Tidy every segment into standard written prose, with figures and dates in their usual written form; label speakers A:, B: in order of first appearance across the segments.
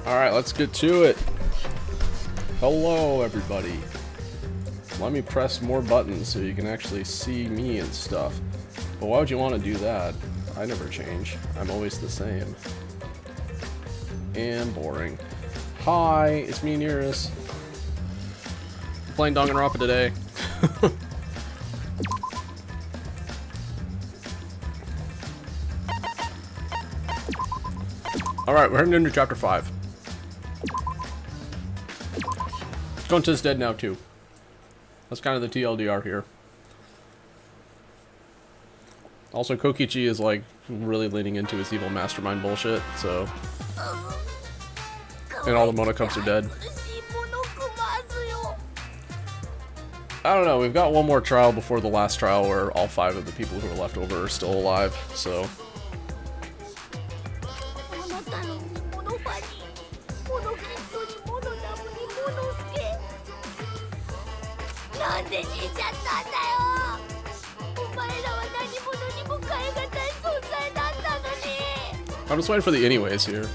A: Alright, let's get to it. Hello, everybody. Let me press more buttons so you can actually see me and stuff. But why would you want to do that? I never change. I'm always the same. And boring. Hi, it's me, Nearest. Playing Danganronpa today. Alright, we're heading into chapter 5. Gonta's dead now, too. That's kind of the TLDR here. Also, Kokichi is, like, really leaning into his evil mastermind bullshit, so... And all the Monokums are dead. I don't know, we've got one more trial before the last trial where all 5 of the people who are left over are still alive, so... I'm just waiting for the anyways here.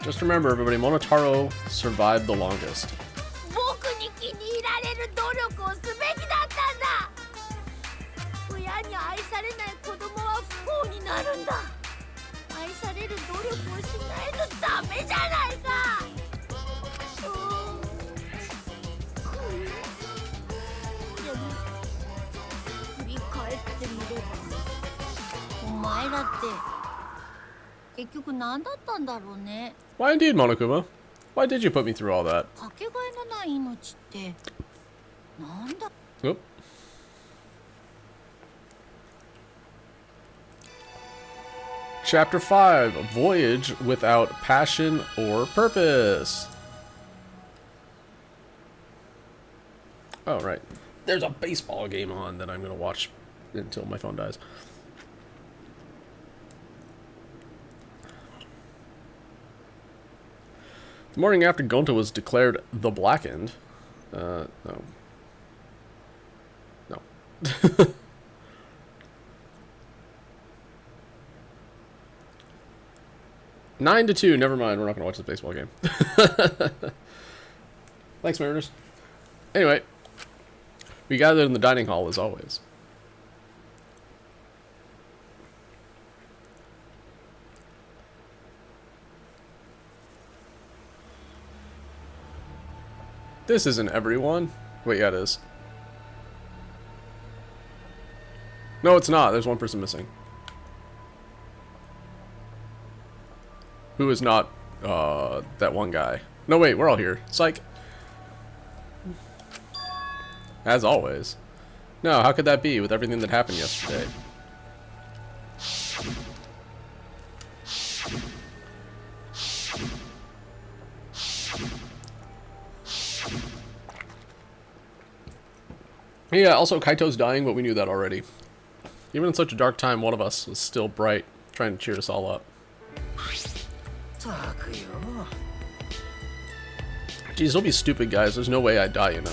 A: Just remember, everybody, Monotaro survived the longest. Why indeed, Monokuma? Why did you put me through all that? Oop. Chapter 5, A Voyage Without Passion or Purpose. Oh, right. There's a baseball game on that I'm going to watch until my phone dies. The morning after Gonta was declared the Blackened. No. No. 9-2, never mind, we're not gonna watch this baseball game. Thanks, Mariners. Anyway, we gathered in the dining hall as always. This isn't everyone. Wait, yeah, it is. No, it's not. There's one person missing. Who is not, that one guy. No, wait, we're all here. Psych. As always. No, how could that be with everything that happened yesterday? Yeah, also Kaito's dying, but we knew that already. Even in such a dark time, one of us was still bright, trying to cheer us all up. Jeez, don't be stupid, guys. There's no way I'd die, you know.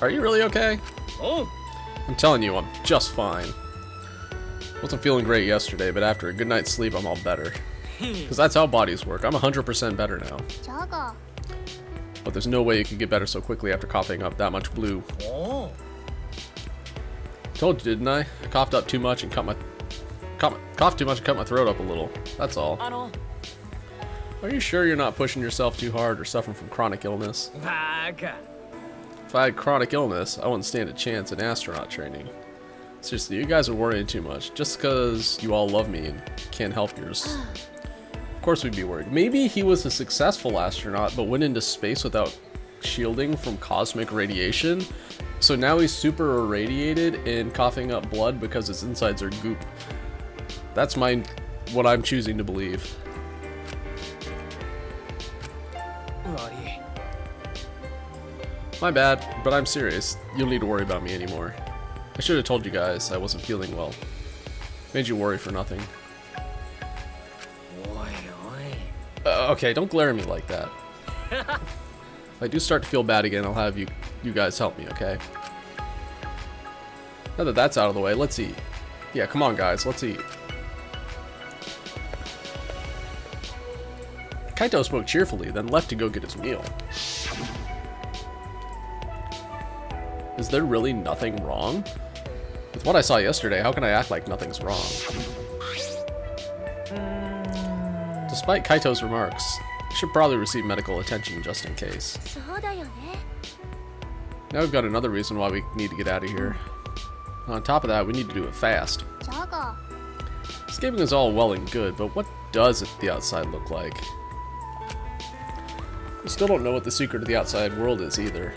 A: Are you really okay? I'm telling you, I'm just fine. Wasn't feeling great yesterday, but after a good night's sleep, I'm all better. Because that's how bodies work. I'm 100% better now. But there's no way you could get better so quickly after coughing up that much blue. Told you, didn't I? I coughed up too much and coughed too much and cut my throat up a little. That's all. Are you sure you're not pushing yourself too hard or suffering from chronic illness? If I had chronic illness, I wouldn't stand a chance in astronaut training. Seriously, you guys are worrying too much. Just because you all love me and can't help yours. Of course we'd be worried. Maybe he was a successful astronaut, but went into space without shielding from cosmic radiation. So now he's super irradiated and coughing up blood because his insides are goop. That's what I'm choosing to believe. My bad, but I'm serious. You don't need to worry about me anymore. I should have told you guys I wasn't feeling well. Made you worry for nothing. Okay, don't glare at me like that. If I do start to feel bad again, I'll have you guys help me, okay? Now that that's out of the way, let's eat. Yeah, come on guys, let's eat. Kaito spoke cheerfully, then left to go get his meal. Is there really nothing wrong? With what I saw yesterday, how can I act like nothing's wrong? Despite Kaito's remarks, I should probably receive medical attention just in case. Now we've got another reason why we need to get out of here. On top of that, we need to do it fast. Escaping is all well and good, but what does the outside look like? We still don't know what the secret of the outside world is either.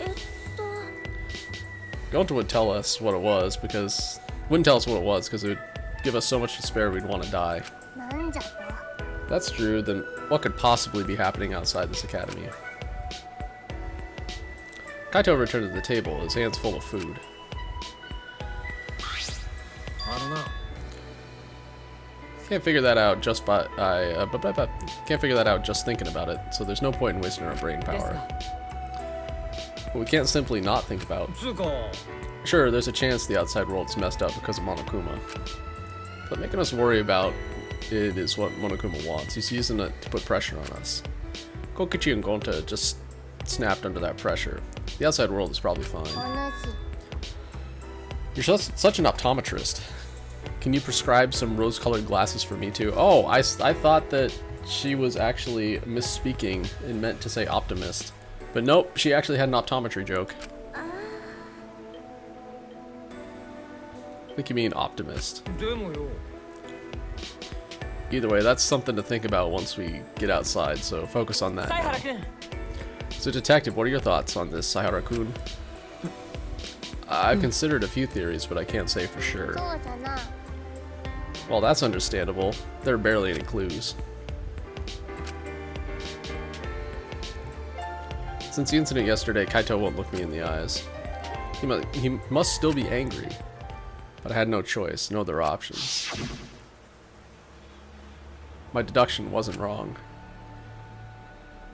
A: Gonta would tell us what it was because... wouldn't tell us what it was because it would give us so much despair we'd want to die. If that's true, then what could possibly be happening outside this academy? Kaito returned to the table, his hands full of food.
B: I don't know.
A: Can't figure that out just can't figure that out just thinking about it, so there's no point in wasting our brain power. But we can't simply not think about. Sure, there's a chance the outside world's messed up because of Monokuma. But making us worry about it is what Monokuma wants. He's using it to put pressure on us. Kokichi and Gonta just snapped under that pressure. The outside world is probably fine. You're such an optometrist. Can you prescribe some rose-colored glasses for me too? Oh, I thought that she was actually misspeaking and meant to say optimist. But nope, she actually had an optometry joke. I think you mean optimist. Either way, that's something to think about once we get outside, so focus on that now. So detective, what are your thoughts on this, Saihara-kun? I've considered a few theories, but I can't say for sure. Well, that's understandable. There are barely any clues. Since the incident yesterday, Kaito won't look me in the eyes. He must still be angry. But I had no choice, no other options. My deduction wasn't wrong.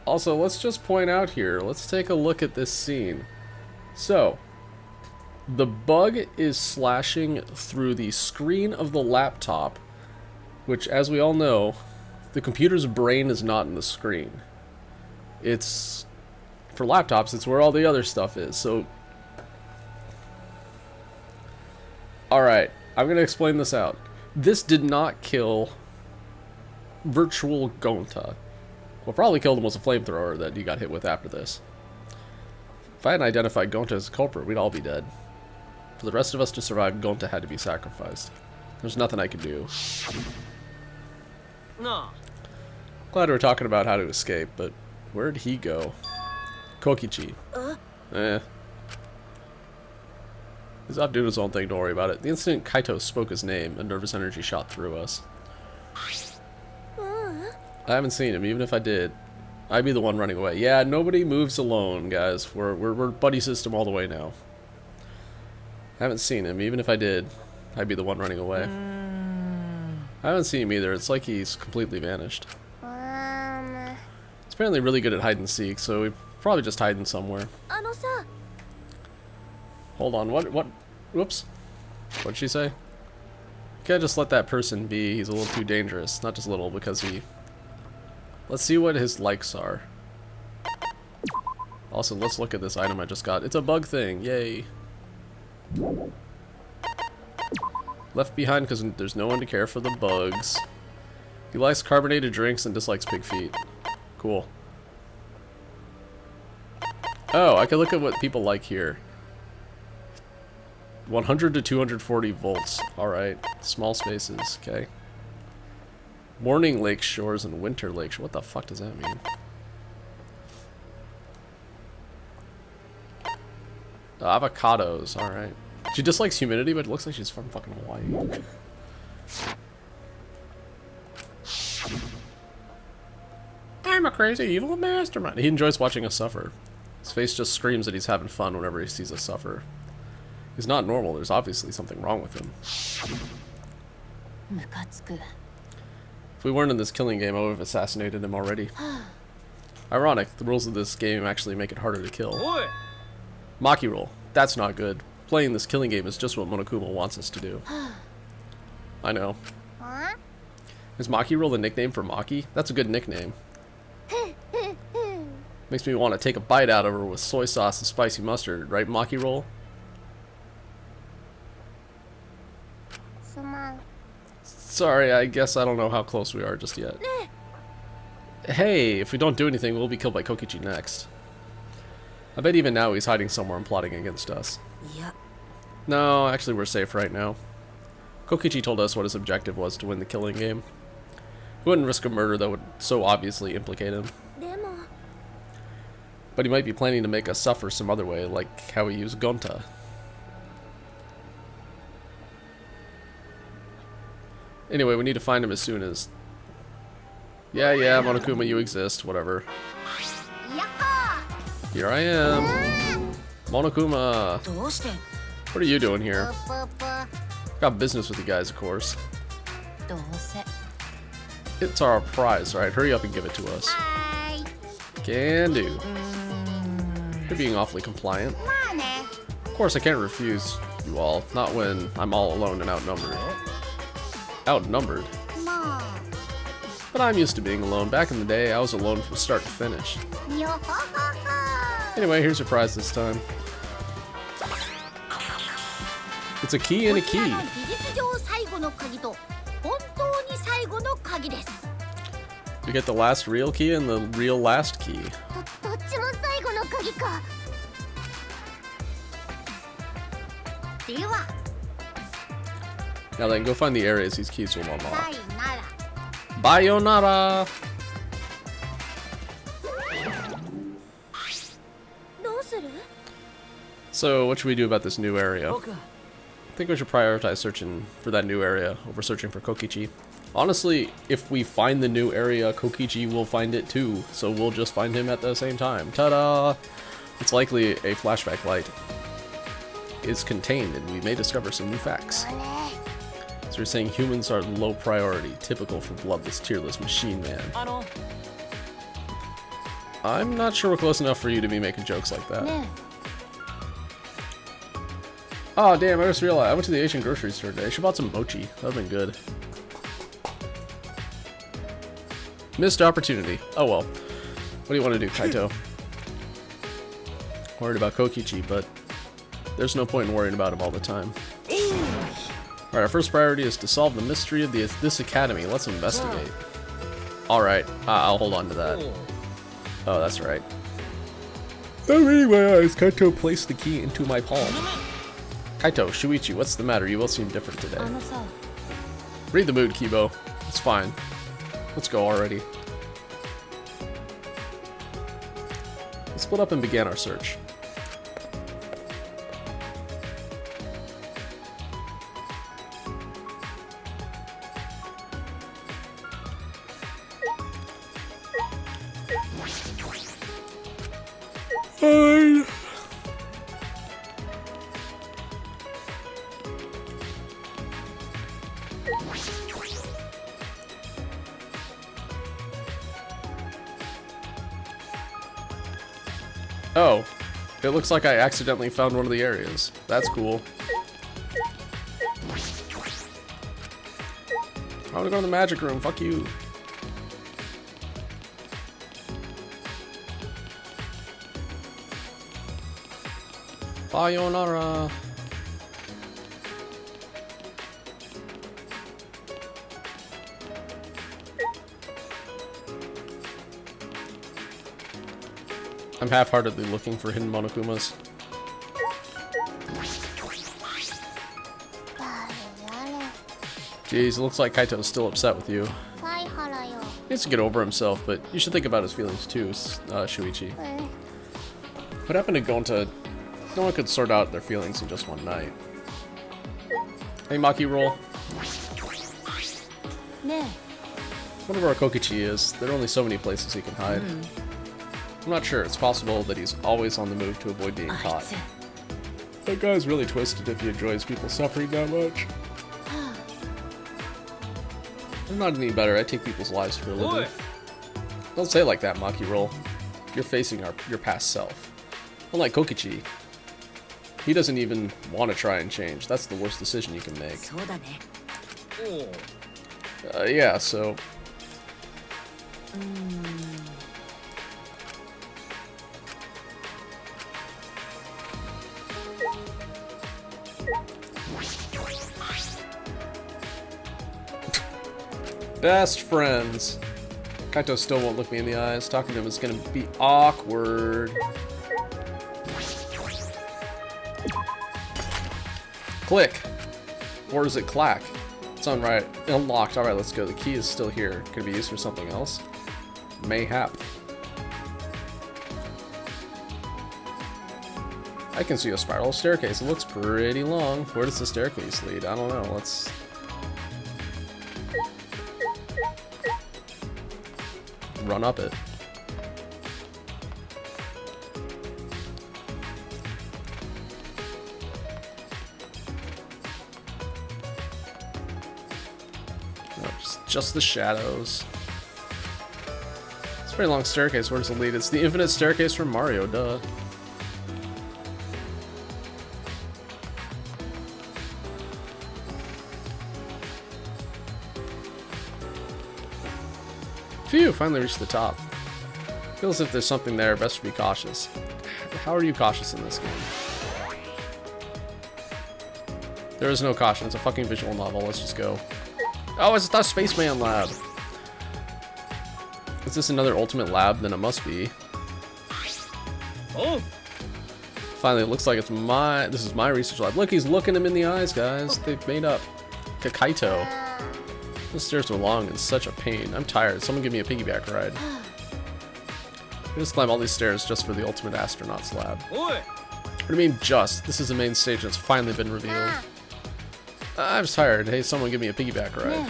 A: Also, let's just point out here, let's take a look at this scene. So, the bug is slashing through the screen of the laptop, which, as we all know, the computer's brain is not in the screen. It's, for laptops, it's where all the other stuff is, so... Alright, I'm going to explain this out. This did not kill virtual Gonta. What probably killed him was a flamethrower that he got hit with after this. If I hadn't identified Gonta as a culprit, we'd all be dead. For the rest of us to survive, Gonta had to be sacrificed. There's nothing I could do.
B: No.
A: Glad we were talking about how to escape, but where'd he go? Kokichi. He's off doing his own thing, don't worry about it. The instant Kaito spoke his name, a nervous energy shot through us. I haven't seen him, even if I did. I'd be the one running away. Yeah, nobody moves alone, guys. We're buddy system all the way now. I haven't seen him, even if I did. I'd be the one running away. I haven't seen him either. It's like he's completely vanished. He's apparently really good at hide and seek, so we're probably just hiding somewhere. Hold on, what? Whoops. What'd she say? Can't just let that person be. He's a little too dangerous. Not just little, because he... Let's see what his likes are. Also, let's look at this item I just got. It's a bug thing. Yay. Left behind because there's no one to care for the bugs. He likes carbonated drinks and dislikes pig feet. Cool. Oh, I can look at what people like here. 100 to 240 volts. Alright. Small spaces. Okay. Morning lake shores and winter lake shores. What the fuck does that mean? Avocados. Alright. She dislikes humidity, but it looks like she's from fucking Hawaii. I'm a crazy evil mastermind. He enjoys watching us suffer. His face just screams that he's having fun whenever he sees us suffer. He's not normal. There's obviously something wrong with him. If we weren't in this killing game, I would have assassinated him already. Ironic, the rules of this game actually make it harder to kill. Maki roll. That's not good. Playing this killing game is just what Monokuma wants us to do. I know. Is Maki roll the nickname for Maki? That's a good nickname. Makes me want to take a bite out of her with soy sauce and spicy mustard, right, Maki roll? Sorry, I guess I don't know how close we are just yet. Hey, if we don't do anything, we'll be killed by Kokichi next. I bet even now he's hiding somewhere and plotting against us.
B: Yep.
A: No, actually we're safe right now. Kokichi told us what his objective was to win the killing game. He wouldn't risk a murder that would so obviously implicate him. But he might be planning to make us suffer some other way, like how he used Gonta. Anyway, we need to find him as soon as... Yeah, Monokuma, you exist, whatever. Here I am. Monokuma. What are you doing here? Got business with you guys, of course. It's our prize, right? Hurry up and give it to us. Can do. You're being awfully compliant. Of course, I can't refuse you all. Not when I'm all alone and outnumbered. Outnumbered? But I'm used to being alone. Back in the day, I was alone from start to finish. Anyway, here's your prize this time. It's a key and a key. We get the last real key and the real last key. Now then, go find the areas these keys will unlock. Bayonara! So, what should we do about this new area? I think we should prioritize searching for that new area over searching for Kokichi. Honestly, if we find the new area, Kokichi will find it too, so we'll just find him at the same time. Ta-da! It's likely a flashback light is contained, and we may discover some new facts. So you're saying humans are low priority, typical for bloodless, tearless machine man. I'm not sure we're close enough for you to be making jokes like that. Oh damn, I just realized I went to the Asian grocery store today. I should bought some mochi. That would've been good. Missed opportunity. Oh well. What do you want to do, Kaito? Worried about Kokichi, but there's no point in worrying about him all the time. Alright, our first priority is to solve the mystery of this academy. Let's investigate. Alright, I'll hold on to that. Oh, that's right. I'm reading my eyes. Kaito placed the key into my palm. Kaito, Shuichi, what's the matter? You both seem different today. Read the mood, Kibo. It's fine. Let's go already. We split up and began our search. Fine. Oh, it looks like I accidentally found one of the areas. That's cool. I wanna go to the magic room, fuck you. Bayonara. I'm half-heartedly looking for hidden Monokumas. Jeez, it looks like Kaito's still upset with you. He needs to get over himself, but you should think about his feelings too, Shuichi. What happened to Gonta? No one could sort out their feelings in just one night. Hey, Maki roll. Wonder where Kokichi is. There are only so many places he can hide. I'm not sure. It's possible that he's always on the move to avoid being caught. That guy's really twisted if he enjoys people suffering that much. I'm not any better. I take people's lives for a living. Don't say it like that, Maki Roll. You're facing your past self. Unlike Kokichi, he doesn't even want to try and change. That's the worst decision you can make. Yeah, so... Best friends. Kaito still won't look me in the eyes. Talking to him is gonna be awkward. Click. Or is it clack? It's unright. Unlocked. Alright, let's go. The key is still here. Could it be used for something else? Mayhap. I can see a spiral staircase. It looks pretty long. Where does the staircase lead? I don't know. Let's... run up it. No, just the shadows. It's a very long staircase. Where does it lead? It's the infinite staircase from Mario, duh. Phew, finally reached the top. Feels as if there's something there, best to be cautious. How are you cautious in this game? There is no caution, it's a fucking visual novel, let's just go. Oh, it's the Spaceman lab! Is this another ultimate lab? Then it must be. Oh! Finally, it looks like it's this is my research lab. Look, he's looking him in the eyes, guys. They've made up. Kakaito. Those stairs are long and such a pain. I'm tired. Someone give me a piggyback ride. I just climb all these stairs just for the ultimate astronaut's lab. What do you mean just? This is the main stage and it's finally been revealed. I'm just tired. Hey, someone give me a piggyback ride.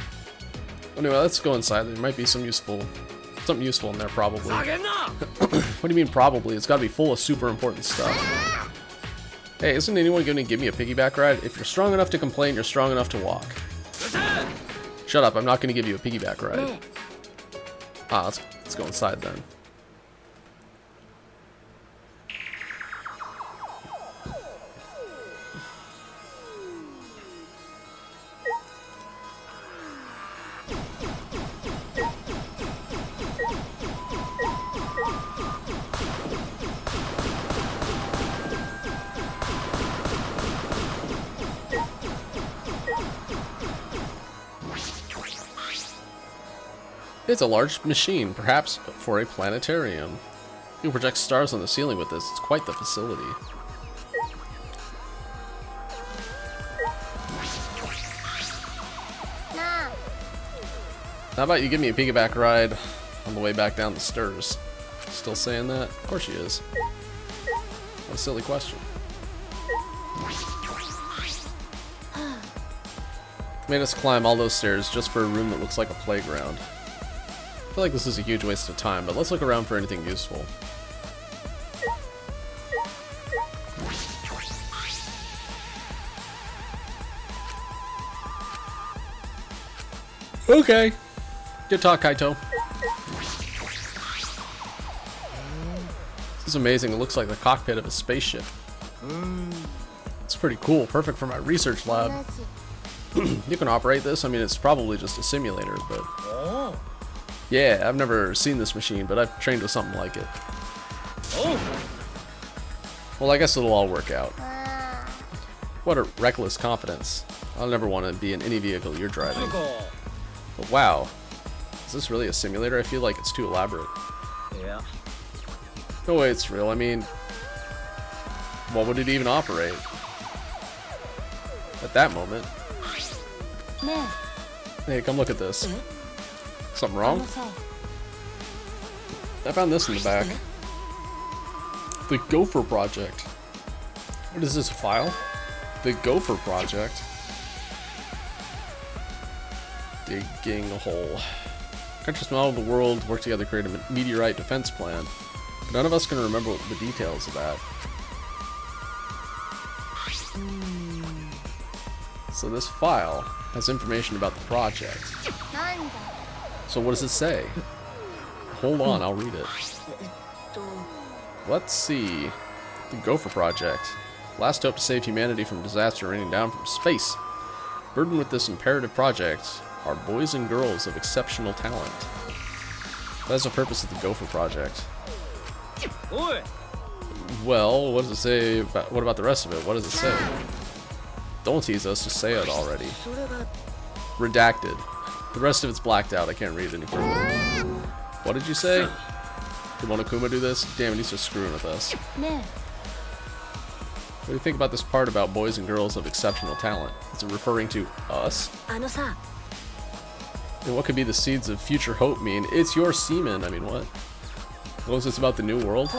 A: Anyway, let's go inside. There might be something useful in there probably. What do you mean probably? It's gotta be full of super important stuff. Hey, isn't anyone gonna give me a piggyback ride? If you're strong enough to complain, you're strong enough to walk. Shut up, I'm not gonna give you a piggyback ride. Ah, let's go inside then. It's a large machine, perhaps for a planetarium. You project stars on the ceiling with this. It's quite the facility. How about you give me a piggyback ride on the way back down the stairs? Still saying that? Of course she is. What a silly question. Made us climb all those stairs just for a room that looks like a playground. I feel like this is a huge waste of time, but let's look around for anything useful. Okay. Good talk, Kaito. This is amazing. It looks like the cockpit of a spaceship. It's pretty cool. Perfect for my research lab. You can operate this. I mean, it's probably just a simulator, but... Yeah, I've never seen this machine, but I've trained with something like it. Well, I guess it'll all work out. What a reckless confidence. I'll never want to be in any vehicle you're driving. But wow. Is this really a simulator? I feel like it's too elaborate. Yeah. No way it's real. I mean, what would it even operate? At that moment. Hey, come look at this. Something wrong? I found this in the back. The Gopher Project. What is this, a file? The Gopher Project. Digging a hole. Countries from all over the world work together to create a meteorite defense plan. None of us can remember the details of that. So this file has information about the project. So what does it say? Hold on, I'll read it. Let's see. The Gopher Project. Last hope to save humanity from disaster raining down from space. Burdened with this imperative project are boys and girls of exceptional talent. That's the purpose of the Gopher Project. Well, what does it say about, what about the rest of it? What does it say? Don't tease us, just say it already. Redacted. The rest of it's blacked out, I can't read it any further. What did you say? Did Monokuma do this? Damn it, he's just screwing with us. What do you think about this part about boys and girls of exceptional talent? Is it referring to us? And what could be the seeds of future hope mean? It's your semen. I mean, what? What was this about the new world?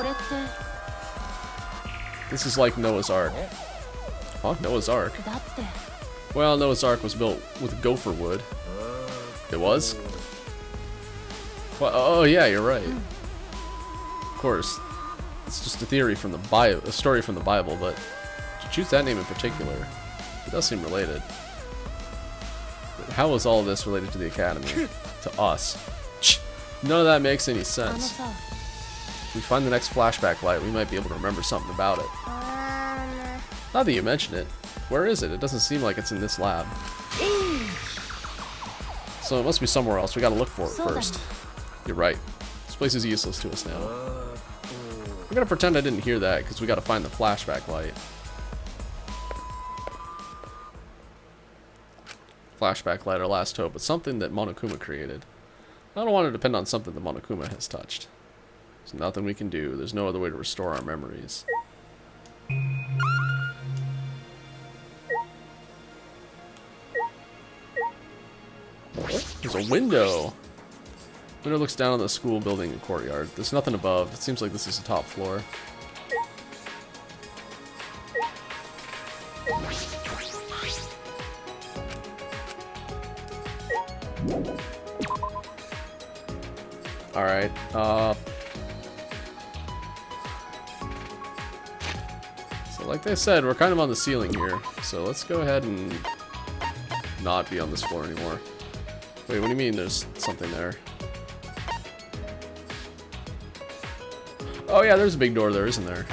A: This is like Noah's Ark. Huh? Noah's Ark? Well, Noah's Ark was built with gopher wood. It was? Well, oh yeah, you're right. Of course. It's just a theory from the Bible, a story from the Bible, but to choose that name in particular, it does seem related. But how is all of this related to the Academy? To us? None of that makes any sense. If we find the next flashback light, we might be able to remember something about it. Now that you mention it, where is it? It doesn't seem like it's in this lab. So it must be somewhere else. We gotta look for it first. You're right. This place is useless to us now. I'm gonna pretend I didn't hear that because we gotta find the flashback light. Flashback light, our last hope. It's something that Monokuma created. I don't want to depend on something that Monokuma has touched. There's nothing we can do. There's no other way to restore our memories. There's a window. Window looks down on the school building and courtyard. There's nothing above. It seems like this is the top floor. Alright, so like I said, we're kind of on the ceiling here. So let's go ahead and not be on this floor anymore. Wait, what do you mean there's something there? Oh yeah, there's a big door there, isn't there?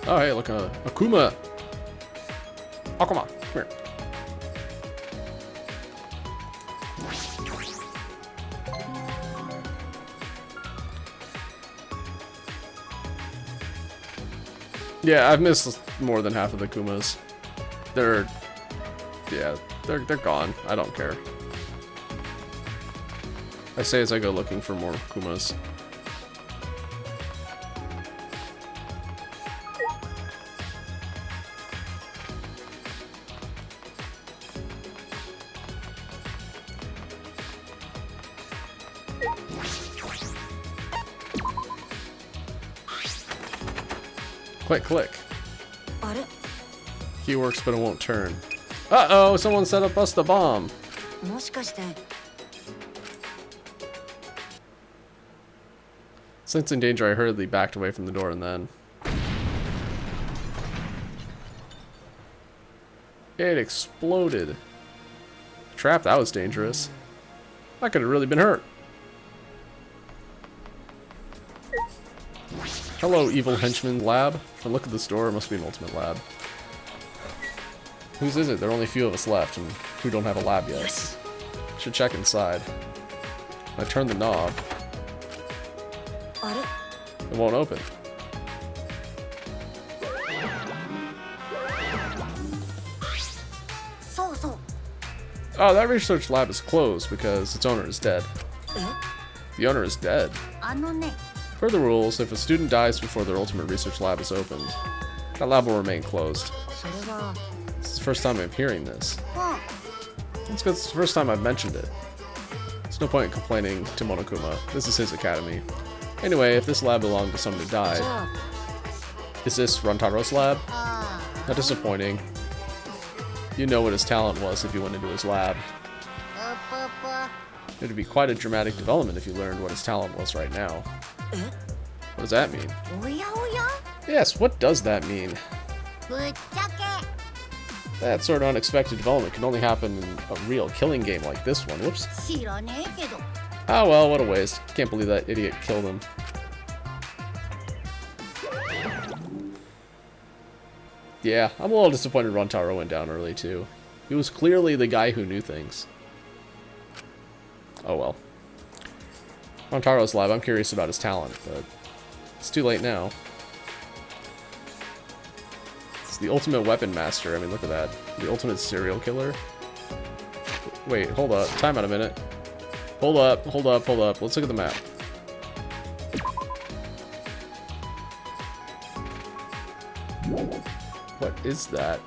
A: Oh, hey, look, Akuma. Akuma, come here. Yeah, I've missed more than half of the Kumas. They're gone. I don't care. I say as I go looking for more Kumas. Click. Key works, but it won't turn. Uh-oh, someone set up us the bomb. Sensing danger, I hurriedly backed away from the door and then... it exploded. Trap, that was dangerous. I could have really been hurt. Hello, evil henchman lab. If I look at this door, it must be an ultimate lab. Whose is it? There are only a few of us left, and we don't have a lab yet. Yes. Should check inside. I turn the knob. It won't open. Oh, that research lab is closed because its owner is dead. The owner is dead. Of Per the rules, if a student dies before their ultimate research lab is opened, that lab will remain closed. This is the first time I'm hearing this. That's because it's the first time I've mentioned it. There's no point in complaining to Monokuma. This is his academy. Anyway, if this lab belonged to someone who died... Is this Rantaro's lab? Not disappointing. You know what his talent was if you went into his lab. It would be quite a dramatic development if you learned what his talent was right now. What does that mean? Yes, what does that mean? That sort of unexpected development can only happen in a real killing game like this one. Whoops. Ah well, what a waste. Can't believe that idiot killed him. Yeah, I'm a little disappointed Rantaro went down early too. He was clearly the guy who knew things. Oh well. Rantaro's lab, I'm curious about his talent, but it's too late now. It's the ultimate weapon master. I mean, look at that. The ultimate serial killer. Wait, hold up. Time out a minute. Hold up, hold up, hold up. Let's look at the map. What is that?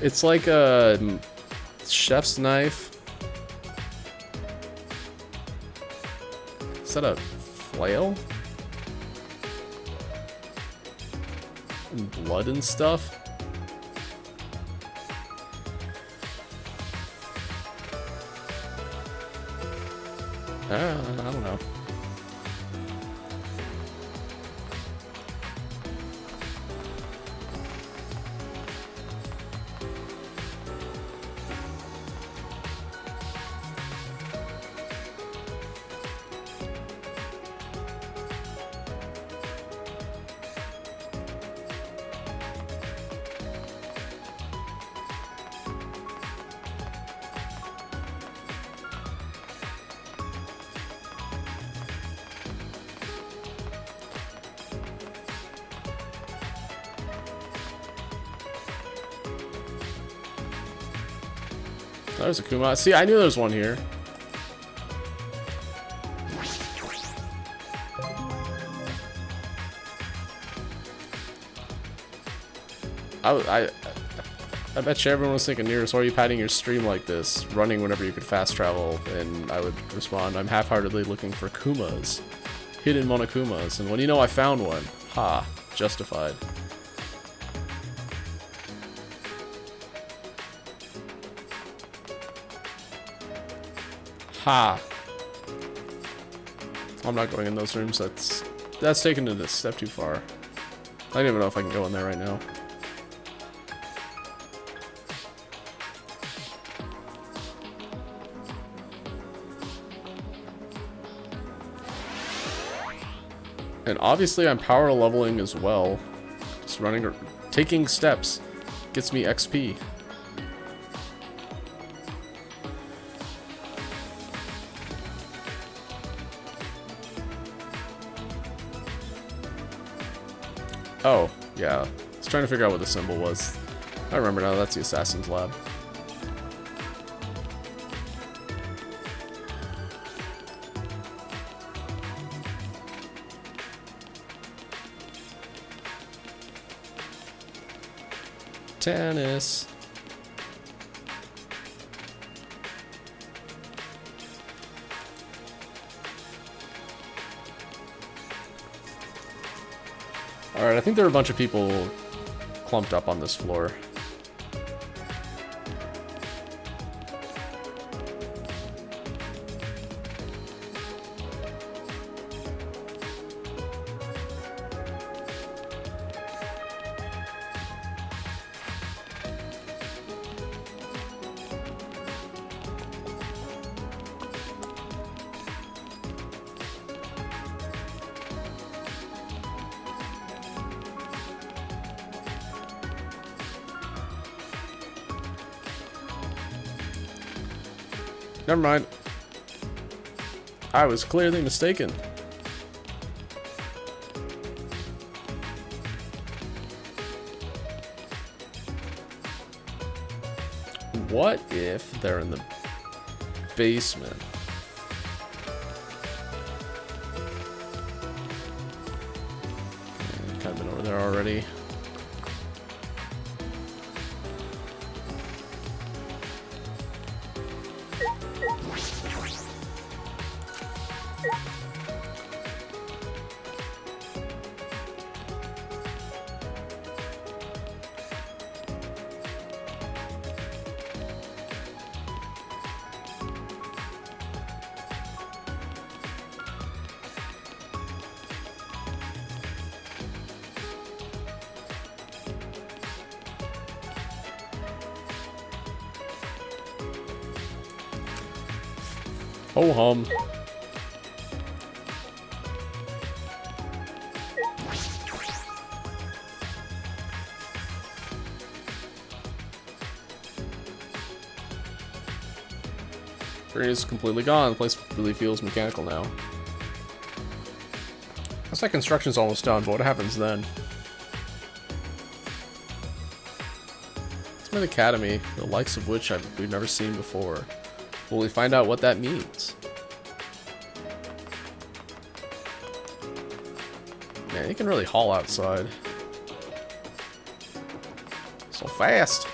A: It's like a chef's knife. Is that a flail? And blood and stuff? I don't know. There's a Kuma. See, I knew there was one here. I bet you everyone was thinking, Nearest, why are you padding your stream like this? Running whenever you could fast travel. And I would respond, I'm half-heartedly looking for Kumas. Hidden Monokumas. And when you know I found one, ha, justified. Ha! I'm not going in those rooms. That's taken it a step too far. I don't even know if I can go in there right now. And obviously I'm power leveling as well. Just running or taking steps gets me XP. Oh, yeah. I was trying to figure out what the symbol was. I remember now, that's the Assassin's Lab. Tennis. Alright, I think there are a bunch of people clumped up on this floor. Never mind. I was clearly mistaken. What if they're in the basement? kind of been over there already. Ho hum. Green is completely gone. The place really feels mechanical now. Looks like construction's almost done, but what happens then? It's an academy, the likes of which we've never seen before. Will we find out what that means? Man, you can really haul outside. So fast.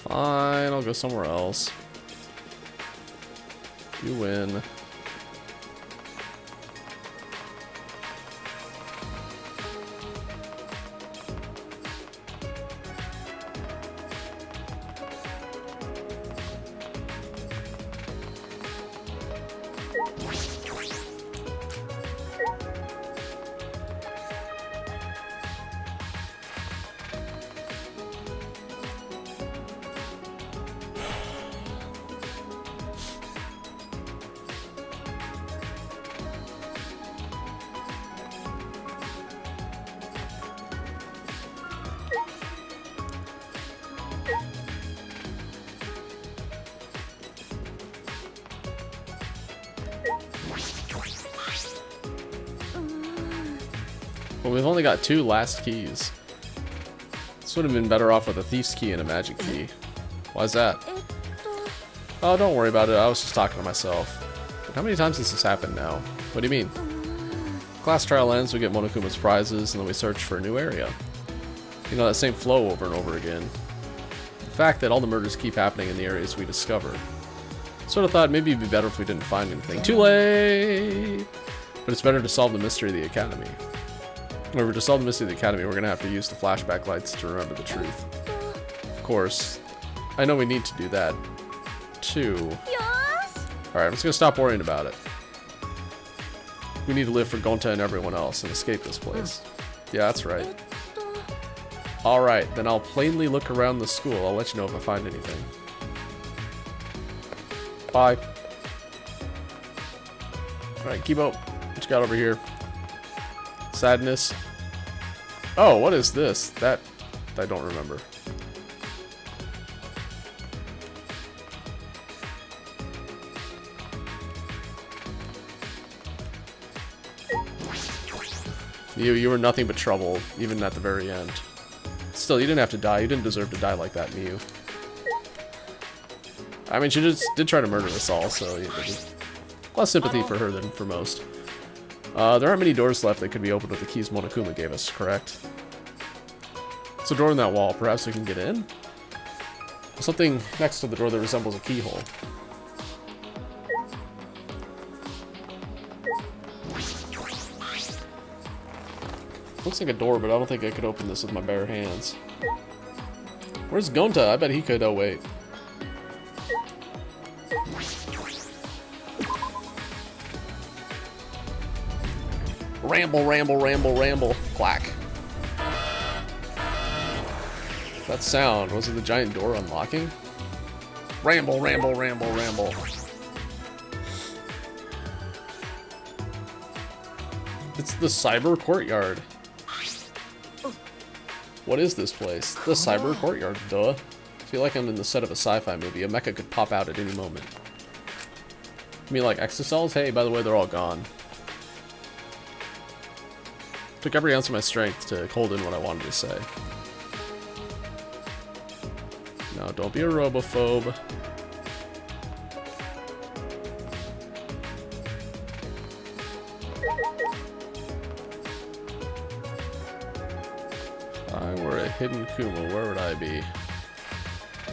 A: Fine, I'll go somewhere else. You win. Well, we've only got 2 last keys. This would have been better off with a thief's key and a magic key. Why's that? Oh, don't worry about it. I was just talking to myself. But how many times has this happened now? What do you mean? Class trial ends, we get Monokuma's prizes, and then we search for a new area. You know, that same flow over and over again. The fact that all the murders keep happening in the areas we discover. Sort of thought maybe it'd be better if we didn't find anything. Too late! But it's better to solve the mystery of the Academy. However, to solve the mystery of the Academy, we're going to have to use the flashback lights to remember the truth. Of course, I know we need to do that, too. Alright, I'm just going to stop worrying about it. We need to live for Gonta and everyone else and escape this place. Yeah, that's right. Alright, then I'll plainly look around the school. I'll let you know if I find anything. Bye. Alright, Kibo, what you got over here? Sadness. Oh, what is this? That I don't remember. You were nothing but trouble, even at the very end. Still, you didn't have to die. You didn't deserve to die like that, Miu. I mean, she just did try to murder us all, so yeah, less sympathy for her than for most. There aren't many doors left that could be opened with the keys Monokuma gave us, correct? It's a door in that wall. Perhaps we can get in? There's something next to the door that resembles a keyhole. Looks like a door, but I don't think I could open this with my bare hands. Where's Gonta? I bet he could. Oh, wait. Ramble, ramble, ramble, ramble. Clack. That sound, was it the giant door unlocking? Ramble, ramble, ramble, ramble. It's the cyber courtyard. What is this place? The cyber courtyard, duh. I feel like I'm in the set of a sci-fi movie. A mecha could pop out at any moment. You mean like exocells? Hey, by the way, they're all gone. Took every ounce of my strength to hold in what I wanted to say. No, don't be a robophobe. If I were a hidden Kuma, where would I be?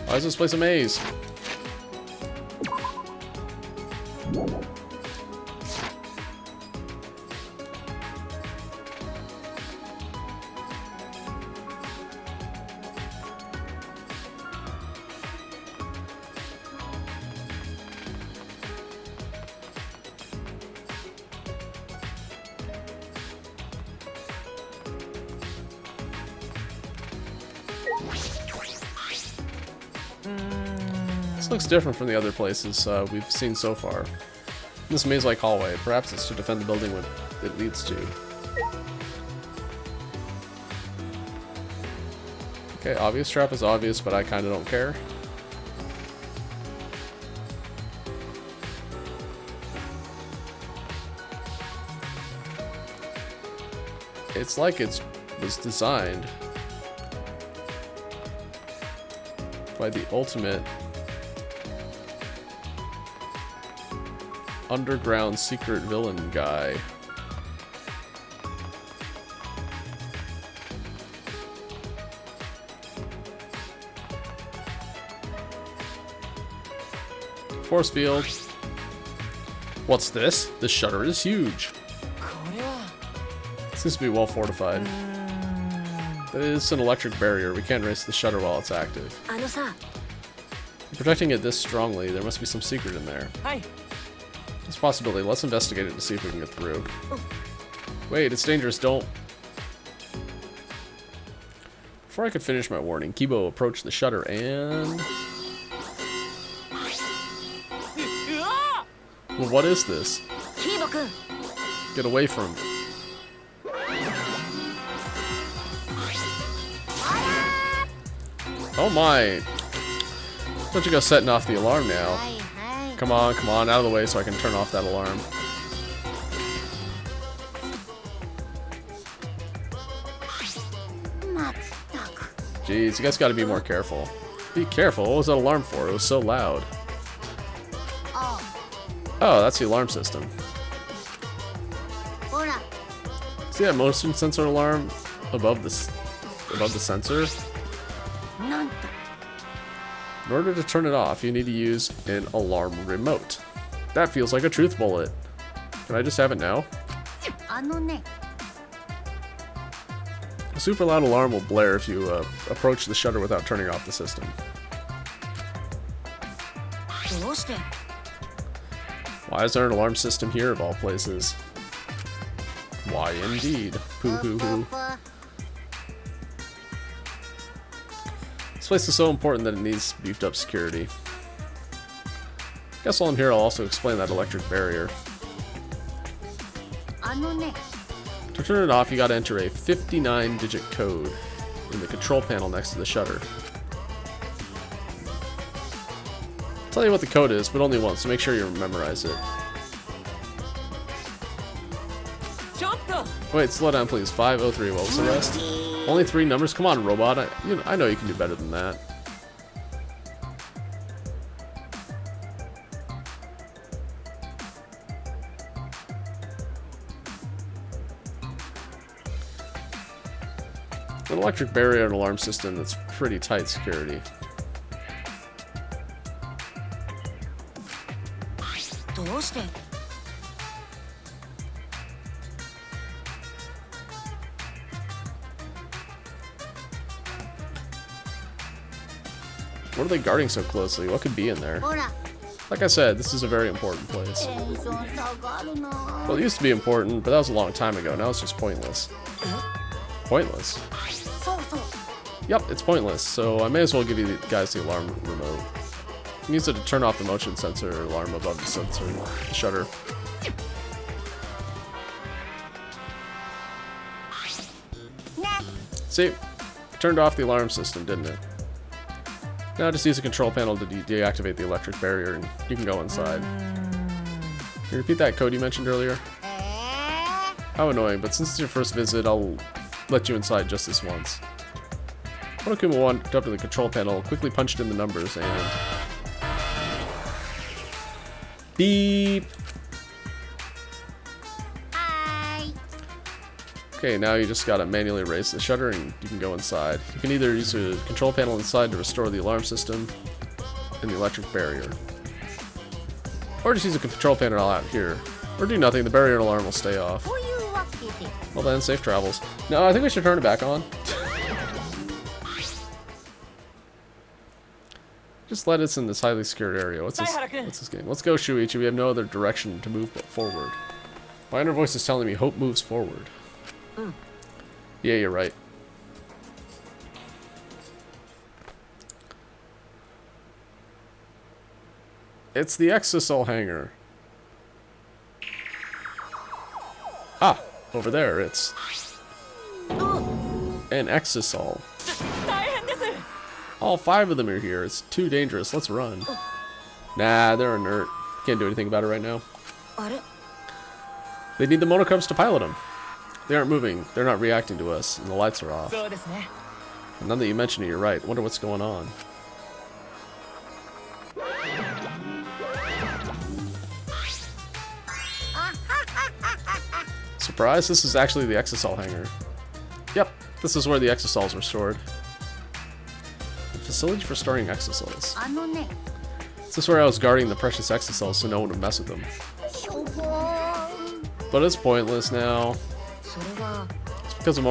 A: Why is this place a maze? Looks different from the other places we've seen so far. This maze-like hallway, perhaps it's to defend the building it leads to. Okay, obvious trap is obvious, but I kinda don't care. It's like it was designed by the ultimate underground secret villain guy. Force field. What's this? This shutter is huge. Seems to be well fortified. That is an electric barrier. We can't raise the shutter while it's active. Protecting it this strongly, there must be some secret in there. It's a possibility. Let's investigate it to see if we can get through. Wait, it's dangerous. Don't. Before I could finish my warning, Kibo approached the shutter and... Well, what is this? Get away from... Oh my! Don't you go setting off the alarm now. Come on, out of the way so I can turn off that alarm. Jeez, you guys gotta be more careful. Be careful, what was that alarm for? It was so loud. Oh, that's the alarm system. See that motion sensor alarm above the sensor? In order to turn it off, you need to use an alarm remote. That feels like a truth bullet. Can I just have it now? A super loud alarm will blare if you approach the shutter without turning off the system. Why is there an alarm system here of all places? Why indeed? Hoo hoo hoo. This place is so important that it needs beefed up security. Guess while I'm here I'll also explain that electric barrier. To turn it off you gotta enter a 59-digit code in the control panel next to the shutter. I'll tell you what the code is, but only once, so make sure you memorize it. Wait, slow down please. 503, what was the rest? Only 3 numbers? Come on, robot. I know you can do better than that. An electric barrier and alarm system that's pretty tight security. What are they guarding so closely? What could be in there? Like I said, this is a very important place. Well, it used to be important, but that was a long time ago. Now it's just pointless. Pointless? Yep, it's pointless, so I may as well give you guys the alarm remote. You can use it to turn off the motion sensor alarm above the sensor shutter. See? Turned off the alarm system, didn't it? Now just use the control panel to deactivate the electric barrier and you can go inside. Can you repeat that code you mentioned earlier? How annoying, but since it's your first visit, I'll let you inside just this once. Monokuma walked up to the control panel, quickly punched in the numbers, and... beep! Okay, now you just gotta manually raise the shutter and you can go inside. You can either use the control panel inside to restore the alarm system and the electric barrier. Or just use the control panel out here. Or do nothing, the barrier and alarm will stay off. Well then, safe travels. No, I think we should turn it back on. Just let us in this highly secured area. What's this game? Let's go, Shuichi. We have no other direction to move but forward. My inner voice is telling me hope moves forward. Yeah, you're right. It's the Exosol hangar. Ah, over there it's an Exosol. All 5 of them are here. It's too dangerous. Let's run. Nah, they're inert. Can't do anything about it right now. They need the monocubs to pilot them. They aren't moving. They're not reacting to us, and the lights are off. And now that you mention it, you're right. Wonder what's going on. Surprise, this is actually the Exosol hangar. Yep, this is where the Exosols were stored. The facility for storing Exosols. This is where I was guarding the precious Exosols so no one would mess with them. But it's pointless now. It's because the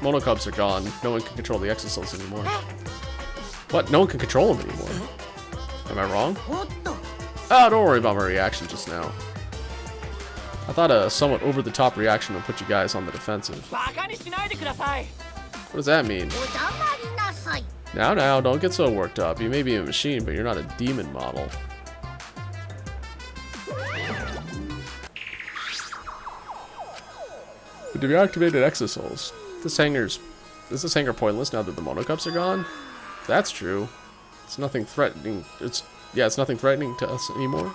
A: monocubs are gone. No one can control the Exosols anymore. What? No one can control them anymore? Am I wrong? Oh, don't worry about my reaction just now. I thought a somewhat over-the-top reaction would put you guys on the defensive. What does that mean? Now, don't get so worked up. You may be a machine, but you're not a demon model. The deactivated Exosols. Is this hangar pointless now that the monocubs are gone? If that's true. It's nothing threatening. It's nothing threatening to us anymore.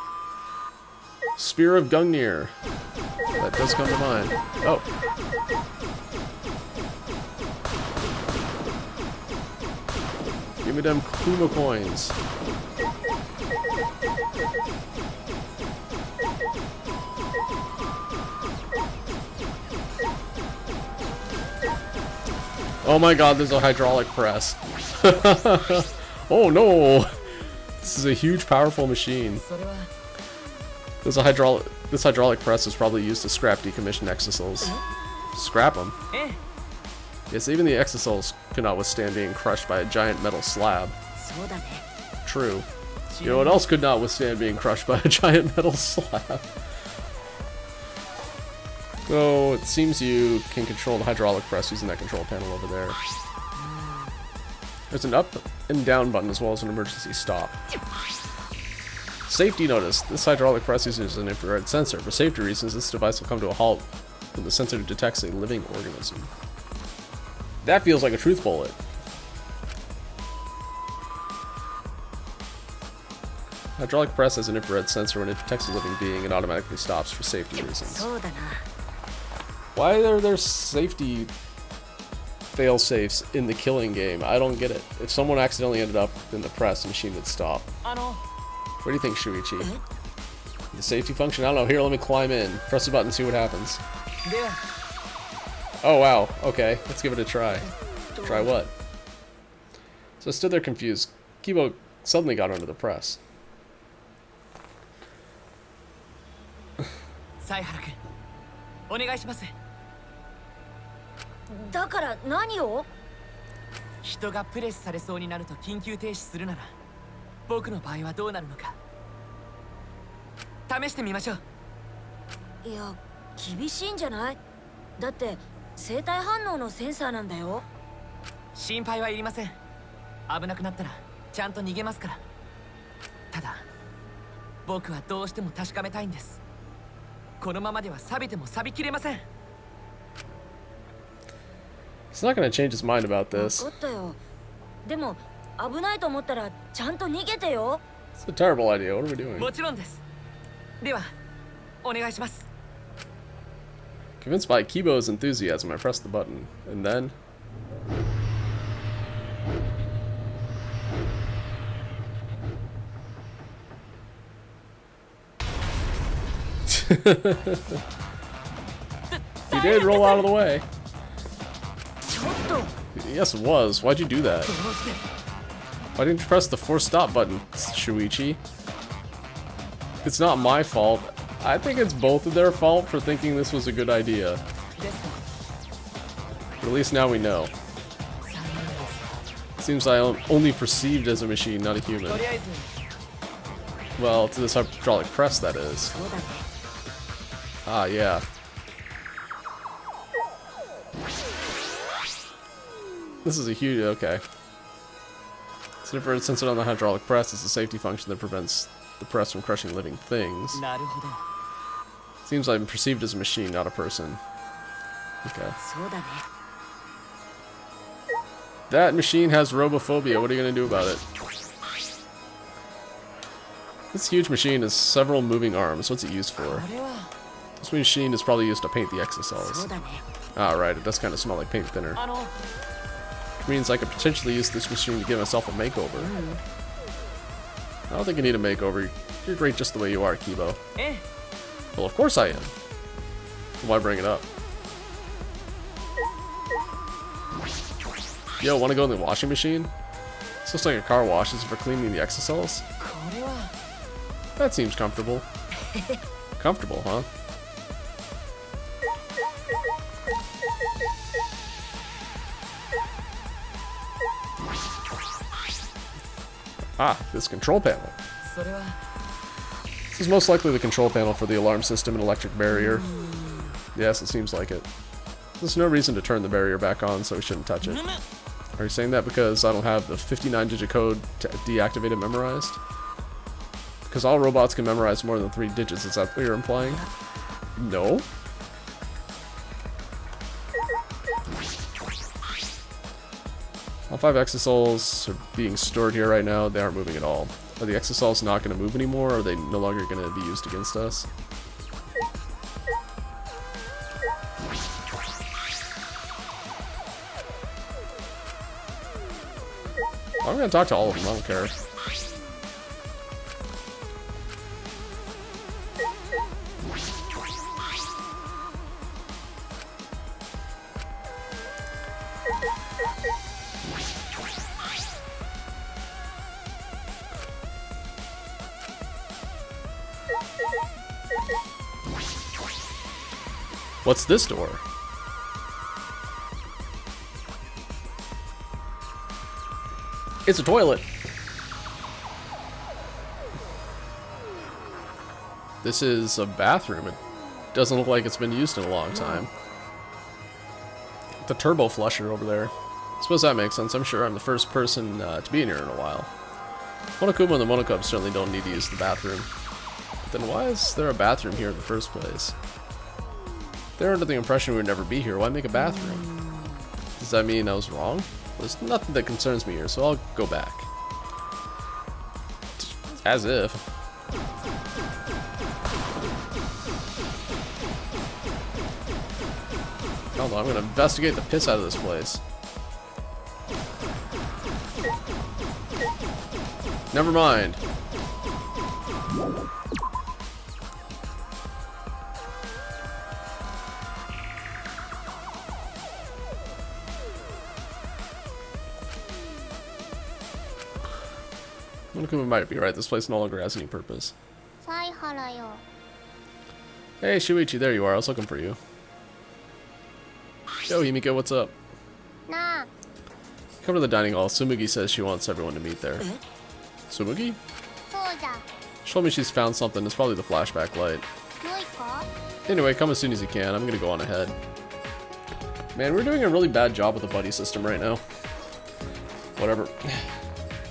A: Spear of Gungnir. That does come to mind. Oh. Give me them Kuma coins. Oh my god, there's a hydraulic press. Oh no! This is a huge, powerful machine. This hydraulic press is probably used to scrap decommissioned Exosols. Scrap them? Yes, even the Exosols could not withstand being crushed by a giant metal slab. True. You know what else could not withstand being crushed by a giant metal slab? So, it seems you can control the hydraulic press using that control panel over there. There's an up and down button as well as an emergency stop. Safety notice. This hydraulic press uses an infrared sensor. For safety reasons, this device will come to a halt when the sensor detects a living organism. That feels like a truth bullet. Hydraulic press has an infrared sensor. When it detects a living being, it automatically stops for safety reasons. Why are there safety fail-safes in the killing game? I don't get it. If someone accidentally ended up in the press, the machine would stop. What do you think, Shuichi? The safety function? I don't know. Here, let me climb in. Press the button, see what happens. Oh, wow. Okay, let's give it a try. Try what? So I stood there confused. Kibo suddenly got under the press.
B: 試してみましょう。
C: いや、厳しいんじゃない？だって生体反応のセンサーなんだよ。
B: 心配はいりません。危なくなったらちゃんと逃げますから。ただ僕はどうしても確かめたいんです。このままでは錆びても錆びきれません。
A: He's not gonna change his mind about this.
C: 分かったよ。でも危ないと思ったらちゃんと逃げてよ。
A: It's a terrible idea. What are we doing?
B: もちろんです。ではお願いします。
A: Convinced by Kibo's enthusiasm, I pressed the button, and then he did roll out of the way.
C: ちょっと。
A: Yes, it was. Why'd you do that? Why didn't you press the force stop button, Shuichi? It's not my fault. I think it's both of their fault for thinking this was a good idea. But at least now we know. Seems I am only perceived as a machine, not a human. Well, to this hydraulic press, that is. Ah, yeah. This is a huge... okay. It's an infrared sensor on the hydraulic press. It's a safety function that prevents the press from crushing living things. Seems I'm perceived as a machine, not a person. Okay. That machine has robophobia. What are you going to do about it? This huge machine has several moving arms. What's it used for? This machine is probably used to paint the exocells. Ah, right. It does kind of smell like paint thinner. Which means I could potentially use this machine to give myself a makeover. I don't think you need a makeover. You're great just the way you are, Kibo. Well, of course I am. Why bring it up? Yo, wanna go in the washing machine? This looks like a car wash. Is it for cleaning the exocells? That seems comfortable. Comfortable, huh? Ah, this control panel. This is most likely the control panel for the alarm system and electric barrier. Yes, it seems like it. There's no reason to turn the barrier back on, so we shouldn't touch it. Are you saying that because I don't have the 59-digit code to deactivate it memorized? Because all robots can memorize more than 3 digits, is that what you're implying? No? All 5 exosouls are being stored here right now. They aren't moving at all. Are the exosouls not going to move anymore, or are they no longer going to be used against us? I'm going to talk to all of them, I don't care. What's this door? It's a toilet. This is a bathroom. It doesn't look like it's been used in a long time. The turbo flusher over there. I suppose that makes sense. I'm sure I'm the first person to be in here in a while. Monokuma and the Monokub certainly don't need to use the bathroom. But then why is there a bathroom here in the first place? They're under the impression we would never be here. Why make a bathroom? Does that mean I was wrong? There's nothing that concerns me here, so I'll go back. As if. Hold on, I'm gonna investigate the piss out of this place. Never mind. Monokuma might be right. This place no longer has any purpose. Hey, Shuichi, there you are. I was looking for you. Yo, Himiko, what's up? Nah. Come to the dining hall. Tsumugi says she wants everyone to meet there. Tsumugi? She told me she's found something. It's probably the flashback light. Anyway, come as soon as you can. I'm gonna go on ahead. Man, we're doing a really bad job with the buddy system right now. Whatever.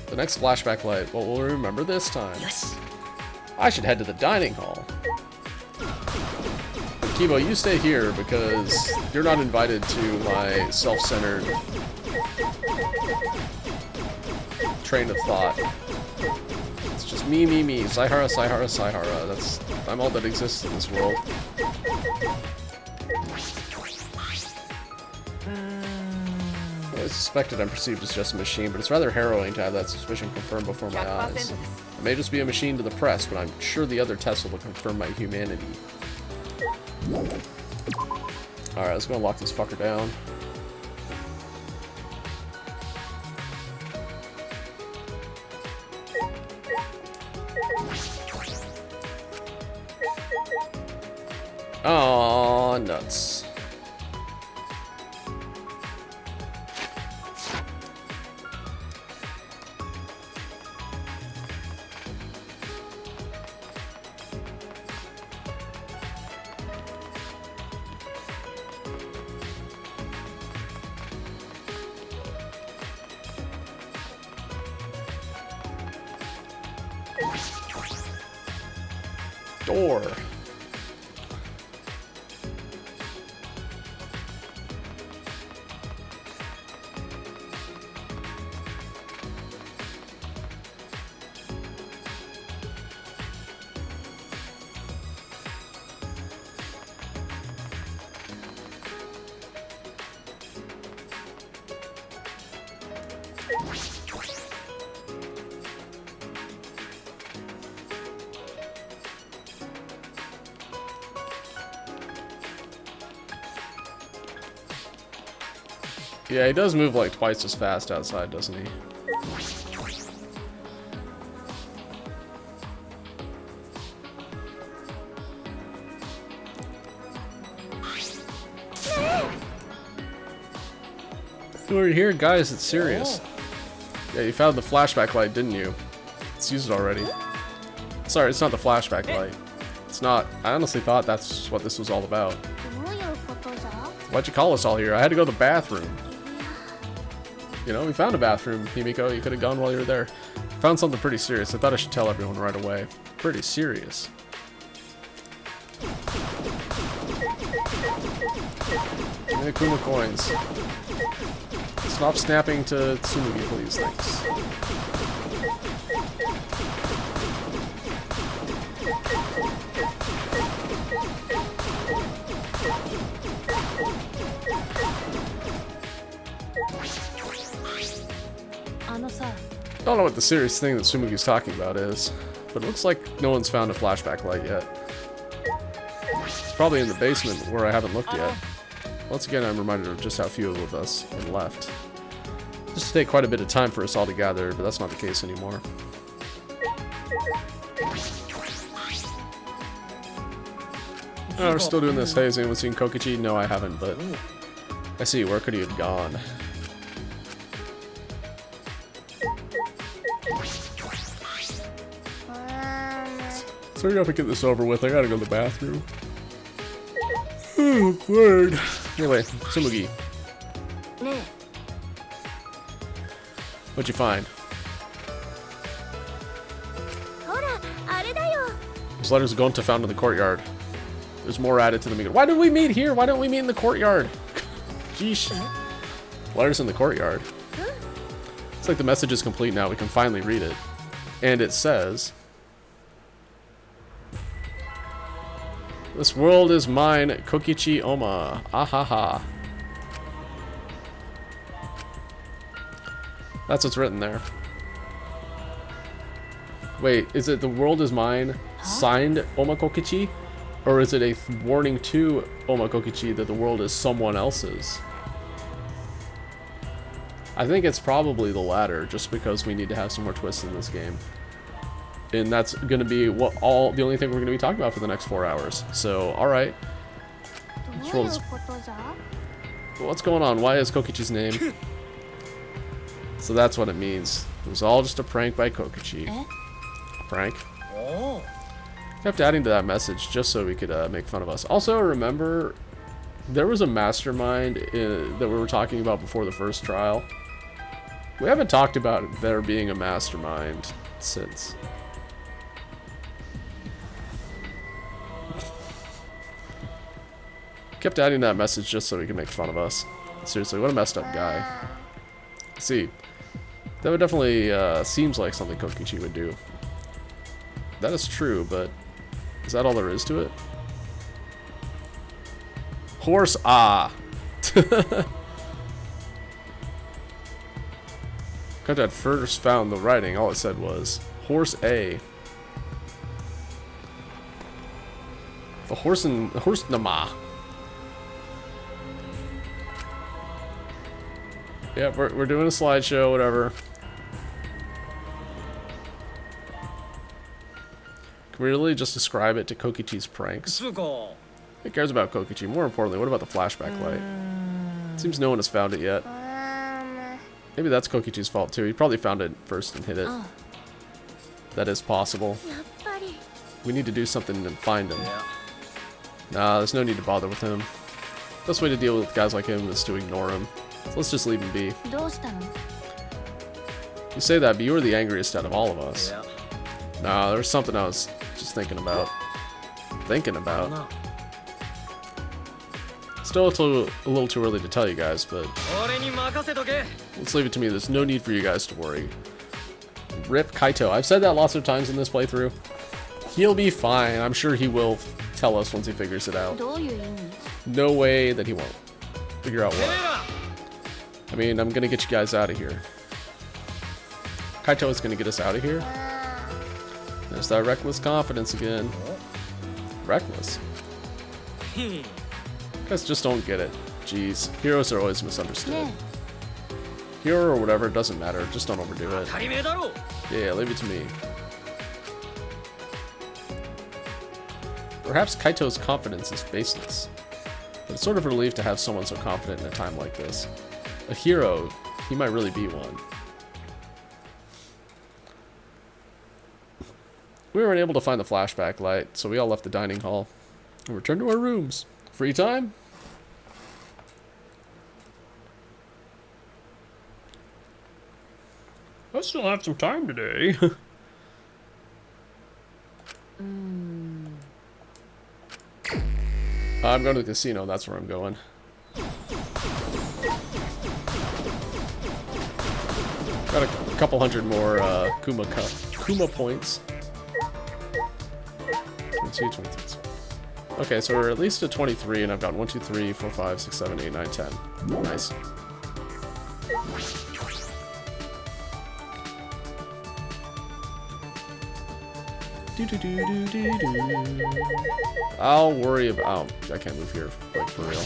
A: The next flashback light. What will we remember this time? I should head to the dining hall. But Kibo, you stay here because you're not invited to my self-centered train of thought. It's just me, me, me. Saihara, Saihara, Saihara. I'm all that exists in this world. I suspected I'm perceived as just a machine, but it's rather harrowing to have that suspicion confirmed before my eyes. I may just be a machine to the press, but I'm sure the other tests will confirm my humanity. Alright, let's go and lock this fucker down. Oh, nuts. Door. Yeah, he does move like twice as fast outside, doesn't he? We're here, guys. It's serious. Yeah, you found the flashback light, didn't you? It's used already. Sorry, it's not the flashback light. It's not. I honestly thought that's what this was all about. Why'd you call us all here? I had to go to the bathroom. You know, we found a bathroom, Himiko. You could have gone while you were there. Found something pretty serious. I thought I should tell everyone right away. Pretty serious. Give me the Kuma coins. Stop snapping to Tsumugi, please. Thanks. I don't know what the serious thing that Tsumugi's talking about is, but it looks like no one's found a flashback light yet. It's probably in the basement where I haven't looked yet. Once again, I'm reminded of just how few of us have left. This will take quite a bit of time for us all to gather, but that's not the case anymore. Oh, we're still doing this. Hey, has anyone seen Kokichi? No, I haven't, but I see. Where could he have gone? So we gotta get this over with. I gotta go to the bathroom. Oh, word. Anyway, Tsumugi. What'd you find? Those letters are going to found in the courtyard. There's more added to the meeting. Why did we meet here? Why don't we meet in the courtyard? Jeesh. Letters in the courtyard. It's like the message is complete now. We can finally read it. And it says... This world is mine, Kokichi Oma. Ahaha. That's what's written there. Wait, is it the world is mine, signed Oma Kokichi? Or is it a warning to Oma Kokichi that the world is someone else's? I think it's probably the latter, just because we need to have some more twists in this game. And that's going to be the only thing we're going to be talking about for the next 4 hours. So, alright. What's going on? Why is Kokichi's name? So that's what it means. It was all just a prank by Kokichi. Prank? Kept adding to that message just so we could make fun of us. Also, remember, there was a mastermind that we were talking about before the first trial. We haven't talked about there being a mastermind since. Kept adding that message just so we could make fun of us. Seriously, what a messed up guy. See, that would definitely seems like something Kokichi would do. That is true, but is that all there is to it? Horse Because I'd first found the writing, all it said was horse A. The horse nama. Yeah, we're doing a slideshow, whatever. Can we really just describe it to Kokichi's pranks? Who cares about Kokichi? More importantly, what about the flashback light? Seems no one has found it yet. Maybe that's Kokichi's fault too. He probably found it first and hid it. That is possible. We need to do something and find him. Nah, there's no need to bother with him. Best way to deal with guys like him is to ignore him. So let's just leave him be. You say that, but you were the angriest out of all of us. Nah, there's something I was just thinking about. Still a little too early to tell you guys, but let's leave it to me. There's no need for you guys to worry. Rip Kaito. I've said that lots of times in this playthrough. He'll be fine. I'm sure he will tell us once he figures it out. No way that he won't. Figure out what. I mean, I'm gonna get you guys out of here. Kaito is gonna get us out of here. There's that reckless confidence again. Reckless? Guys just don't get it. Jeez. Heroes are always misunderstood. Hero or whatever, it doesn't matter. Just don't overdo it. Yeah, leave it to me. Perhaps Kaito's confidence is baseless. But it's sort of a relief to have someone so confident in a time like this. A hero, he might really be one. We weren't able to find the flashback light, so we all left the dining hall and returned to our rooms. Free time? I still have some time today. I'm going to the casino, that's where I'm going. Got a couple hundred more Kuma points. 22, 23. Okay, so we're at least at 23, and I've got 1, 2, 3, 4, 5, 6, 7, 8, 9, 10. Nice. I'll worry about... Oh, I can't move here, like, for real.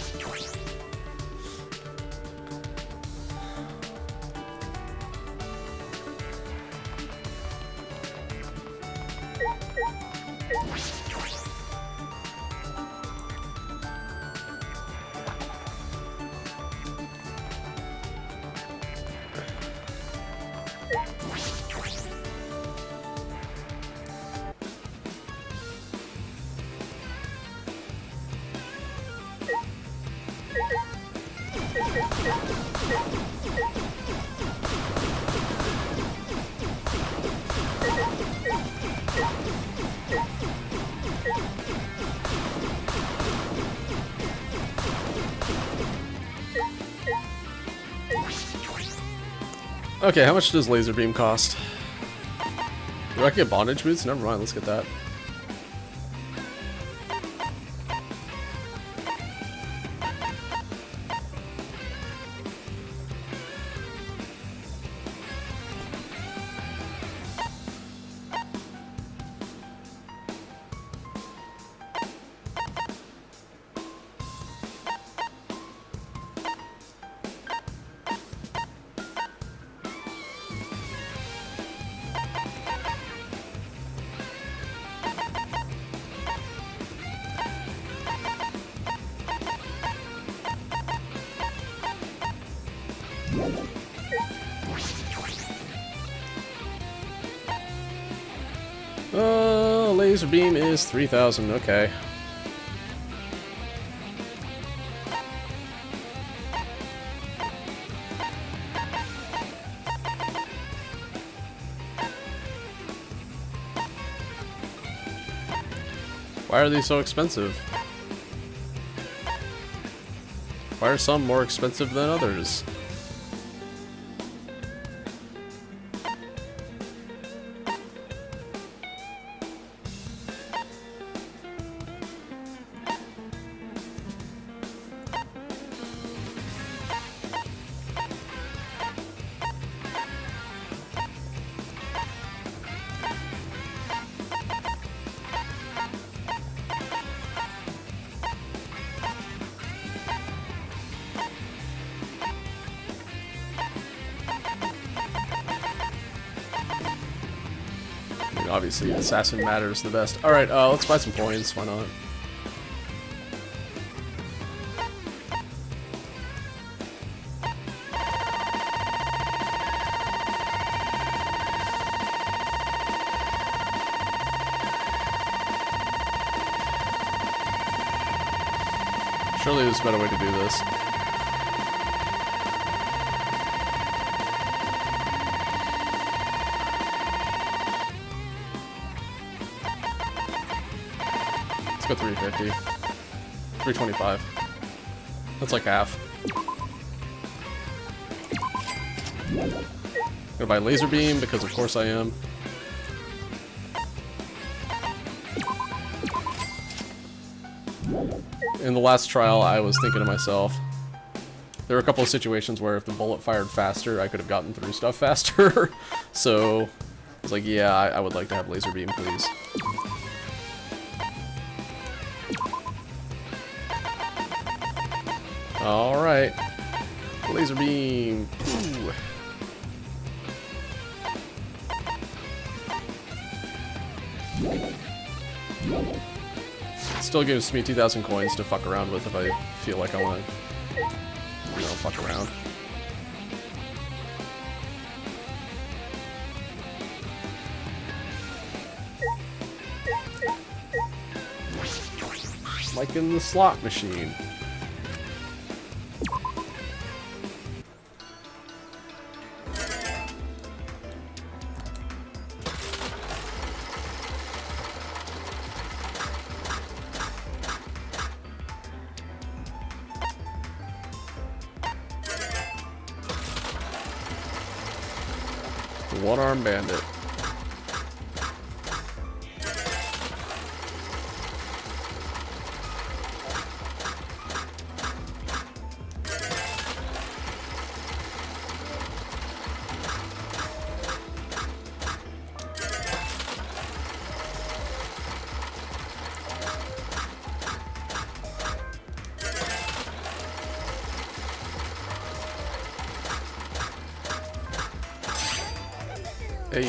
A: Okay, how much does laser beam cost? Do I get bondage boots? Never mind, let's get that. laser beam is 3,000. Okay. Why are these so expensive? Why are some more expensive than others? Obviously, assassin matters the best. Alright, let's buy some coins. Why not? Surely there's a better way to do this. Go 350. 325. That's like half. Gonna buy laser beam because of course I am. In the last trial, I was thinking to myself, there were a couple of situations where if the bullet fired faster, I could have gotten through stuff faster. So I was like, yeah, I would like to have laser beam, please. Alright. Laser beam. Ooh. Still gives me 2,000 coins to fuck around with if I feel like I want to, you know, fuck around. Like in the slot machine. One-armed bandit. Hey.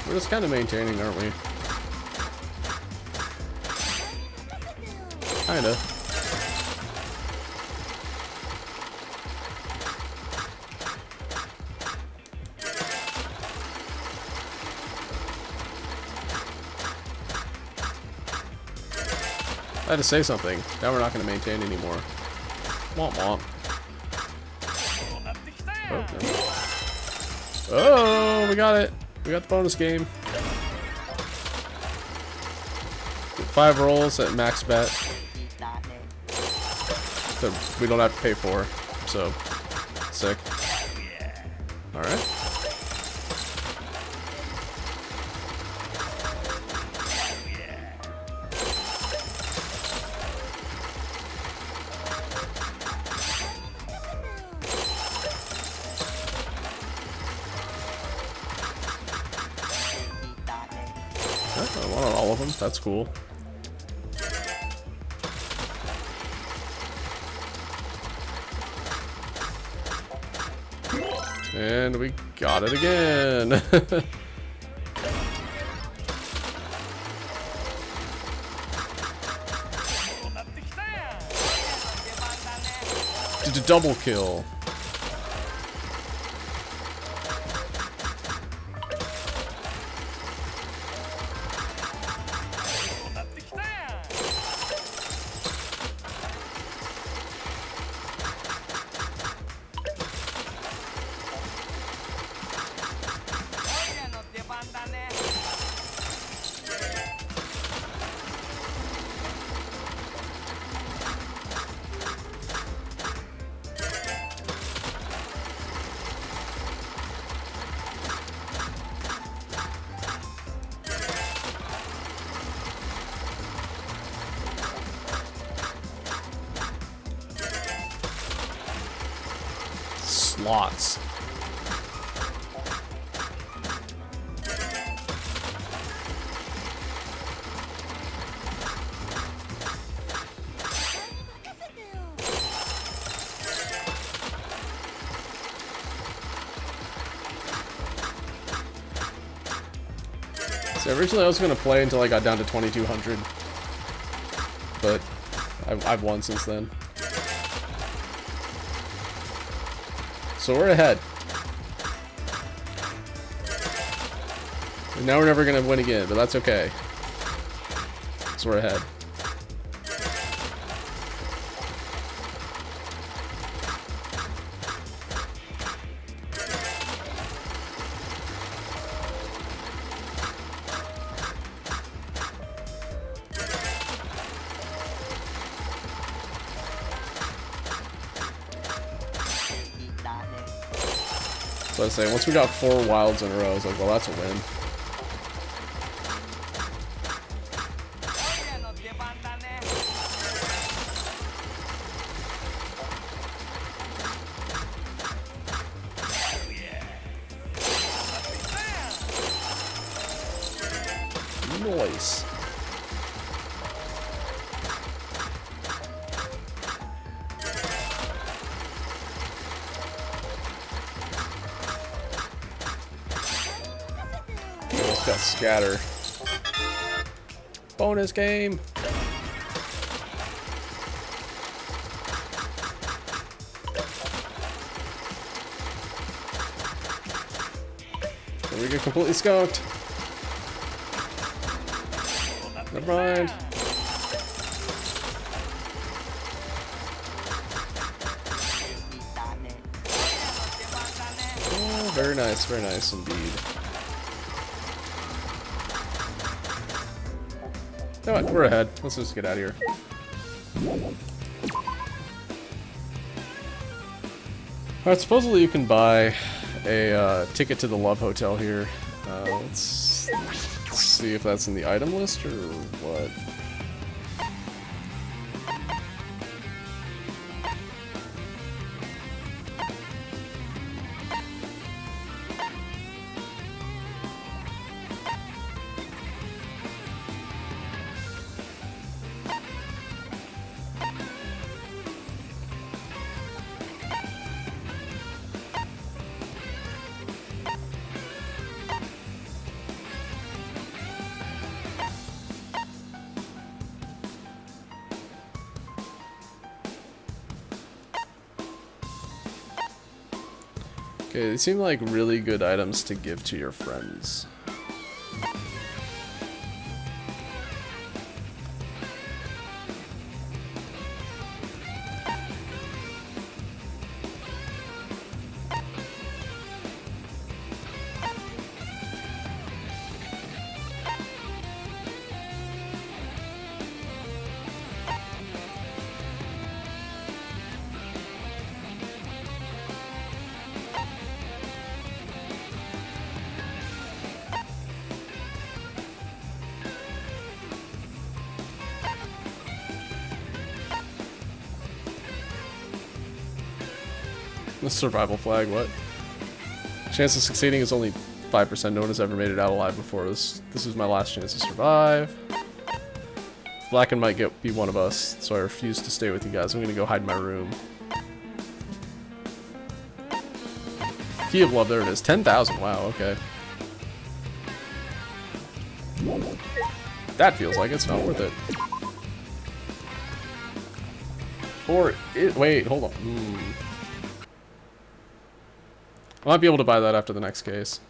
A: We're just kind of maintaining, aren't we? Kinda. I had to say something. Now we're not going to maintain anymore. Womp womp. Oh, we got it. We got the bonus game. Get 5 rolls at max bet. So we don't have to pay for. So sick. Alright. I want all of them. That's cool. And we got it again. Did a double kill. Slots. So originally I was gonna play until I got down to 2200, but I've won since then. So we're ahead. And now we're never gonna win again, but that's okay. So we're ahead. So I was saying, once we got 4 wilds in a row, I was like, well, that's a win. Nice. Almost got scatter. Bonus game. We get completely skunked. Never mind. Oh, very nice indeed. You know what, we're ahead. Let's just get out of here. Alright, supposedly you can buy a ticket to the Love Hotel here. Let's see if that's in the item list or what. Okay, they seem like really good items to give to your friends. The survival flag, what? Chance of succeeding is only 5%. No one has ever made it out alive before. This is my last chance to survive. Black and might be one of us, so I refuse to stay with you guys. I'm gonna go hide in my room. Key of Love, there it is. 10,000, wow, okay. That feels like it's not worth it. Or it, wait, hold on. I might be able to buy that after the next case.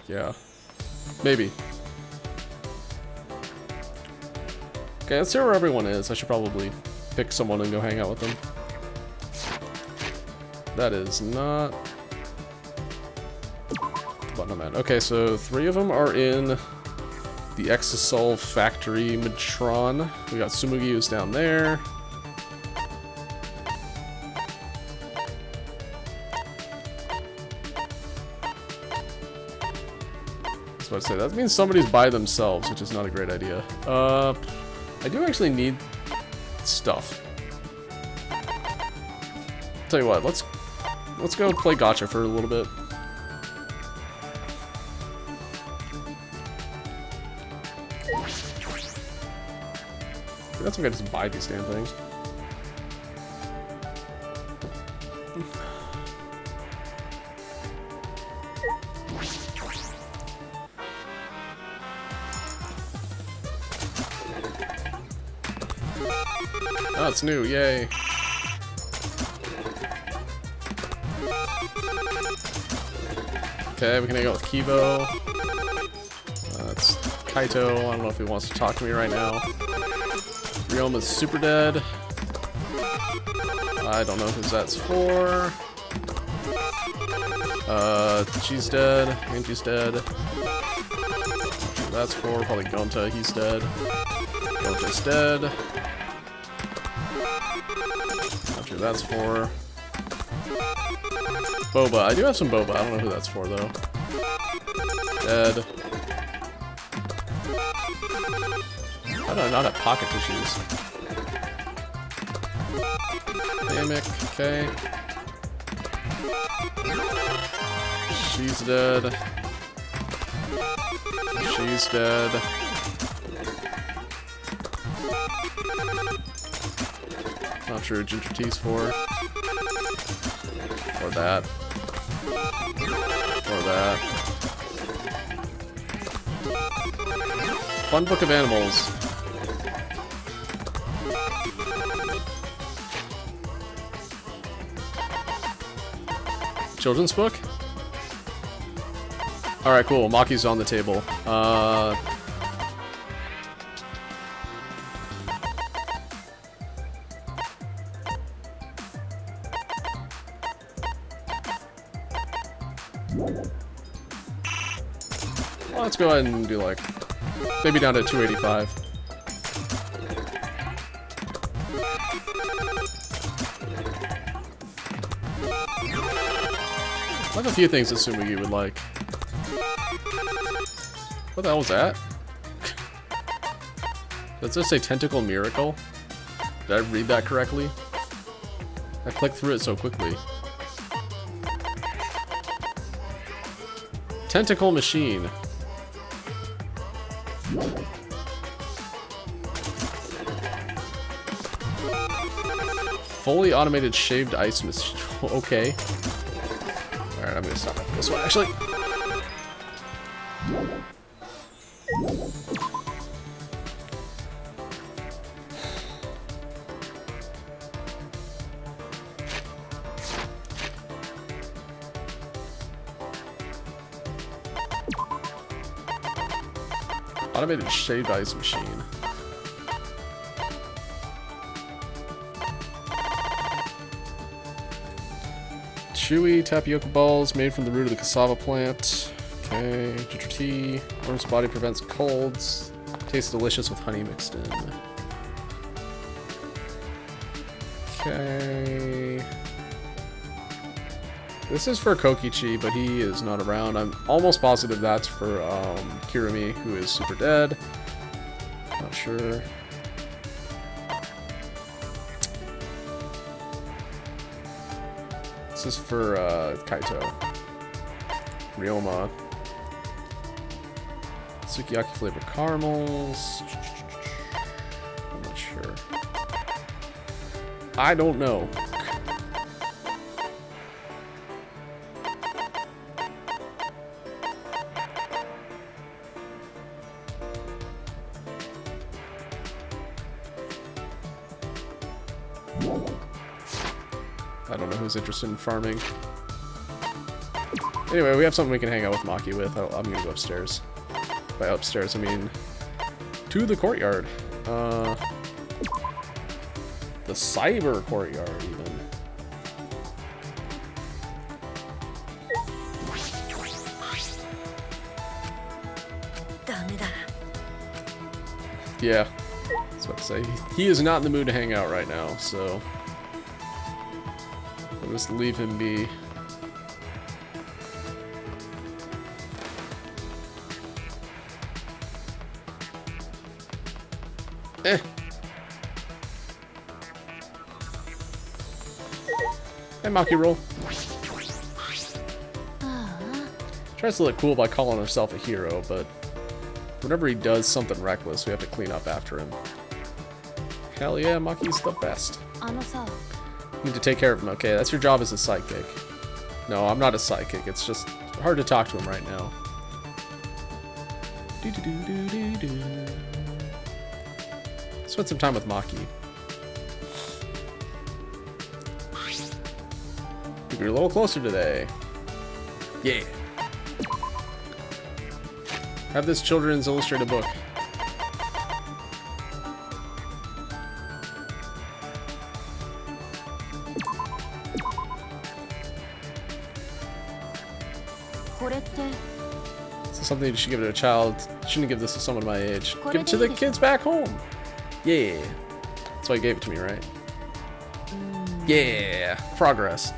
A: Yeah. Maybe. Okay, let's see where everyone is. I should probably pick someone and go hang out with them. That is not... button I'm at. Okay, so 3 of them are in the Exisol Factory Matron. We got Tsumugi who's down there. I was about to say, that means somebody's by themselves, which is not a great idea. I do actually need stuff. Tell you what, let's go play gacha for a little bit. That's okay to just buy these damn things. Oh, it's new, yay. Okay, we can hang out with Kibo. That's Kaito. I don't know if he wants to talk to me right now. Ryoma's super dead. I don't know who that's for. She's dead. Angie's dead. That's for probably Gonta. He's dead. Gonta's dead. Not sure that's for. Boba. I do have some Boba. I don't know who that's for though. Dead. How do I not have pocket tissues? Namek, okay. She's dead. She's dead. Not sure who Ginger T's for. Or that. Or that. Fun Book of Animals. Children's book? Alright, cool. Maki's on the table. Well, let's go ahead and do like maybe down to 285. I have a few things that Tsumugi would like. What the hell was that? Does this say Tentacle Miracle? Did I read that correctly? I clicked through it so quickly. Tentacle Machine. Fully automated shaved ice machine. Okay. Alright, I'm gonna stop at this one actually. Automated shaved ice machine. Chewy tapioca balls made from the root of the cassava plant. Okay, ginger tea. Worm's body prevents colds. Tastes delicious with honey mixed in. Okay. This is for Kokichi, but he is not around. I'm almost positive that's for Kirumi, who is super dead. Not sure. This is for Kaito. Ryoma. Sukiyaki flavored caramels. I'm not sure. I don't know. I don't know who's interested in farming. Anyway, we have something we can hang out with Maki with. I'm gonna go upstairs. By upstairs, I mean to the courtyard. The cyber courtyard, even. Yeah, I was about to say he is not in the mood to hang out right now, so I'll just leave him be. Eh. Hey, Maki roll. Tries to look cool by calling himself a hero, but whenever he does something reckless, we have to clean up after him. Hell yeah, Maki's the best. Need to take care of him, okay? That's your job as a sidekick. No, I'm not a sidekick. It's just hard to talk to him right now. Spend some time with Maki. Think you're a little closer today. Yeah. Have this children's illustrated book. This is something you should give it to a child. You shouldn't give this to someone my age. Give it to the kids back home. Yeah. That's why you gave it to me, right? Yeah. Progress.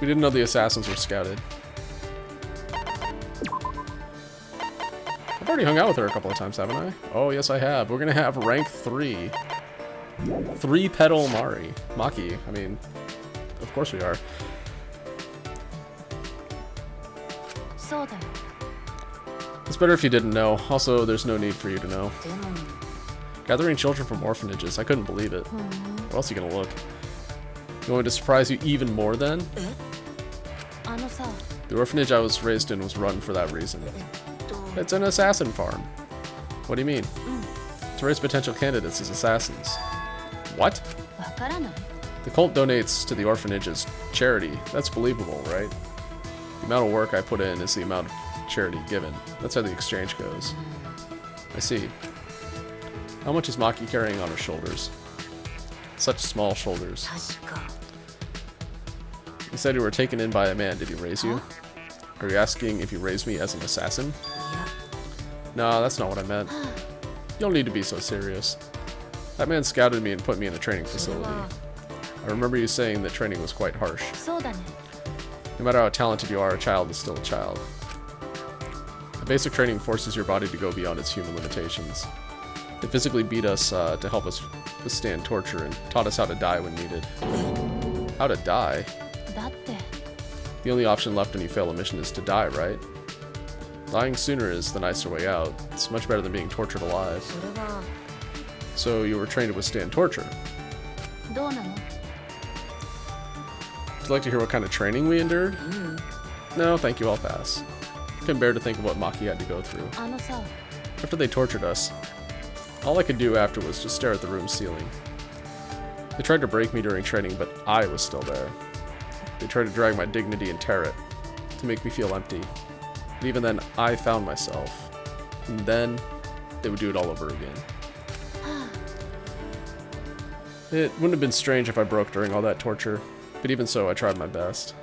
A: We didn't know the assassins were scouted. I've already hung out with her a couple of times, haven't I? Oh, yes, I have. We're gonna have rank 3. 3-petal Maki. I mean, of course we are. It's better if you didn't know. Also, there's no need for you to know. Gathering children from orphanages. I couldn't believe it. Where else are you gonna look? You want me to surprise you even more then? The orphanage I was raised in was run for that reason. It's an assassin farm. What do you mean? To raise potential candidates as assassins. What? The cult donates to the orphanage's charity. That's believable, right? The amount of work I put in is the amount of charity given. That's how the exchange goes. I see. How much is Maki carrying on her shoulders? Such small shoulders. You said you were taken in by a man. Did he raise you? Are you asking if you raised me as an assassin? No, that's not what I meant. You don't need to be so serious. That man scouted me and put me in a training facility. I remember you saying that training was quite harsh. No matter how talented you are, a child is still a child. The basic training forces your body to go beyond its human limitations. They physically beat us to help us withstand torture and taught us how to die when needed. How to die? The only option left when you fail a mission is to die, right? Dying sooner is the nicer way out. It's much better than being tortured alive. So you were trained to withstand torture. Would you like to hear what kind of training we endured? No, thank you, I'll pass. I couldn't bear to think of what Maki had to go through. After they tortured us, all I could do after was just stare at the room's ceiling. They tried to break me during training, but I was still there. They tried to drag my dignity and tear it, to make me feel empty. But even then, I found myself. And then, they would do it all over again. It wouldn't have been strange if I broke during all that torture, but even so, I tried my best.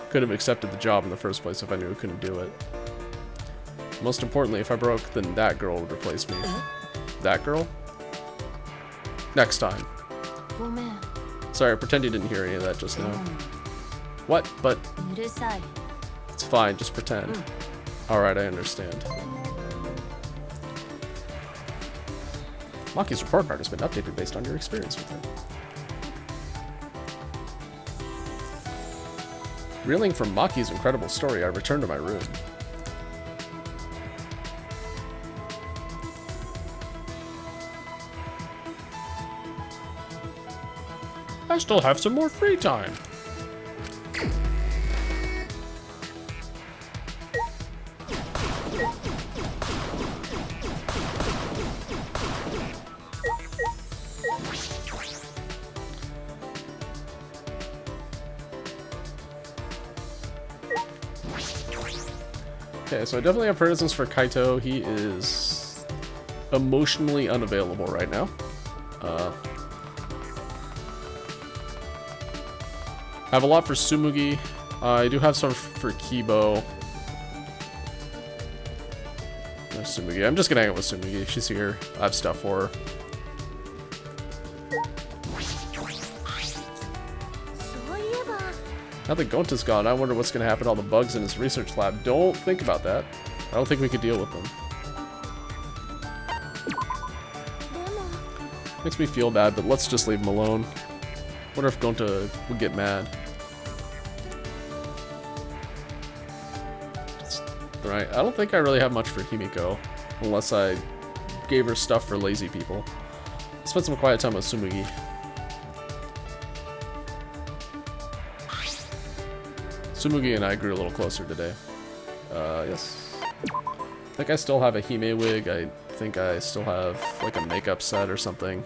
A: Couldn't have accepted the job in the first place if I knew I couldn't do it. Most importantly, if I broke, then that girl would replace me. That girl? Next time. Sorry, pretend you didn't hear any of that just now. What? But... It's fine, just pretend. Alright, I understand. Maki's report card has been updated based on your experience with her. Reeling from Maki's incredible story, I returned to my room. I still have some more free time. Okay, so I definitely have criticisms for Kaito. He is emotionally unavailable right now. I have a lot for Tsumugi. I do have some for Kibo. No, Tsumugi. I'm just gonna hang out with Tsumugi. She's here. I have stuff for her. Now that Gonta's gone, I wonder what's gonna happen to all the bugs in his research lab. Don't think about that. I don't think we could deal with them. Makes me feel bad, but let's just leave him alone. Wonder if Gonta would get mad. Right, I don't think I really have much for Himiko, unless I gave her stuff for lazy people. I spent some quiet time with Tsumugi. Tsumugi and I grew a little closer today. Yes. I think I still have a Hime wig. I think I still have like a makeup set or something.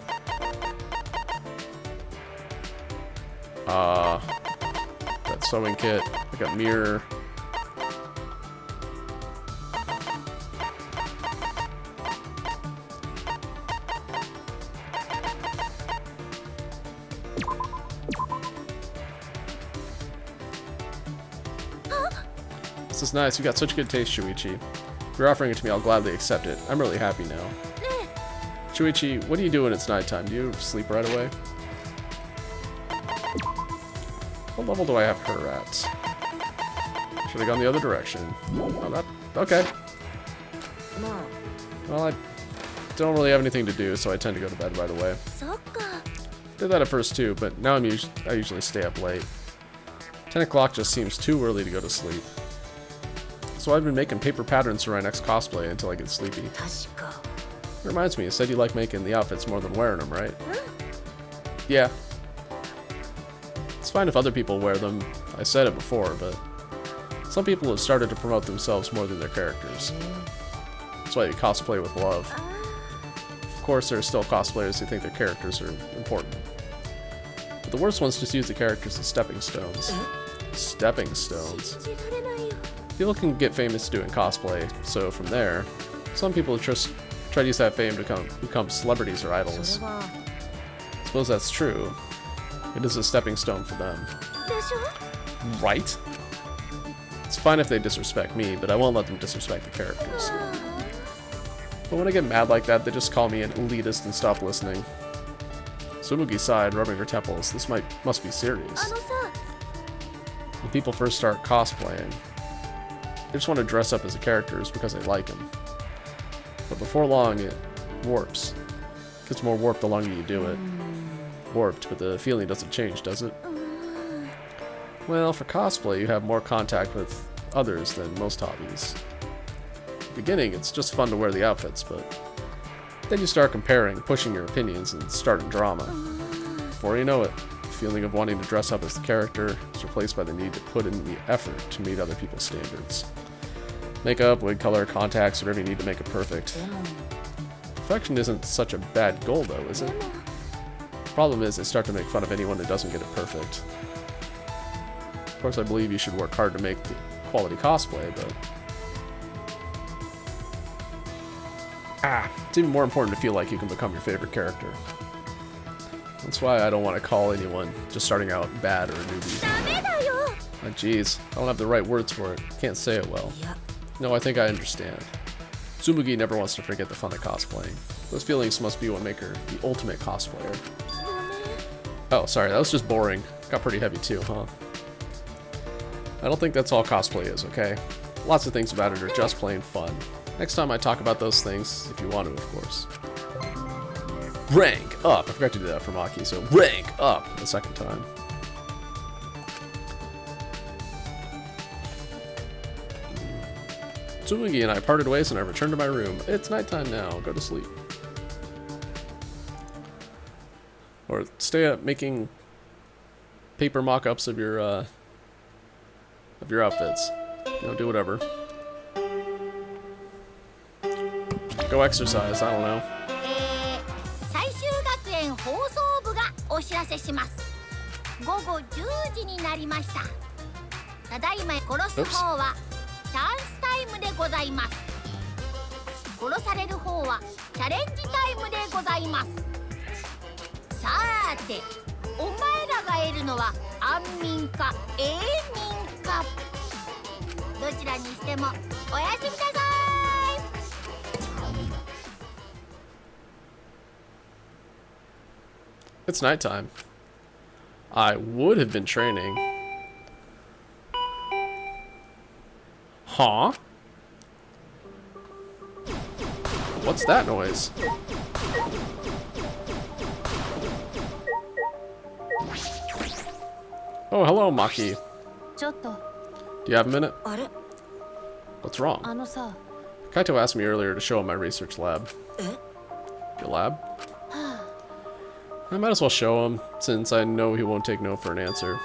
A: That sewing kit, like a mirror. This is nice. You got such good taste, Shuichi. If you're offering it to me, I'll gladly accept it. I'm really happy now. Shuichi, what do you do when it's nighttime? Do you sleep right away? What level do I have her at? Should have gone the other direction. Oh, that... Okay. Well, I don't really have anything to do, so I tend to go to bed right away. Did that at first too, but now I usually stay up late. 10 o'clock just seems too early to go to sleep. So I've been making paper patterns for my next cosplay until I get sleepy. It reminds me, you said you like making the outfits more than wearing them, right? Yeah. It's fine if other people wear them. I said it before, but some people have started to promote themselves more than their characters. That's why you cosplay with love. Of course, there are still cosplayers who think their characters are important. But the worst ones just use the characters as stepping stones. Stepping stones. People can get famous doing cosplay, so from there, some people just try to use that fame to become celebrities or idols. I suppose that's true. It is a stepping stone for them. Right? It's fine if they disrespect me, but I won't let them disrespect the characters. But when I get mad like that, they just call me an elitist and stop listening. Tsumugi sighed, rubbing her temples. This must be serious. When people first start cosplaying, they just want to dress up as the characters because they like them. But before long, it warps. It gets more warped the longer you do it. Warped, but the feeling doesn't change, does it? Well, for cosplay, you have more contact with others than most hobbies. At the beginning, it's just fun to wear the outfits, but then you start comparing, pushing your opinions, and starting drama. Before you know it, the feeling of wanting to dress up as the character is replaced by the need to put in the effort to meet other people's standards. Makeup, wig color, contacts, whatever you need to make it perfect. Perfection isn't such a bad goal, though, is it? The problem is they start to make fun of anyone that doesn't get it perfect. Of course, I believe you should work hard to make the quality cosplay, but... it's even more important to feel like you can become your favorite character. That's why I don't want to call anyone just starting out bad or a newbie. Oh, jeez, I don't have the right words for it. Can't say it well. No, I think I understand. Tsumugi never wants to forget the fun of cosplaying. Those feelings must be what make her the ultimate cosplayer. Oh, sorry, that was just boring. Got pretty heavy too, huh? I don't think that's all cosplay is, okay? Lots of things about it are just plain fun. Next time I talk about those things, if you want to, of course. Rank up! I forgot to do that for Maki, so rank up the second time. Tsumugi and I parted ways and I returned to my room. It's nighttime now. Go to sleep. Or stay up making paper mock-ups of your outfits. You know, do whatever. Go exercise, I don't know.
D: 最終学園放送部がお知らせします。午後10時になりました。ただいま殺す方はチャンスタイムでございます。殺される方はチャレンジタイムでございます。さーて、お前らが得るのは安眠か永眠か。どちらにしてもおやすみなさい。
A: It's nighttime. I would have been training. Huh? What's that noise? Oh, hello, Maki.
D: ちょっと。
A: Do you have a minute?
C: あれ
A: What's wrong?
D: あのさ。
A: Kaito asked me earlier to show him my research lab.
C: え
A: Your lab? I might as well show him, since I know he won't take no for an answer.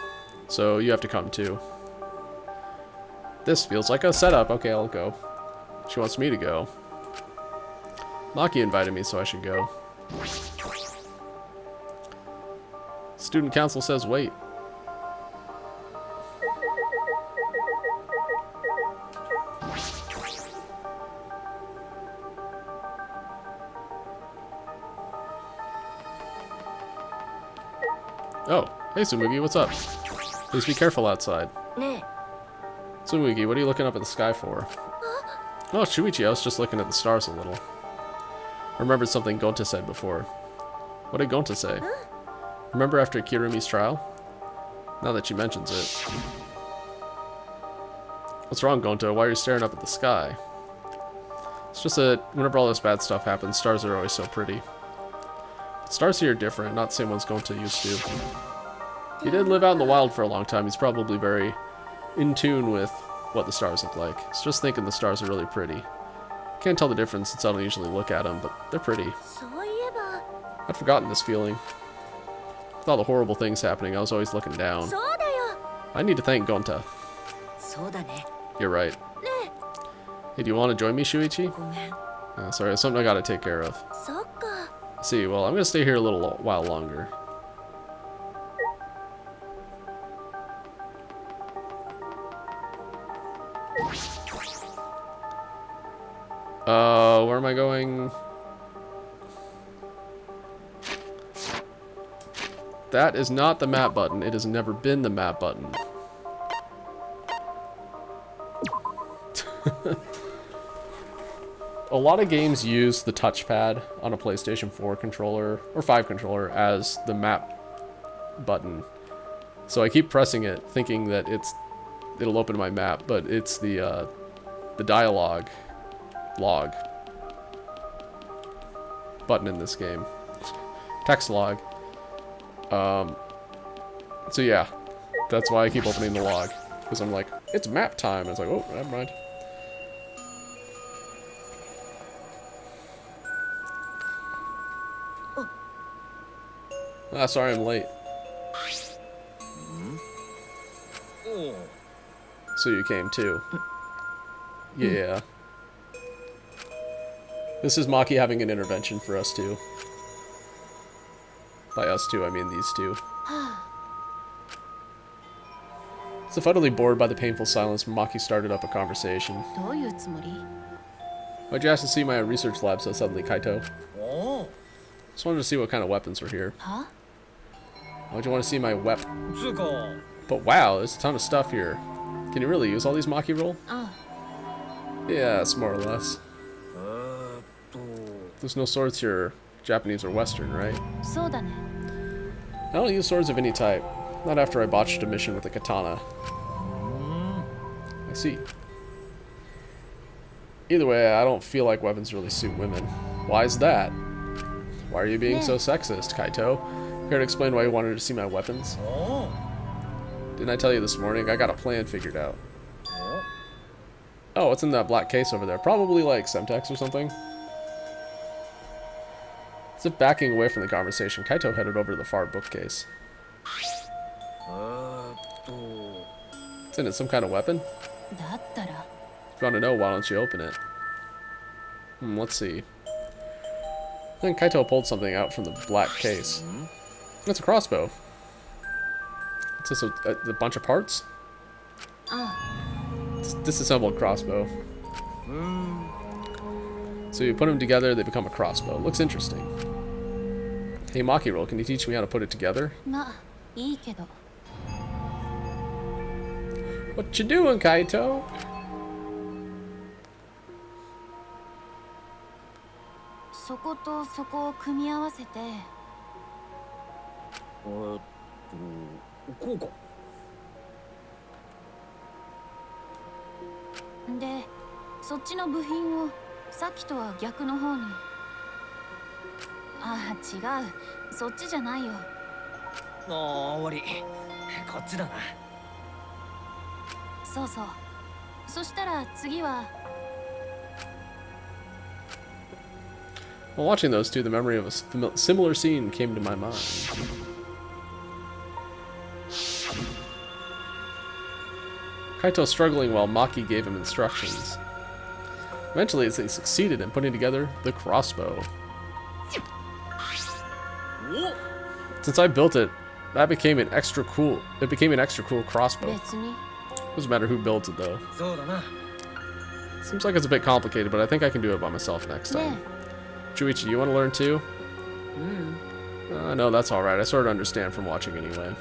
A: So you have to come too. This feels like a setup. Okay, I'll go. She wants me to go. Maki invited me, so I should go. Student council says wait. Oh, hey Tsumugi, what's up? Please be careful outside.
C: ね
A: Tsumugi, what are you looking up at the sky for? Oh, Shuichi, I was just looking at the stars a little. I remembered something Gonta said before. What did Gonta say? Remember after Kirumi's trial? Now that she mentions it. What's wrong, Gonta? Why are you staring up at the sky? It's just that whenever all this bad stuff happens, stars are always so pretty. Stars here are different, not the same ones Gonta used to. He did live out in the wild for a long time. He's probably very in tune with what the stars look like. It's just thinking the stars are really pretty. Can't tell the difference since I don't usually look at them, but they're pretty.
C: そういえば
A: I'd forgotten this feeling. With all the horrible things happening, I was always looking down.
C: そうだよ
A: I need to thank Gonta.
C: そうだね
A: You're right.
C: ね
A: Hey, do you want to join me, Shuichi?
C: ごめん
A: Sorry, it's something I gotta take care of.
C: そっか
A: See, well, I'm gonna stay here a little while longer. Where am I going? That is not the map button. It has never been the map button. A lot of games use the touchpad on a PlayStation 4 controller or 5 controller as the map button. So I keep pressing it thinking that it'll open my map, but it's the dialogue log button in this game. Text log. So yeah, that's why I keep opening the log, because I'm like, it's map time. And it's like, oh, never mind. Ah, sorry I'm late. So you came too. Yeah. This is Maki having an intervention for us two. By us two, I mean these two. So utterly bored by the painful silence, Maki started up a conversation.
D: どういうつもり
A: Why'd you ask to see my research lab so suddenly, Kaito? Just wanted to see what kind of weapons were here.
D: は
A: Why'd you want to see my But wow, there's a ton of stuff here. Can you really use all these Maki roll?
D: あ
A: Yeah, it's more or less. There's no swords here, Japanese or Western, right?
D: そうだね
A: I don't use swords of any type. Not after I botched a mission with a katana. I see. Either way, I don't feel like weapons really suit women. Why is that? Why are you being so sexist, Kaito? Care to explain why you wanted to see my weapons? Didn't I tell you this morning? I got a plan figured out. Oh, what's in that black case over there? Probably like Semtex or something. As if backing away from the conversation, Kaito headed over to the far bookcase. It's in it some kind of weapon? If you want to know, why don't you open it? Let's see. Then Kaito pulled something out from the black case. It's a crossbow. It's just a bunch of parts? It's a disassembled crossbow. So you put them together, they become a crossbow. Looks interesting. Hey, Makiro, can you teach me how to put it together? What you doing, Kaito? While watching those two, the memory of a similar scene came to my mind. Kaito struggling while Maki gave him instructions. Eventually, they succeeded in putting together the crossbow. Since I built it, that became an extra cool. It became an extra cool crossbow. Doesn't matter who builds it though. Seems like it's a bit complicated, but I think I can do it by myself next time. Chuichi, you want to learn too? No, that's alright. I sort of understand from watching anyway.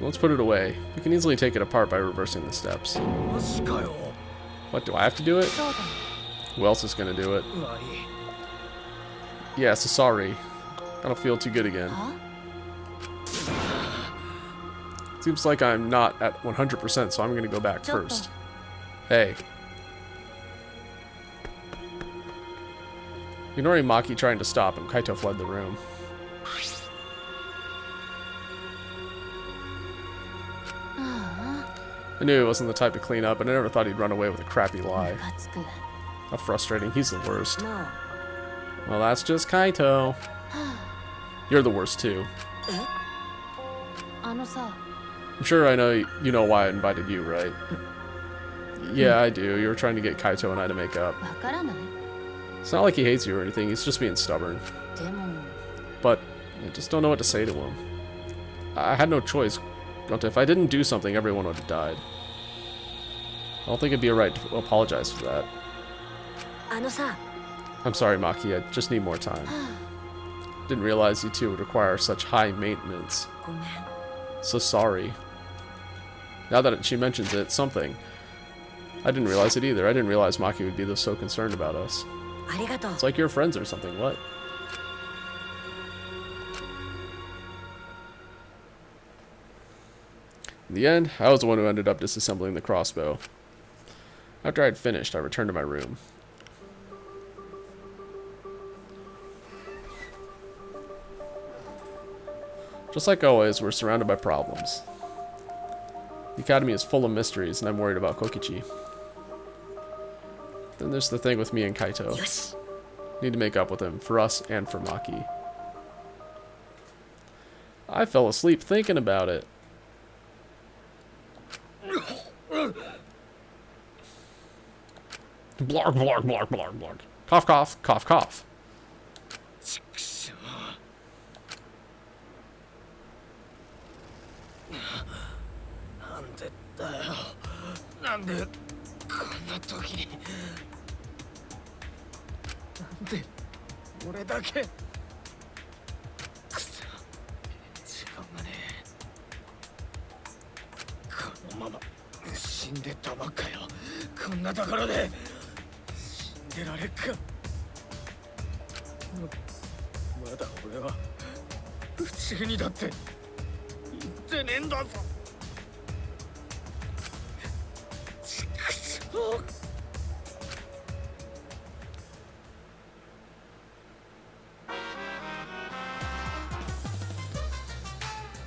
A: Let's put it away. We can easily take it apart by reversing the steps. What, do I have to do it? Who else is going to do it? Yeah, so sorry. I don't feel too good again. Seems like I'm not at 100%, so I'm going to go back first. Hey. Ignoring Maki trying to stop him, Kaito fled the room. I knew he wasn't the type to clean up, and I never thought he'd run away with a crappy lie. How frustrating. He's the worst. Well, that's just Kaito. You're the worst, too. I'm sure I know you know why I invited you, right? Yeah, I do. You were trying to get Kaito and I to make up. It's not like he hates you or anything. He's just being stubborn. But I just don't know what to say to him. I had no choice. If I didn't do something, everyone would have died. I don't think it'd be right to apologize for that. I'm sorry, Maki. I just need more time. Didn't realize you two would require such high maintenance. So sorry. Now that she mentions it, something. I didn't realize it either. I didn't realize Maki would be so concerned about us. It's like you're friends or something. What? In the end, I was the one who ended up disassembling the crossbow. After I had finished, I returned to my room. Just like always, we're surrounded by problems. The academy is full of mysteries, and I'm worried about Kokichi. Then there's the thing with me and Kaito. Need to make up with him, for us and for Maki. I fell asleep thinking about it. Blarg, blarg, blarg, blarg, blarg. Cough, cough, cough, cough.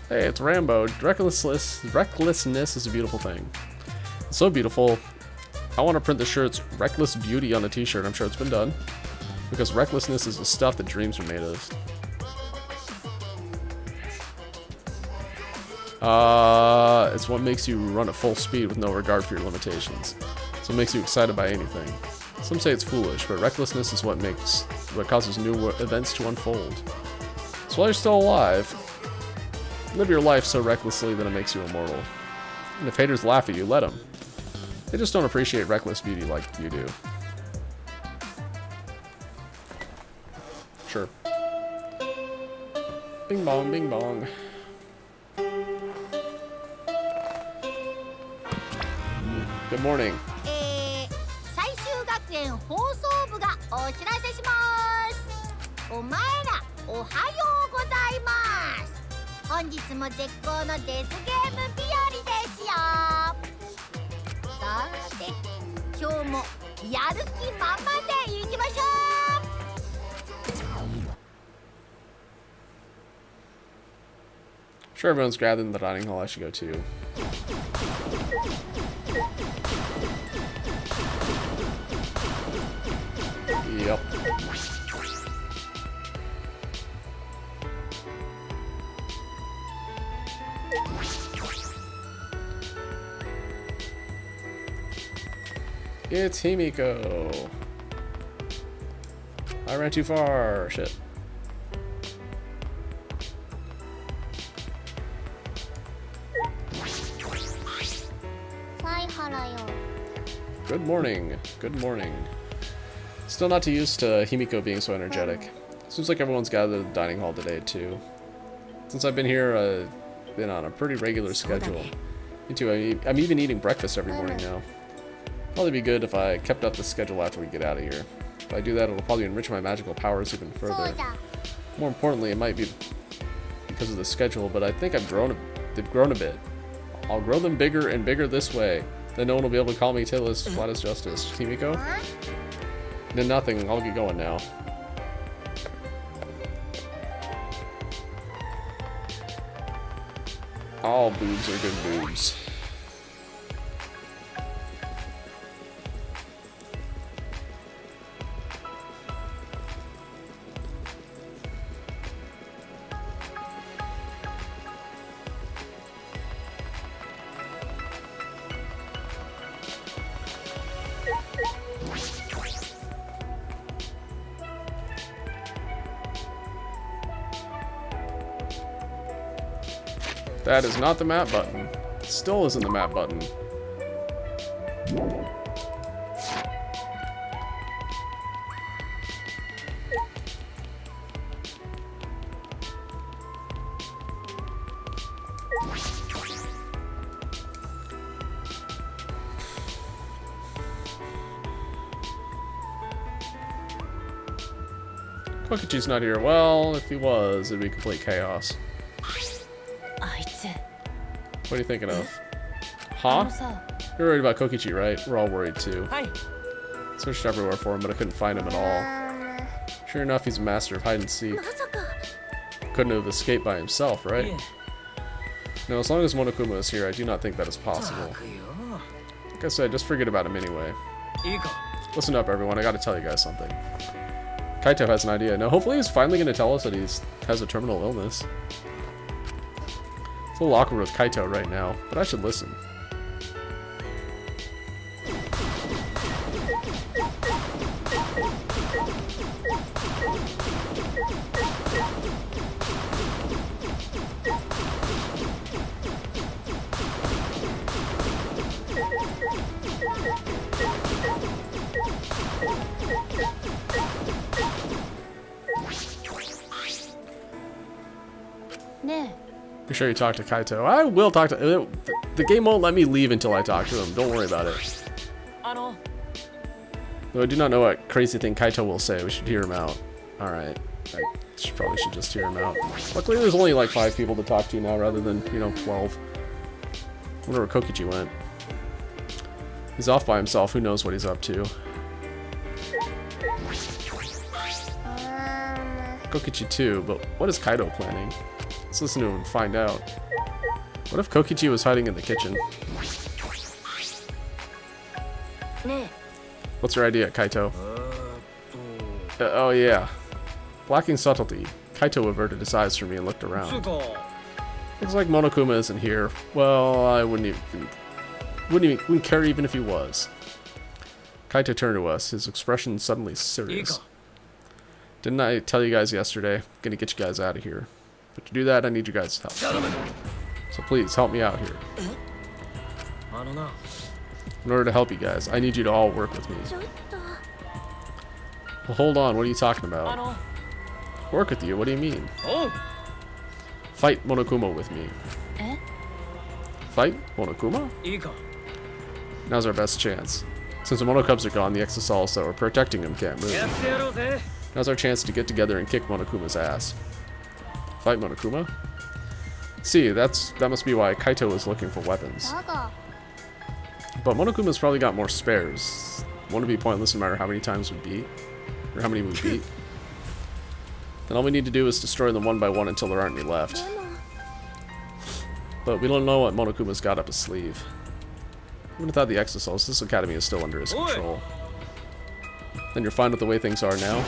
A: Hey, it's Rambo. Recklessness is a beautiful thing. It's so beautiful, I want to print the shirts Reckless Beauty on a t-shirt. I'm sure it's been done. Because recklessness is the stuff that dreams are made of. It's what makes you run at full speed with no regard for your limitations. It's what makes you excited by anything. Some say it's foolish, but recklessness is what causes new events to unfold. So while you're still alive, live your life so recklessly that it makes you immortal. And if haters laugh at you, let them. They just don't appreciate reckless beauty like you do. Sure. Bing bong, bing bong. Good morning.
D: 最終学園放送部がお知らせします。お前らおはようございます。本日も絶好のデスゲーム日和ですよ。さて、今日もやる気満々でいきましょう。
A: Sure, everyone's gathered in the dining hall. I should go too. Yep. It's Himiko. I ran too far. Shit. Good morning. Good morning. Still not too used to Himiko being so energetic. Seems like everyone's gathered at the dining hall today, too. Since I've been here, I've been on a pretty regular schedule. Me too. I'm even eating breakfast every morning now. Probably be good if I kept up the schedule after we get out of here. If I do that, it'll probably enrich my magical powers even further. More importantly, it might be because of the schedule, but I think they've grown a bit. I'll grow them bigger and bigger this way. Then no one will be able to call me tailless flat as justice. Himiko? Then nothing. I'll get going now. All boobs are good boobs. That is not the map button. It still isn't the map button. Kokichi's not here. Well, if he was, it'd be complete chaos. What are you thinking of? Huh? You're worried about Kokichi, right? We're all worried too. Searched everywhere for him, but I couldn't find him at all. Sure enough, he's a master of hide and seek. Couldn't have escaped by himself, right? No, as long as Monokuma is here, I do not think that is possible. Like I said, just forget about him anyway. Listen up, everyone. I gotta tell you guys something. Kaito has an idea. Now, hopefully he's finally gonna tell us that he has a terminal illness. It's a little awkward with Kaito right now, but I should listen. Be sure you talk to Kaito. I will talk to... The game won't let me leave until I talk to him. Don't worry about it. Though I do not know what crazy thing Kaito will say. We should hear him out. Alright. I probably should just hear him out. Luckily, there's only like 5 people to talk to now rather than, 12. I wonder where Kokichi went. He's off by himself. Who knows what he's up to. Kokichi too, but what is Kaito planning? Let's listen to him and find out. What if Kokichi was hiding in the kitchen?
C: ね
A: What's your idea, Kaito? Oh yeah. Lacking subtlety, Kaito averted his eyes from me and looked around. Looks like Monokuma isn't here. Well, I wouldn't care even if he was. Kaito turned to us, his expression suddenly serious. Didn't I tell you guys yesterday? I'm gonna get you guys out of here. But to do that, I need you guys' help. So please, help me out here. In order to help you guys, I need you to all work with me.
C: ちょっと
A: Well, hold on, what are you talking about? Work with you? What do you mean? Fight Monokuma with me. Fight Monokuma? Now's our best chance. Since the Monokubs are gone, the Exosols that were protecting him can't move. Now's our chance to get together and kick Monokuma's ass. Fight Monokuma? See, that must be why Kaito was looking for weapons.
D: だが
A: But Monokuma's probably got more spares. Won't it be pointless no matter how many times we beat? Or how many we beat? Then all we need to do is destroy them one by one until there aren't any left.
C: でも
A: But we don't know what Monokuma's got up his sleeve. Even without the Exosols, this academy is still under his control. Then you're fine with the way things are now?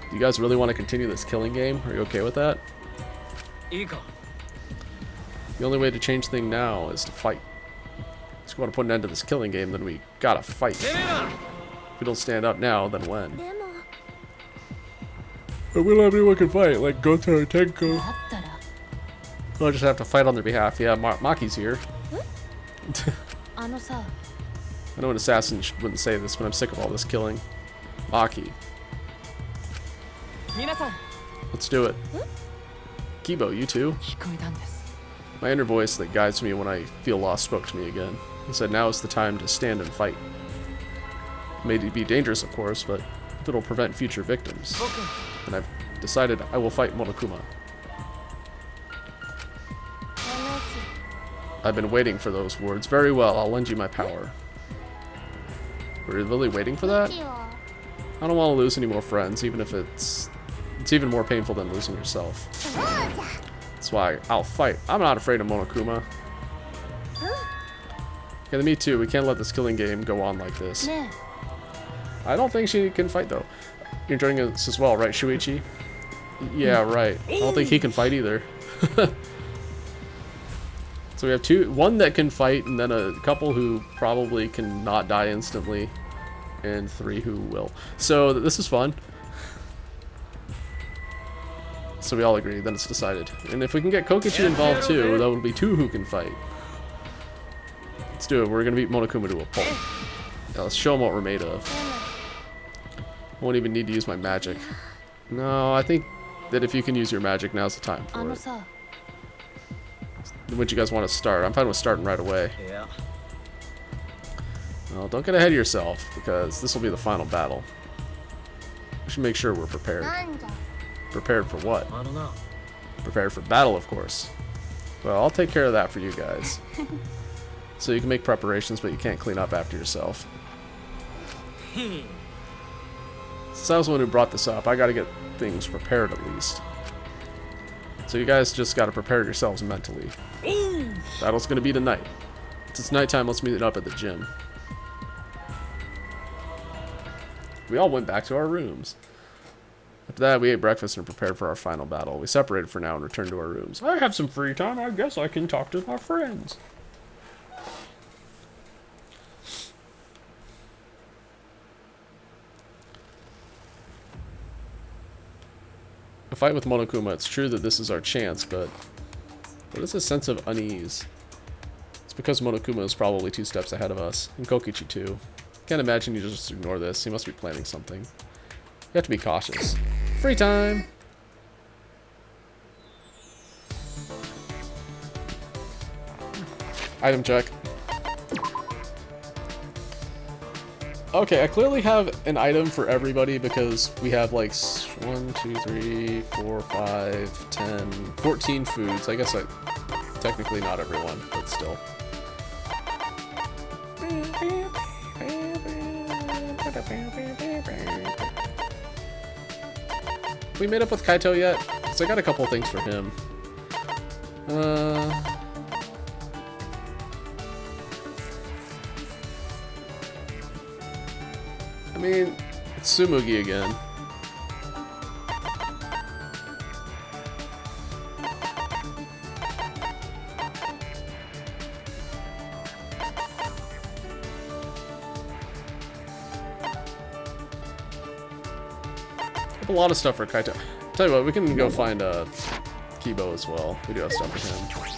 A: Do you guys really want to continue this killing game? Are you okay with that? The only way to change things now is to fight. If we want to put an end to this killing game, then we gotta fight. If we don't stand up now, then when?
C: でも
A: But we don't have anyone can fight, like Goto or Tenko.
C: だったら
A: We'll just have to fight on their behalf. Yeah, Maki's here.
C: あのさ
A: I know an assassin wouldn't say this, but I'm sick of all this killing. Maki.
B: 皆さん
A: Let's do it. Kibo, you too?
B: 聞こえたんです
A: My inner voice that guides me when I feel lost spoke to me again. He said now is the time to stand and fight. It may be dangerous, of course, but it'll prevent future victims.
B: 僕
A: And I've decided I will fight Monokuma.
C: 話
A: I've been waiting for those words. Very well, I'll lend you my power. We're really waiting for that?
D: 息を
A: I don't want to lose any more friends, even if it's even more painful than losing yourself.
D: そうじゃ
A: That's why I'll fight. I'm not afraid of Monokuma. Okay, me too. We can't let this killing game go on like this.
C: ね
A: I don't think she can fight though. You're joining us as well, right, Shuichi? Yeah, right. I don't think he can fight either. So we have one that can fight, and then a couple who probably can not die instantly, and 3 who will. So this is fun. So we all agree, then it's decided. And if we can get Kokichi involved too, that would be 2 who can fight. Let's do it. We're gonna beat Monokuma to a pulp. Yeah, let's show him what we're made of. Won't even need to use my magic. No, I think that if you can use your magic, now's the time
C: あ
A: for
C: の
A: it.
C: さ
A: When would you guys want to start? I'm fine with starting right away.
B: Yeah.
A: Well, don't get ahead of yourself, because this will be the final battle. We should make sure we're prepared.
D: なんじゃ
A: Prepared for what?
B: I don't know.
A: Prepared for battle, of course. Well, I'll take care of that for you guys. So you can make preparations, but you can't clean up after yourself. Since I was the one who brought this up, I gotta get things prepared at least. So you guys just gotta prepare yourselves mentally. Battle's gonna be tonight. Since it's nighttime, let's meet up at the gym. We all went back to our rooms. After that, we ate breakfast and prepared for our final battle. We separated for now and returned to our rooms. I have some free time. I guess I can talk to my friends. A fight with Monokuma. It's true that this is our chance, but what is this sense of unease? It's because Monokuma is probably 2 steps ahead of us, and Kokichi too. Can't imagine you just ignore this. He must be planning something. You have to be cautious. Free time! Item check. Okay, I clearly have an item for everybody because we have like 1, 2, 3, 4, 5, 10, 14 foods. I guess technically not everyone, but still. We made up with Kaito yet? Because I got a couple things for him. I mean, it's Tsumugi again. A lot of stuff for Kaito. Tell you what, we can go find Kibo as well. We do have stuff for him.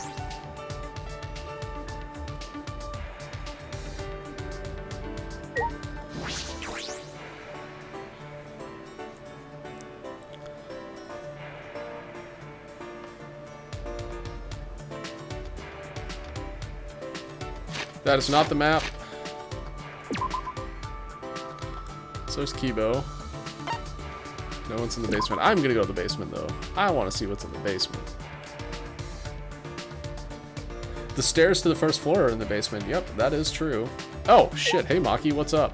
A: That is not the map. So is Kibo. No one's in the basement. I'm gonna go to the basement though. I want to see what's in the basement. The stairs to the first floor are in the basement. Yep, that is true. Oh shit! Hey Maki, what's up?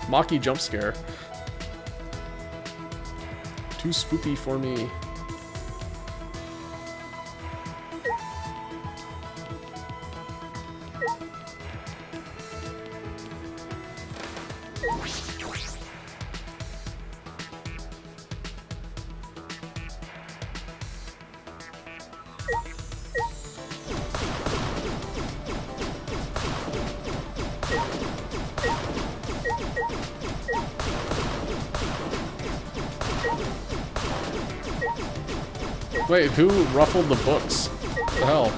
A: Maki jump scare. Too spoopy for me. Wait, who ruffled the books? What the hell?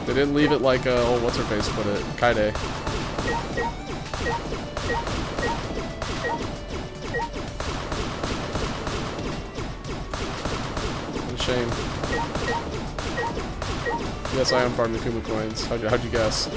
A: They didn't leave it like, oh, what's her face put it? Kaide. What a shame. Yes, I am farming Kuma coins. How'd you guess?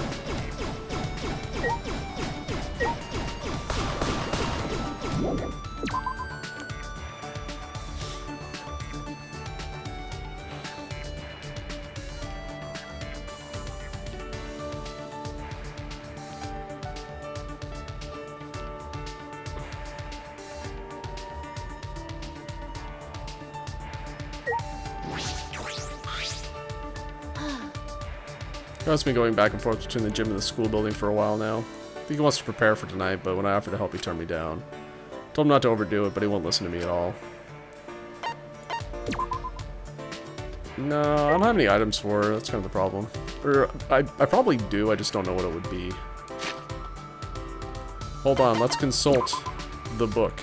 A: I've been going back and forth between the gym and the school building for a while now. I think he wants to prepare for tonight, but when I offered to help, he turned me down. Told him not to overdo it, but he won't listen to me at all. No, I don't have any items for her. That's kind of the problem. Or, I probably do, I just don't know what it would be. Hold on, let's consult the book.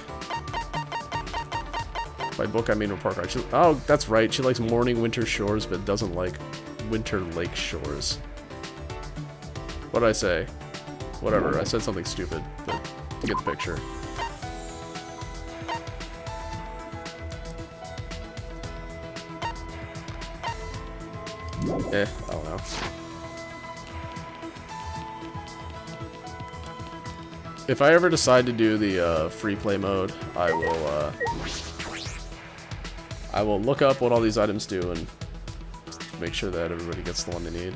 A: By book, I mean report card. Oh, that's right, she likes morning winter shores, but doesn't like winter lake shores. What did I say? Whatever, I said something stupid, but you get the picture. I don't know. If I ever decide to do the free play mode, I will look up what all these items do and make sure that everybody gets the one they need.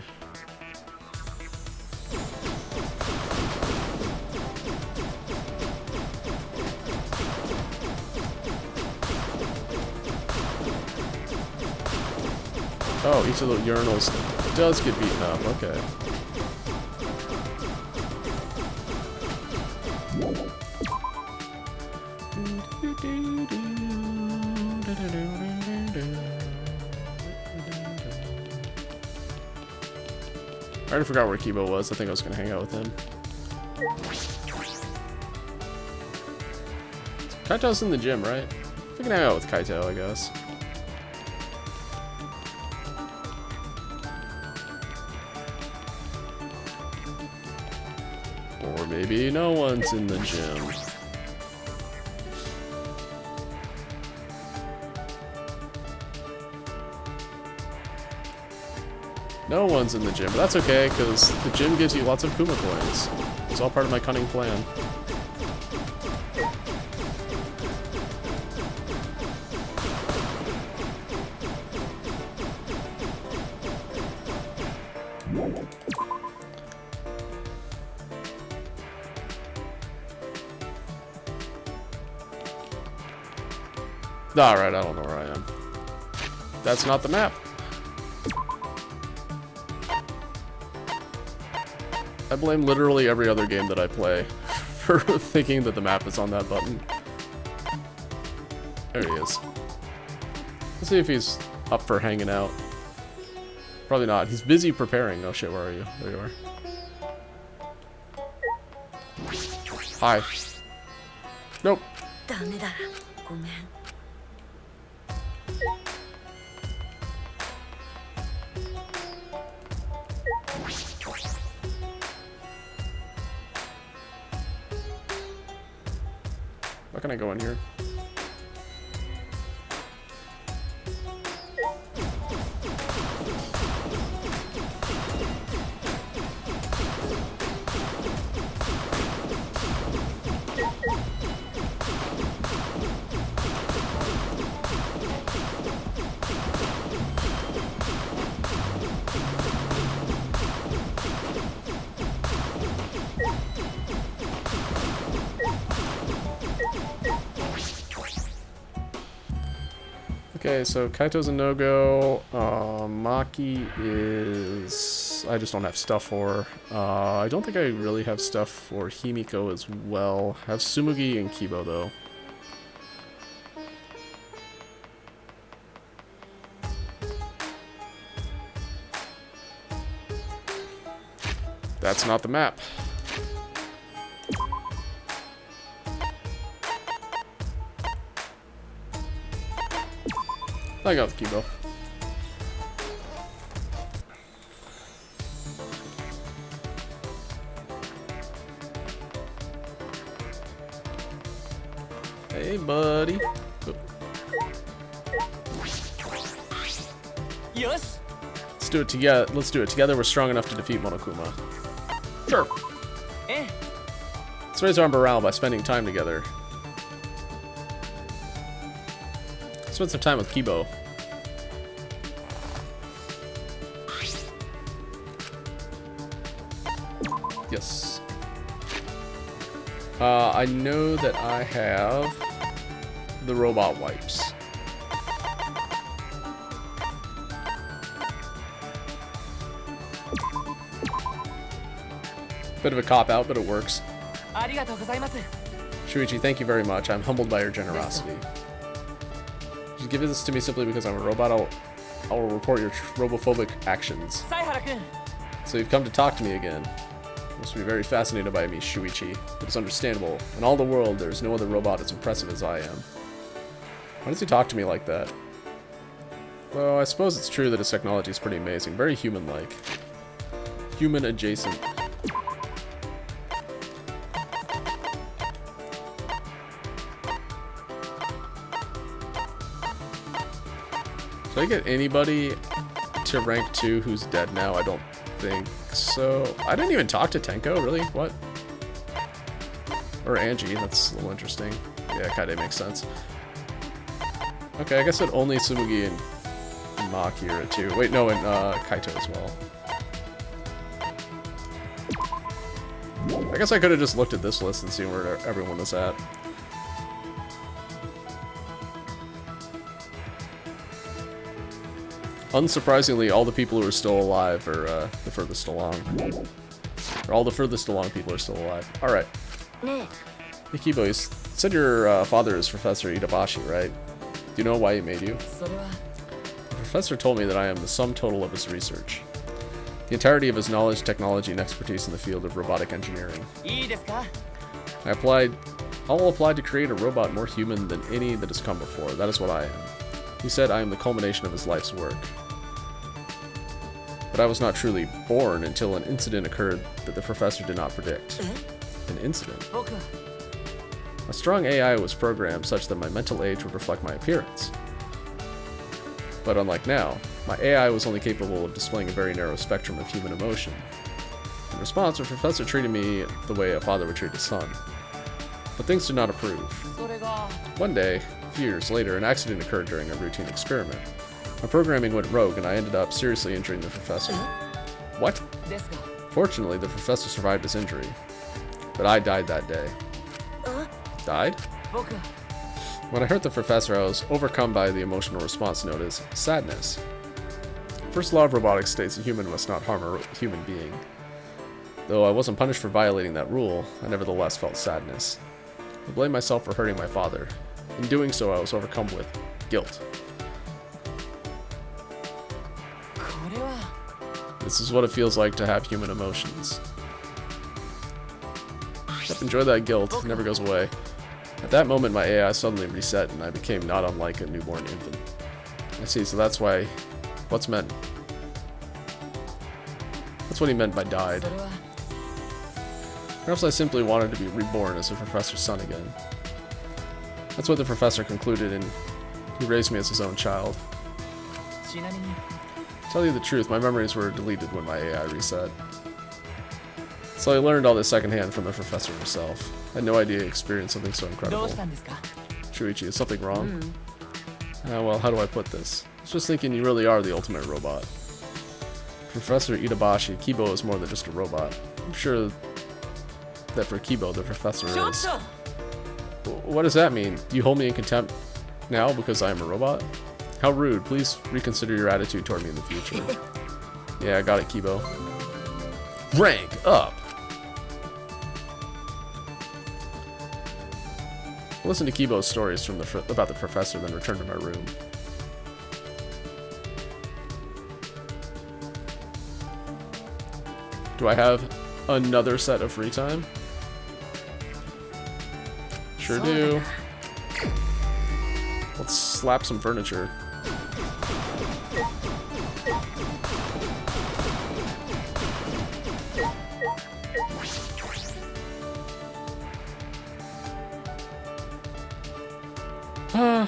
A: Oh, each of the urinals does get beaten up, okay. I already forgot where Kibo was. I think I was gonna hang out with him. Kaito's in the gym, right? We can hang out with Kaito, I guess. Or maybe no one's in the gym. No one's in the gym, but that's okay, because the gym gives you lots of Kuma coins. It's all part of my cunning plan. Alright, I don't know where I am. That's not the map. I blame literally every other game that I play for thinking that the map is on that button. There he is. Let's see if he's up for hanging out. Probably not. He's busy preparing. Oh shit, where are you? There you are. Hi. Nope.
C: ダメだ。ごめん。
A: How can I go in here? Okay, so Kaito's a no-go. Maki is... I just don't have stuff for. I don't think I really have stuff for Himiko as well. I have Tsumugi and Kibo, though. That's not the map. I got the Kibo. Hey, buddy. Oh.
B: Yes.
A: Let's do it together. Let's do it together. We're strong enough to defeat Monokuma. Sure.
B: Eh.
A: Let's raise our morale by spending time together. Spend some time with Kibo. Yes. I know that I have the robot wipes. Bit of a cop-out, but it works.
B: ありがとうございます。
A: Shuichi, thank you very much. I'm humbled by your generosity. Just give this to me simply because I'm a robot. I'll report your robophobic actions.
B: 犀原君。
A: So you've come to talk to me again. You must be very fascinated by me, Shuichi. It is understandable. In all the world, there is no other robot as impressive as I am. Why does he talk to me like that? Well, I suppose it's true that his technology is pretty amazing. Very human-like. Human-adjacent. Did I get anybody to rank 2 who's dead now? I don't think so. I didn't even talk to Tenko, really? What? Or Angie, that's a little interesting. Yeah, kinda makes sense. Okay, I guess that only Tsumugi and Maki are at 2. Wait, no, and Kaito as well. I guess I could have just looked at this list and seen where everyone is at. Unsurprisingly, all the people who are still alive are the furthest along. Or all the furthest along people are still alive. Alright. Hey, Kibo, you said your father is Professor Itabashi, right? Do you know why he made you? The professor told me that I am the sum total of his research. The entirety of his knowledge, technology, and expertise in the field of robotic engineering. All applied to create a robot more human than any that has come before. That is what I am. He said I am the culmination of his life's work. But I was not truly born until an incident occurred that the professor did not predict. An incident? A strong AI was programmed such that my mental age would reflect my appearance. But unlike now, my AI was only capable of displaying a very narrow spectrum of human emotion. In response, the professor treated me the way a father would treat his son. But things did not approve. One day, a few years later, an accident occurred during a routine experiment. My programming went rogue and I ended up seriously injuring the professor. What? Fortunately, the professor survived his injury. But I died that day. Died? When I hurt the professor, I was overcome by the emotional response known as sadness. First law of robotics states a human must not harm a human being. Though I wasn't punished for violating that rule, I nevertheless felt sadness. I blamed myself for hurting my father. In doing so, I was overcome with guilt.
B: これは
A: This is what it feels like to have human emotions. Yep, enjoy that guilt. It never goes away. At that moment, my AI suddenly reset, and I became not unlike a newborn infant. I see, so that's why... What's meant? That's what he meant by died.
B: それは
A: Perhaps I simply wanted to be reborn as the professor's son again. That's what the professor concluded, and he raised me as his own child.
B: ちなみに
A: To tell you the truth, my memories were deleted when my AI reset. So I learned all this secondhand from the professor himself. I had no idea he experienced something so
B: ど
A: incredible.
B: うしたんですか
A: Shuichi, is something wrong? Well, how do I put this? I was just thinking you really are the ultimate robot. Professor Itabashi, Kibo is more than just a robot. I'm sure that for Kibo, the professor
B: ちょっ
A: is...
B: と
A: What does that mean? Do you hold me in contempt now because I am a robot? How rude. Please reconsider your attitude toward me in the future. Yeah, I got it, Kibo. Rank up! Listen to Kibo's stories from about the professor, then return to my room. Do I have another set of free time? Sure do. Let's slap some furniture.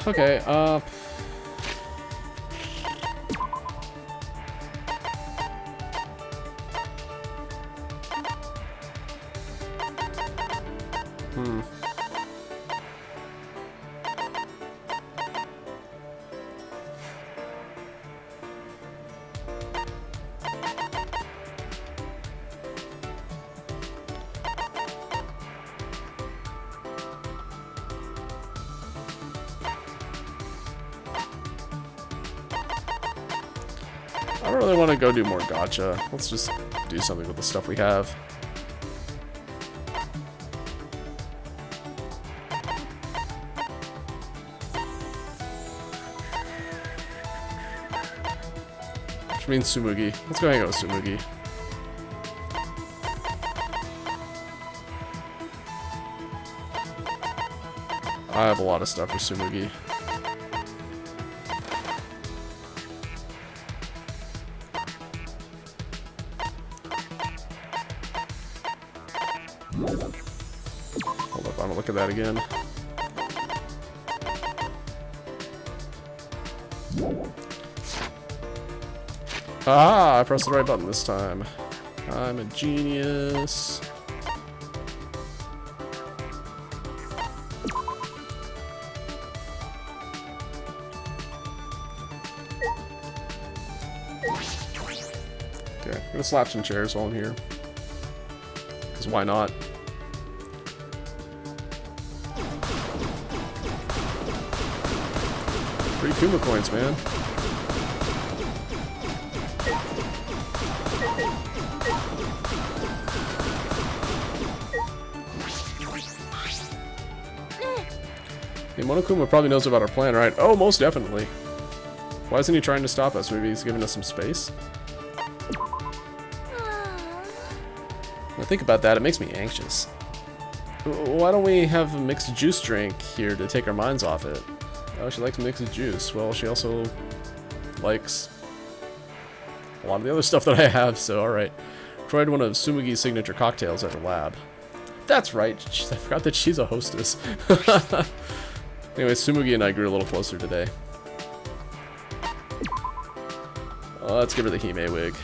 A: Okay, I don't really want to go do more gacha. Let's just do something with the stuff we have. Which means Tsumugi. Let's go hang out with Tsumugi. I have a lot of stuff for Tsumugi. Hold up, I'm gonna look at that again. Ah, I pressed the right button this time. I'm a genius. Okay, I'm gonna slap some chairs while I'm here. Because why not? Free Kuma coins, man. Hey, Monokuma probably knows about our plan, right? Oh, most definitely. Why isn't he trying to stop us? Maybe he's giving us some space? When I think about that, it makes me anxious. Why don't we have a mixed juice drink here to take our minds off it? Oh, she likes mixed juice. Well, she also likes a lot of the other stuff that I have, so alright. Tried one of Tsumugi's signature cocktails at the lab. That's right, jeez, I forgot that she's a hostess. Anyway, Tsumugi and I grew a little closer today. Let's give her the Hime wig.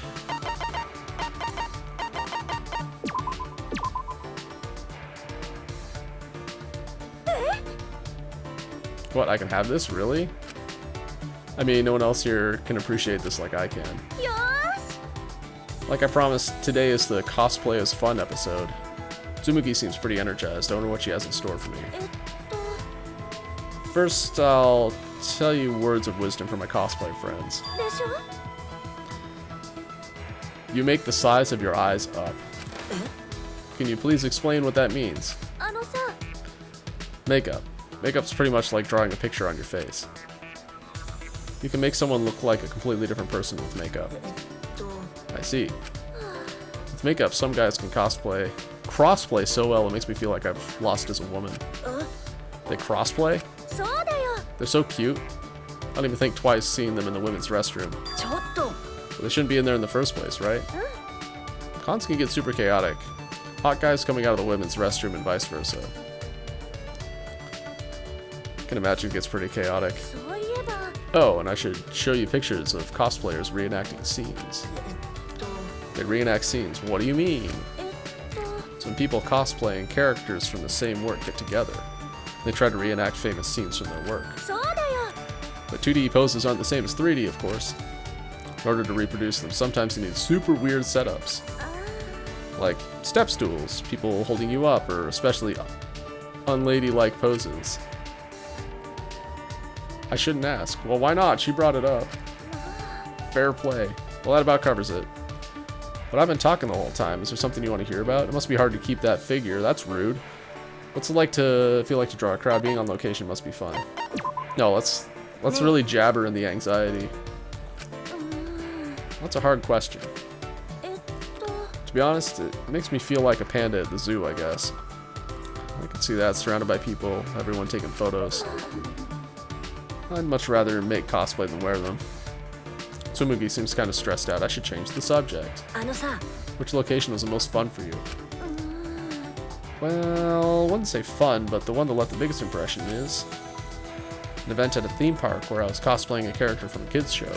A: What, I can have this? Really? I mean, no one else here can appreciate this like I can.
C: Yosh!
A: Like I promised, today is the cosplay is fun episode. Tsumugi seems pretty energized. I wonder what she has in store for me. First, I'll tell you words of wisdom from my cosplay friends.
C: でしょ
A: You make the size of your eyes up. Can you please explain what that means?
C: あのさ、
A: Makeup. Makeup's pretty much like drawing a picture on your face. You can make someone look like a completely different person with makeup. I see. With makeup, some guys can crossplay so well it makes me feel like I've lost as a woman. They crossplay?
C: そうだよ。
A: They're so cute. I don't even think twice seeing them in the women's restroom.
C: ちょっと。
A: They shouldn't be in there in the first place, right? Cons can get super chaotic. Hot guys coming out of the women's restroom and vice versa. I can imagine it gets pretty chaotic.
C: そういえば。
A: Oh, and I should show you pictures of cosplayers reenacting scenes. They reenact scenes. What do you mean? It's when people cosplaying characters from the same work get together. They try to reenact famous scenes from their work.
C: そうだよ。
A: But 2D poses aren't the same as 3D, of course. In order to reproduce them, sometimes you need super weird setups. Like step stools, people holding you up, or especially unladylike poses. I shouldn't ask. Well, why not? She brought it up. Fair play. Well, that about covers it. But I've been talking the whole time. Is there something you want to hear about? It must be hard to keep that figure. That's rude. What's it like to feel like to draw a crowd? Being on location must be fun. No, let's really jabber in the anxiety. That's a hard question. To be honest, it makes me feel like a panda at the zoo, I guess. I can see that, surrounded by people, everyone taking photos. I'd much rather make cosplay than wear them. Tsumugi seems kind of stressed out. I should change the subject.
C: あのさ、
A: Which location was the most fun for you? Well, I wouldn't say fun, but the one that left the biggest impression is an event at a theme park where I was cosplaying a character from a kids show.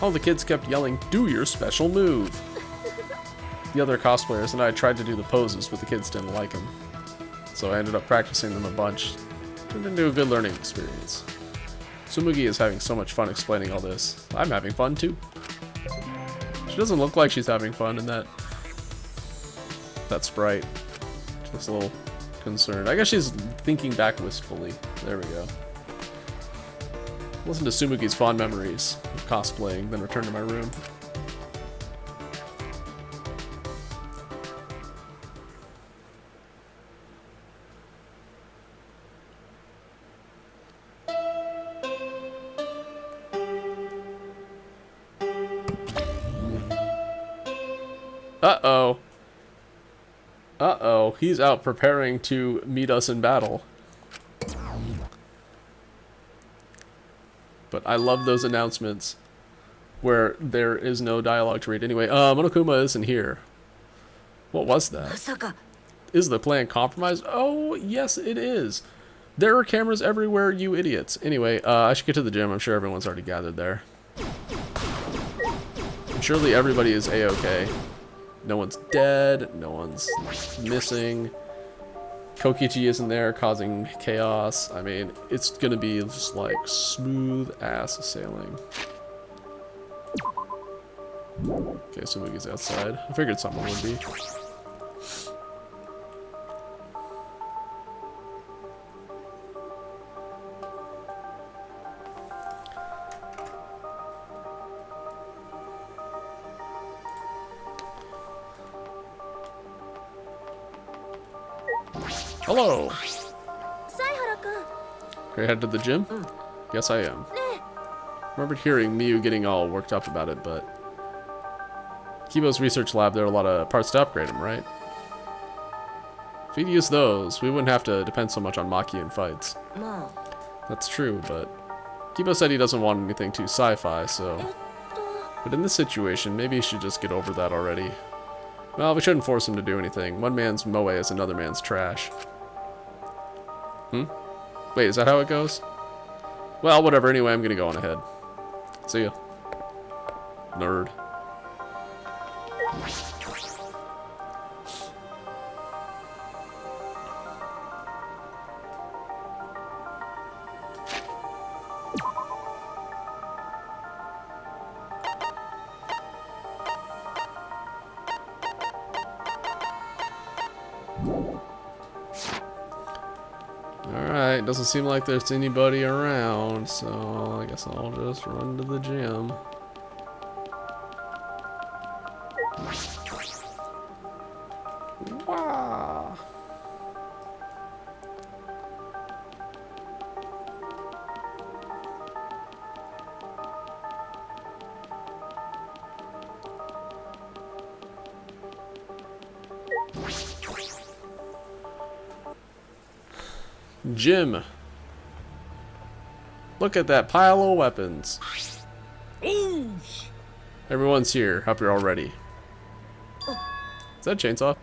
A: All the kids kept yelling, "Do your special move!" The other cosplayers and I tried to do the poses, but the kids didn't like them. So I ended up practicing them a bunch. Turned into a good learning experience. Tsumugi is having so much fun explaining all this. I'm having fun too. She doesn't look like she's having fun in that sprite. Just a little concerned. I guess she's thinking back wistfully. There we go. Listen to Tsumugi's fond memories of cosplaying, then return to my room. Uh-oh. Uh-oh. He's out preparing to meet us in battle. But I love those announcements where there is no dialogue to read. Anyway, Monokuma isn't here. What was
C: ま
A: that?
C: さか。
A: Is the plan compromised? Oh, yes, it is. There are cameras everywhere, you idiots. Anyway, I should get to the gym. I'm sure everyone's already gathered there. And surely everybody is A-okay. No one's dead. No one's missing. Kokichi isn't there causing chaos. I mean, it's gonna be just like smooth ass sailing. Okay, Tsumugi's outside. I figured someone would be. Hello!
C: 犀原くん。
A: Are you headed to the gym? Yes, I am.
C: ね
A: Remembered hearing Miyu getting all worked up about it, but Kibo's research lab, there are a lot of parts to upgrade him, right? If he'd use those, we wouldn't have to depend so much on Maki in fights.
C: え。まあ。
A: That's true, but Kibo said he doesn't want anything too sci-fi, so... But in this situation, maybe he should just get over that already. Well, we shouldn't force him to do anything. One man's moe is another man's trash. Wait, is that how it goes? Well, whatever. Anyway, I'm gonna go on ahead. See ya. Nerd. Alright, doesn't seem like there's anybody around, so I guess I'll just run to the gym. Jim. Look at that pile of weapons. Everyone's here. Hope you're all ready. Is that a chainsaw?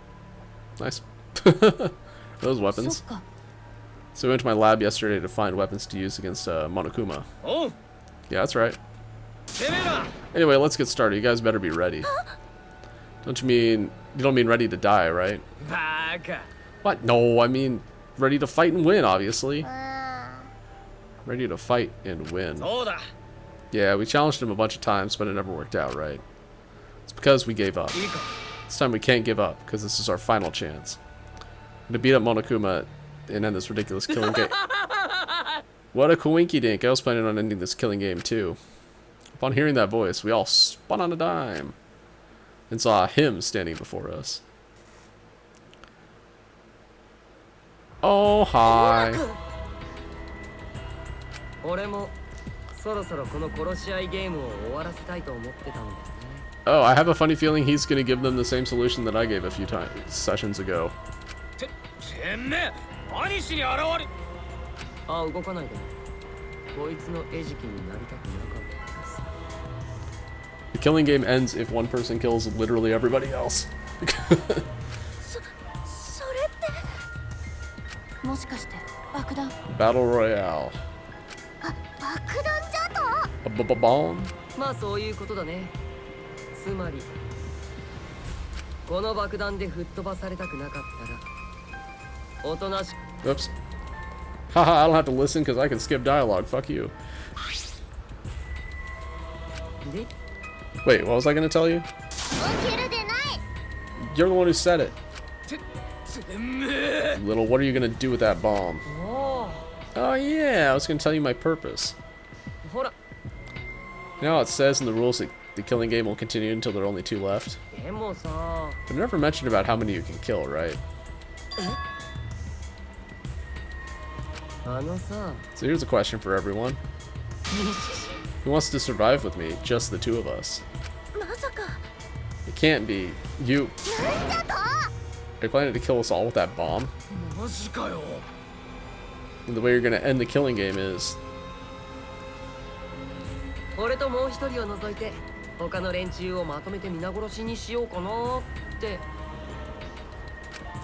A: Nice. Those weapons. So we went to my lab yesterday to find weapons to use against Monokuma.
B: Oh.
A: Yeah, that's right. Anyway, let's get started. You guys better be ready. You don't mean ready to die, right? What? No, I mean ready to fight and win, obviously. Ready to fight and win. Yeah, we challenged him a bunch of times, but it never worked out, right? It's because we gave up. This time we can't give up, because this is our final chance. To beat up Monokuma and end this ridiculous killing game. What a coinky-dink. I was planning on ending this killing game, too. Upon hearing that voice, we all spun on a dime and saw him standing before us. Oh, hi. Oh, I have a funny feeling he's going to give them the same solution that I gave a few sessions ago. The killing game ends if one person kills literally everybody else. Battle Royale. A bomb? Oops. Haha, I don't have to listen because I can skip dialogue. Fuck you. Wait, what was I going to tell you? You're the one who said it. Little, what are you going to do with that bomb? Oh yeah, I was going to tell you my purpose. You know how it says in the rules that the killing game will continue until there are only 2 left? But it never mentioned about how many you can kill, right? So here's a question for everyone. Who wants to survive with me? Just the 2 of us. It can't be. You. Are you planning to kill us all with that bomb? And the way you're going to end the killing game is...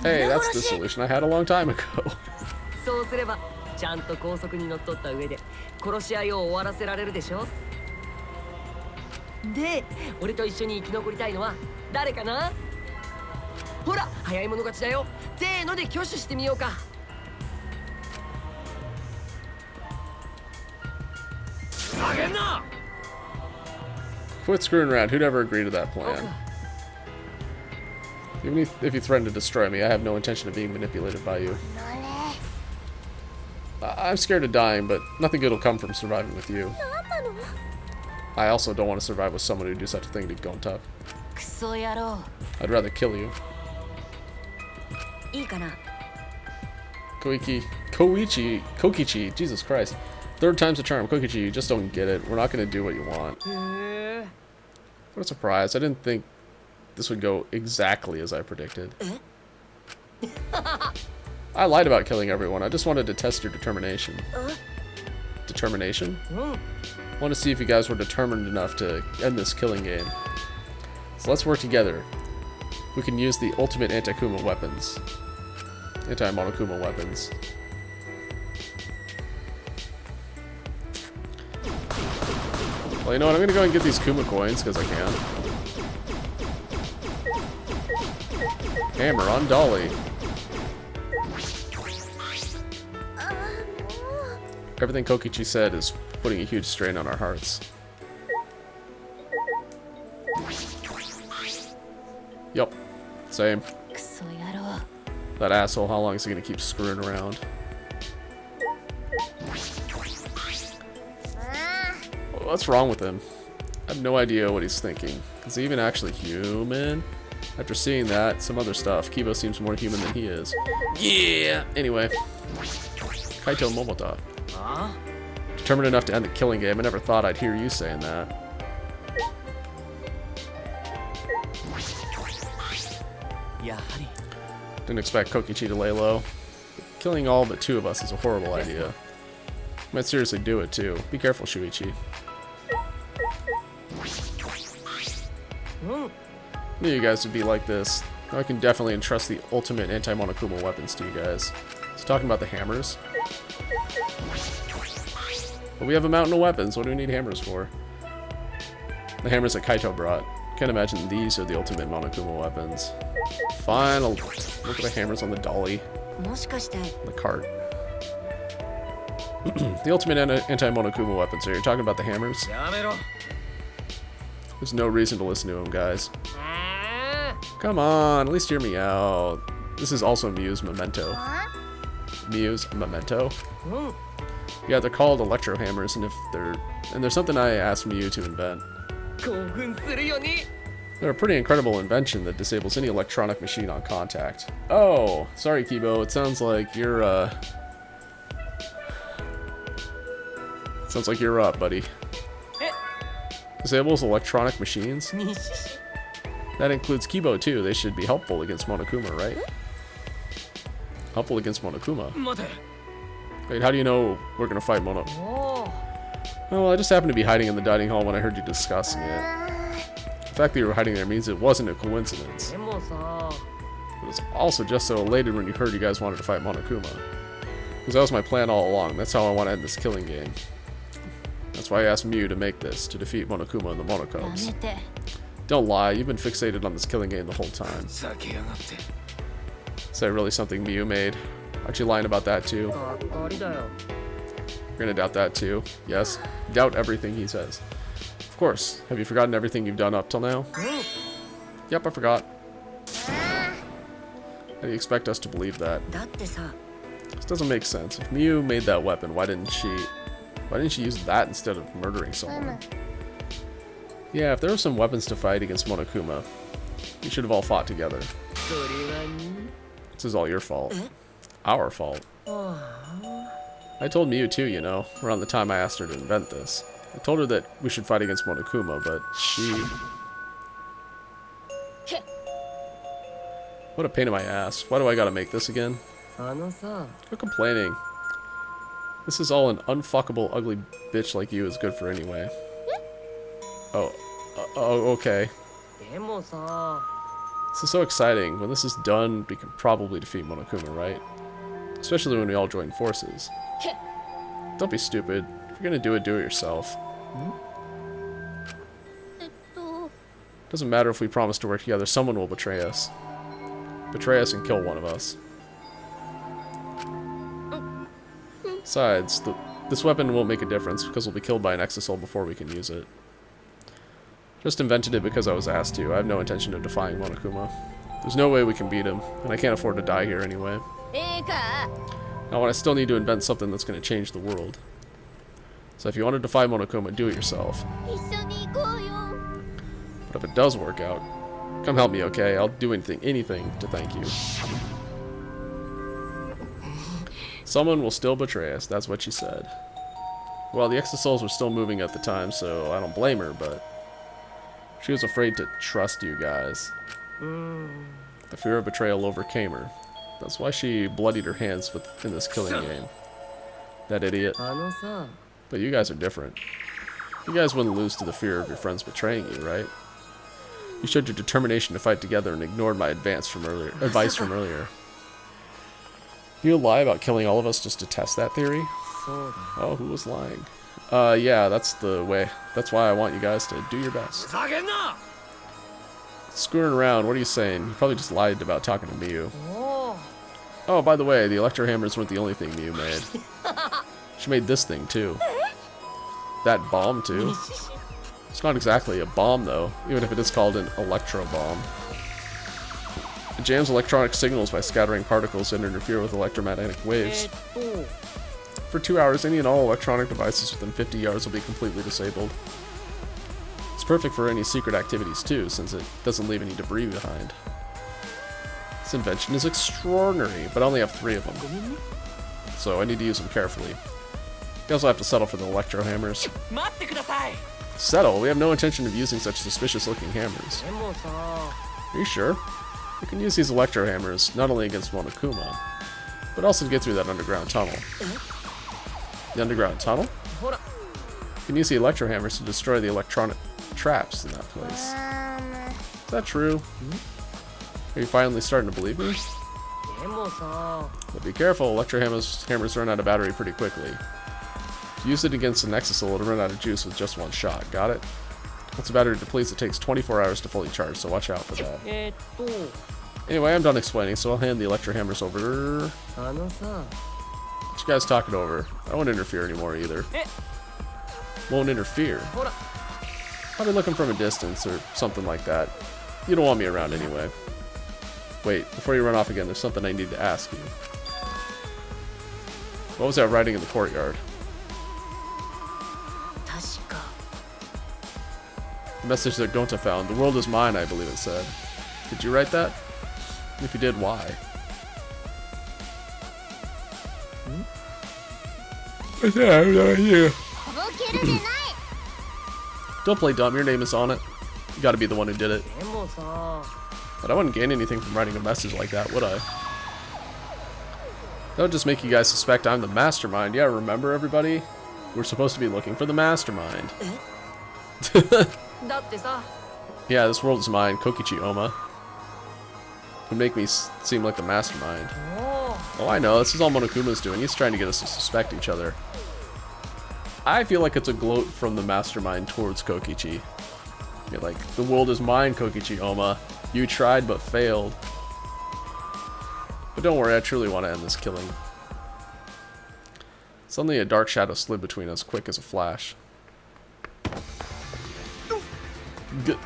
A: Hey, that's the solution I had a long time ago. Quit screwing around. Who'd ever agree to that plan? Even if you threaten to destroy me, I have no intention of being manipulated by you. I'm scared of dying, but nothing good will come from surviving with you. I also don't want to survive with someone who'd do such a thing to Gonta. I'd rather kill you. Kokichi, Jesus Christ. 3rd time's a charm. Kokichi, you just don't get it. We're not going to do what you want. What a surprise. I didn't think this would go exactly as I predicted. I lied about killing everyone. I just wanted to test your determination. Determination? I want to see if you guys were determined enough to end this killing game. So let's work together. We can use the ultimate anti-Monokuma weapons. Anti-Monokuma weapons. Well, you know what? I'm going to go and get these Kuma coins because I can. Hammer on Dolly. Everything Kokichi said is putting a huge strain on our hearts. Yup. Same. That asshole, how long is he going to keep screwing around? What's wrong with him? I have no idea what he's thinking. Is he even actually human? After seeing that, some other stuff, Kibo seems more human than he is. Yeah! Anyway. Kaito Momota. Determined enough to end the killing game. I never thought I'd hear you saying that. Didn't expect Kokichi to lay low. Killing all but 2 of us is a horrible idea. Might seriously do it too. Be careful, Shuichi. Knew you guys would be like this. Now I can definitely entrust the ultimate anti-Monokuma weapons to you guys. He's talking about the hammers. But we have a mountain of weapons. What do we need hammers for? The hammers that Kaito brought. Can't imagine these are the ultimate Monokuma weapons. Fine, I'll look at the hammers on the dolly. The cart. The ultimate anti-Monokuma weapons. So you're talking about the hammers? There's no reason to listen to him, guys. Come on, at least hear me out. This is also Miu's memento. Miu's memento? Yeah, they're called electro hammers, and there's something I asked Miu to invent. They're a pretty incredible invention that disables any electronic machine on contact. Oh, sorry Kibo, it sounds like you're sounds like you're up, buddy. Disables electronic machines? That includes Kibo too. They should be helpful against Monokuma, right? Helpful against Monokuma. Wait, how do you know we're gonna fight Mono? Well, I just happened to be hiding in the dining hall when I heard you discussing it. The fact that you were hiding there means it wasn't a coincidence. It was also just so elated when you heard you guys wanted to fight Monokuma. Because that was my plan all along. That's how I want to end this killing game. That's why I asked Miu to make this, to defeat Monokuma and the Monokubs. Don't lie, you've been fixated on this killing game the whole time. Is that really something Miu made? Aren't you lying about that too? You're gonna doubt that too? Yes? Doubt everything he says. Of course. Have you forgotten everything you've done up till now? Yep, I forgot. How do you expect us to believe that? This doesn't make sense. If Miu made that weapon, why didn't she use that instead of murdering someone? Yeah, if there were some weapons to fight against Monokuma, we should have all fought together. This is all your fault. Our fault. I told Miu too, you know, around the time I asked her to invent this. I told her that we should fight against Monokuma, but she... What a pain in my ass. Why do I gotta make this again? Quit complaining. This is all an unfuckable, ugly bitch like you is good for anyway. Oh, okay. This is so exciting. When this is done, we can probably defeat Monokuma, right? Especially when we all join forces. Don't be stupid. If you're gonna do it yourself. Doesn't matter if we promise to work together, someone will betray us. Betray us and kill one of us. Besides, this weapon won't make a difference because we'll be killed by an exosoul before we can use it. Just invented it because I was asked to. I have no intention of defying Monokuma. There's no way we can beat him, and I can't afford to die here anyway. Now, I still need to invent something that's going to change the world. So if you want to defy Monokuma, do it yourself. But if it does work out, come help me, okay? I'll do anything to thank you. Someone will still betray us, that's what she said. Well, the exosouls were still moving at the time, so I don't blame her, but she was afraid to trust you guys. The fear of betrayal overcame her. That's why she bloodied her hands in this killing game. That idiot. But you guys are different. You guys wouldn't lose to the fear of your friends betraying you, right? You showed your determination to fight together and ignored my advice from earlier. You lie about killing all of us just to test that theory? Oh, who was lying? Yeah, that's the way. That's why I want you guys to do your best. Screwing around, what are you saying? You probably just lied about talking to Miu. Oh, by the way, the electro hammers weren't the only thing Miu made. She made this thing, too. That bomb, too. It's not exactly a bomb, though, even if it is called an electro bomb. It jams electronic signals by scattering particles that interfere with electromagnetic waves. For 2 hours, any and all electronic devices within 50 yards will be completely disabled. It's perfect for any secret activities, too, since it doesn't leave any debris behind. This invention is extraordinary, but I only have 3 of them. So I need to use them carefully. You also have to settle for the electro hammers. Settle? We have no intention of using such suspicious-looking hammers. Are you sure? We can use these electro hammers, not only against Monokuma, But also to get through that underground tunnel. The underground tunnel? You can use the electro hammers to destroy the electronic traps in that place. Is that true? Are you finally starting to believe me? But be careful, electro hammers run out of battery pretty quickly. If you use it against the Nexus, it'll run out of juice with just one shot. Got it? Once the battery depletes, it takes 24 hours to fully charge, so watch out for that. Anyway, I'm done explaining, so I'll hand the electro hammers over. What you guys talking over? I won't interfere anymore either. Won't interfere? Probably looking from a distance or something like that. You don't want me around anyway. Wait, before you run off again, there's something I need to ask you. What was that writing in the courtyard? The message that Gonta found. The world is mine, I believe it said. Did you write that? If you did, why? I have no idea. Don't play dumb, your name is on it. You gotta be the one who did it. But I wouldn't gain anything from writing a message like that, would I? That would just make you guys suspect I'm the mastermind. Yeah, remember everybody? We're supposed to be looking for the mastermind. Yeah, this world is mine, Kokichi Oma. Would make me seem like the mastermind. Oh, I know, this is all Monokuma's doing. He's trying to get us to suspect each other. I feel like it's a gloat from the mastermind towards Kokichi. You're like, the world is mine, Kokichi Oma. You tried but failed. But don't worry, I truly want to end this killing. Suddenly a dark shadow slid between us, quick as a flash. Good.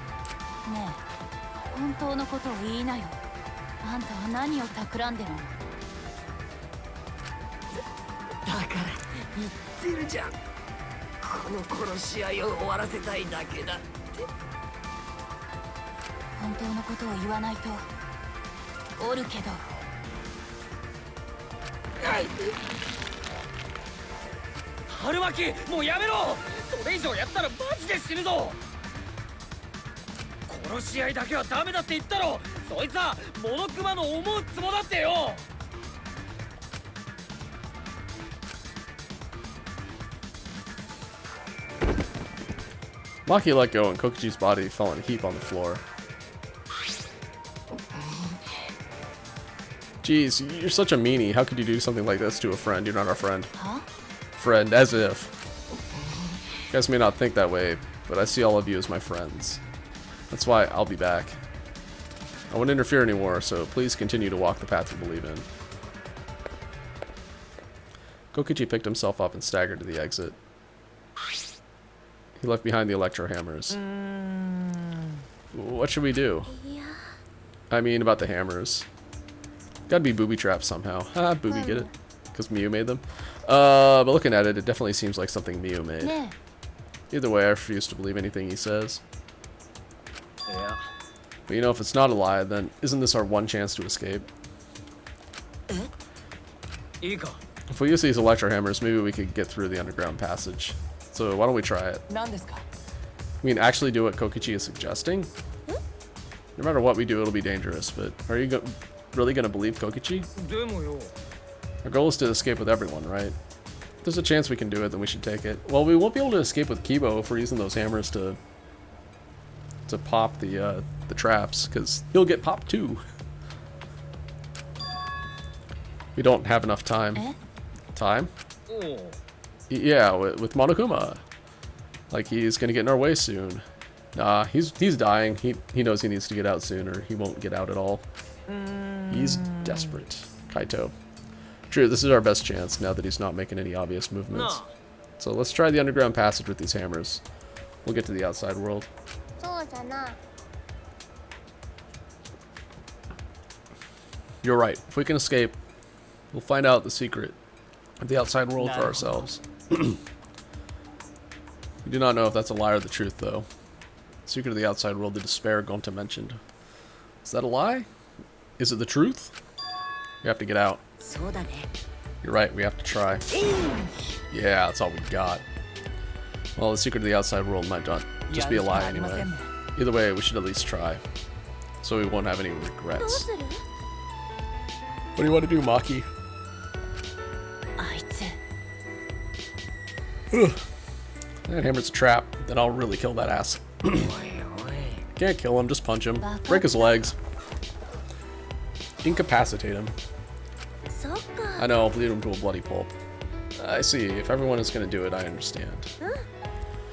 A: Maki let go and Kokichi's body fell in a heap on the floor. Jeez, you're such a meanie. How could you do something like this to a friend? You're not our friend. Huh? Friend, as if. You guys may not think that way, but I see all of you as my friends. That's why I'll be back. I won't interfere anymore, so please continue to walk the path you believe in. Kokichi picked himself up and staggered to the exit. He left behind the electro hammers. What should we do? I mean, about the hammers. Gotta be booby traps somehow. Ah, booby, get it? Because Miu made them. But looking at it, it definitely seems like something Miu made. Either way, I refuse to believe anything he says. Yeah. But you know, if it's not a lie, then isn't this our one chance to escape? If we use these electro hammers, maybe we could get through the underground passage. So why don't we try it? We can actually do what Kokichi is suggesting. No matter what we do, it'll be dangerous, but are you really going to believe Kokichi? Our goal is to escape with everyone, right? If there's a chance we can do it, then we should take it. Well, we won't be able to escape with Kibo if we're using those hammers to pop the traps, because he'll get popped too. We don't have enough time. Time? Yeah, with Monokuma. Like, he's gonna get in our way soon. Nah, he's dying. He knows he needs to get out soon, or he won't get out at all. He's desperate. Kaito. True, this is our best chance now that he's not making any obvious movements. No. So let's try the underground passage with these hammers. We'll get to the outside world. You're right. If we can escape, we'll find out the secret of the outside world for ourselves. We do not know if that's a lie or the truth, though. Secret of the outside world, the despair Gonta mentioned. Is that a lie? Is it the truth? We have to get out. You're right, we have to try. Yeah, that's all we got. Well, the secret of the outside world might not just be a lie anyway. Either way, we should at least try, so we won't have any regrets. What do you want to do, Maki? That hammer's a trap. Then I'll really kill that ass. Can't kill him, just punch him. Break his legs. Incapacitate him. I know, I'll bleed him to a bloody pulp. I see. If everyone is going to do it, I understand.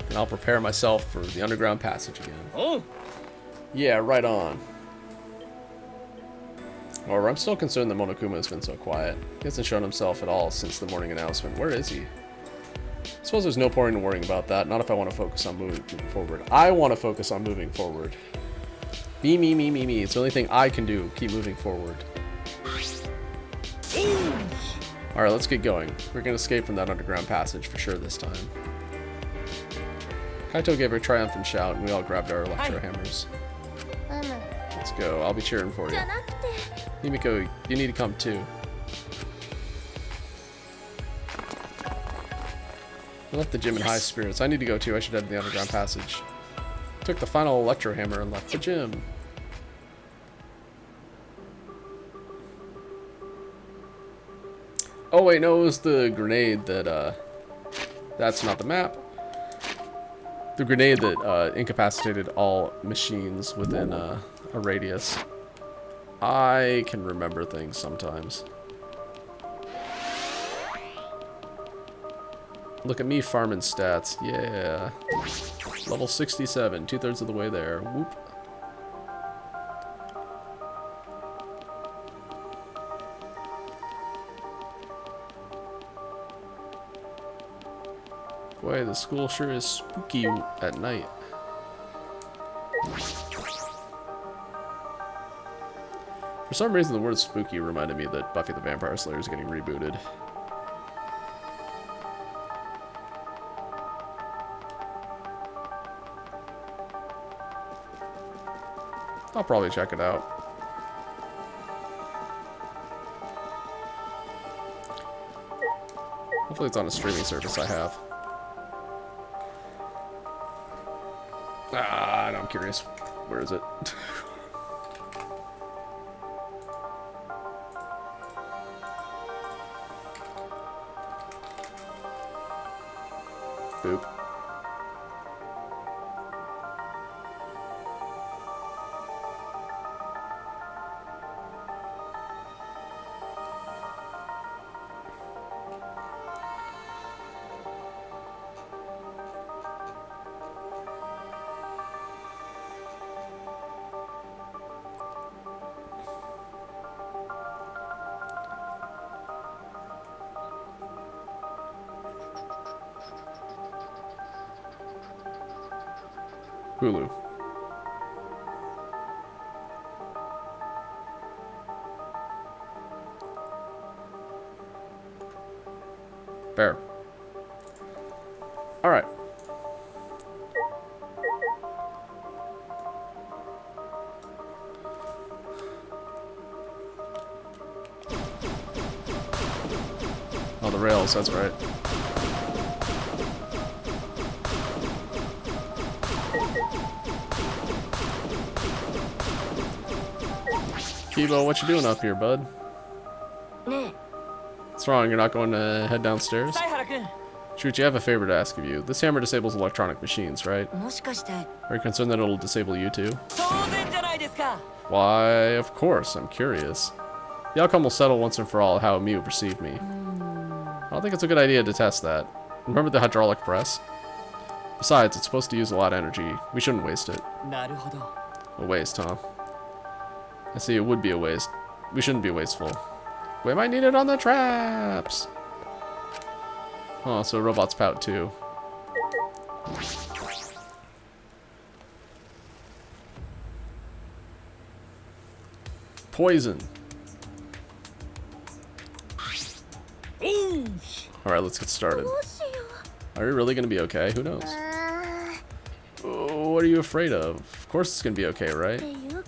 A: And I'll prepare myself for the underground passage again.
B: Oh!
A: Yeah, right on. However, I'm still concerned that Monokuma has been so quiet. He hasn't shown himself at all since the morning announcement. Where is he? I suppose there's no point in worrying about that. Not if I want to focus on moving forward. I want to focus on moving forward. Me. It's the only thing I can do. Keep moving forward. Alright, let's get going. We're going to escape from that underground passage for sure this time. Kaito gave her a triumphant shout, and we all grabbed our electro hammers. Let's go. I'll be cheering for you. Himiko, you need to come too. I left the gym in high spirits. I need to go too. I should head to the underground passage. Took the final electro hammer and left the gym. Oh wait, no, it was the grenade that, that's not the map. The grenade that incapacitated all machines within a radius. I can remember things sometimes. Look at me farming stats. Yeah. Level 67, 2/3 of the way there. Whoop. Boy, the school sure is spooky at night. For some reason, the word spooky reminded me that Buffy the Vampire Slayer is getting rebooted. I'll probably check it out. Hopefully it's on a streaming service I have. Ah, I'm curious. Where is it? Boop. Hulu. Fair. All right. Oh, the rails, that's right. Kibo, what you doing up here, bud? What's wrong? You're not going to head downstairs? Shuichi, I have a favor to ask of you. This hammer disables electronic machines, right? Are you concerned that it'll disable you too? Why, of course. I'm curious. The outcome will settle once and for all how Miu perceived me. I don't think it's a good idea to test that. Remember the hydraulic press? Besides, it's supposed to use a lot of energy. We shouldn't waste it. A waste, huh? I see, it would be a waste. We shouldn't be wasteful. We might need it on the traps! Oh, so robots pout too. Poison. Alright, let's get started. Are you really gonna be okay? Who knows? Oh, what are you afraid of? Of course it's gonna be okay, right? You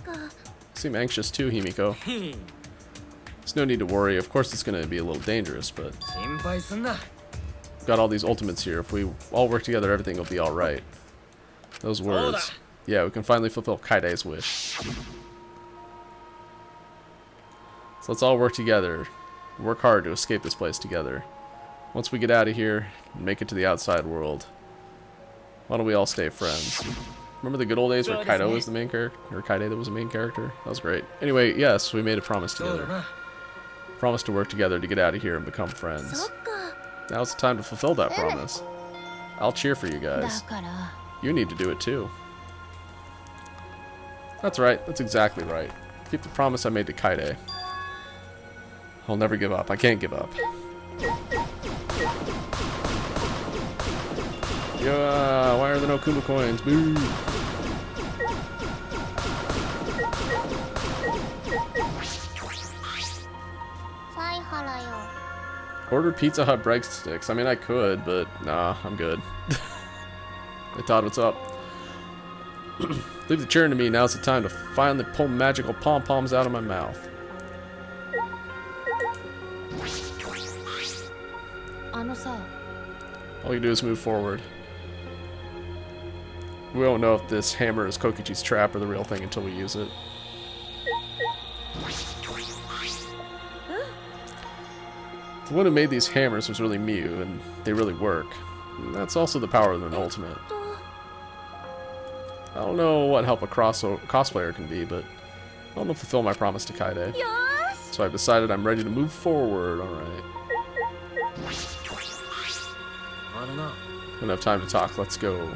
A: seem anxious too, Himiko. There's no need to worry. Of course it's gonna be a little dangerous, but we've got all these ultimates here. If we all work together, everything will be alright. Those words. Yeah, we can finally fulfill Kaide's wish. So let's all work together. Work hard to escape this place together. Once we get out of here and make it to the outside world, why don't we all stay friends? Remember the good old days where Kaido was the main character? Or Kaide was the main character? That was great. Anyway, yes, we made a promise together. Promise to work together to get out of here and become friends. Now's the time to fulfill that promise. I'll cheer for you guys. You need to do it too. That's right. That's exactly right. Keep the promise I made to Kaide. I'll never give up. I can't give up. Yeah, why are there no Kuma coins? Boo! Order Pizza Hut breadsticks. I mean, I could, but nah, I'm good. They thought what's up. Leave the cheering to me. Now's the time to finally pull magical pom-poms out of my mouth. All you do is move forward. We won't know if this hammer is Kokichi's trap or the real thing until we use it. The one who made these hammers was really Miu, and they really work. And that's also the power of an ultimate. I don't know what help a cosplayer can be, but I want to fulfill my promise to Kaide. So I've decided I'm ready to move forward. Alright. We don't have time to talk. Let's go.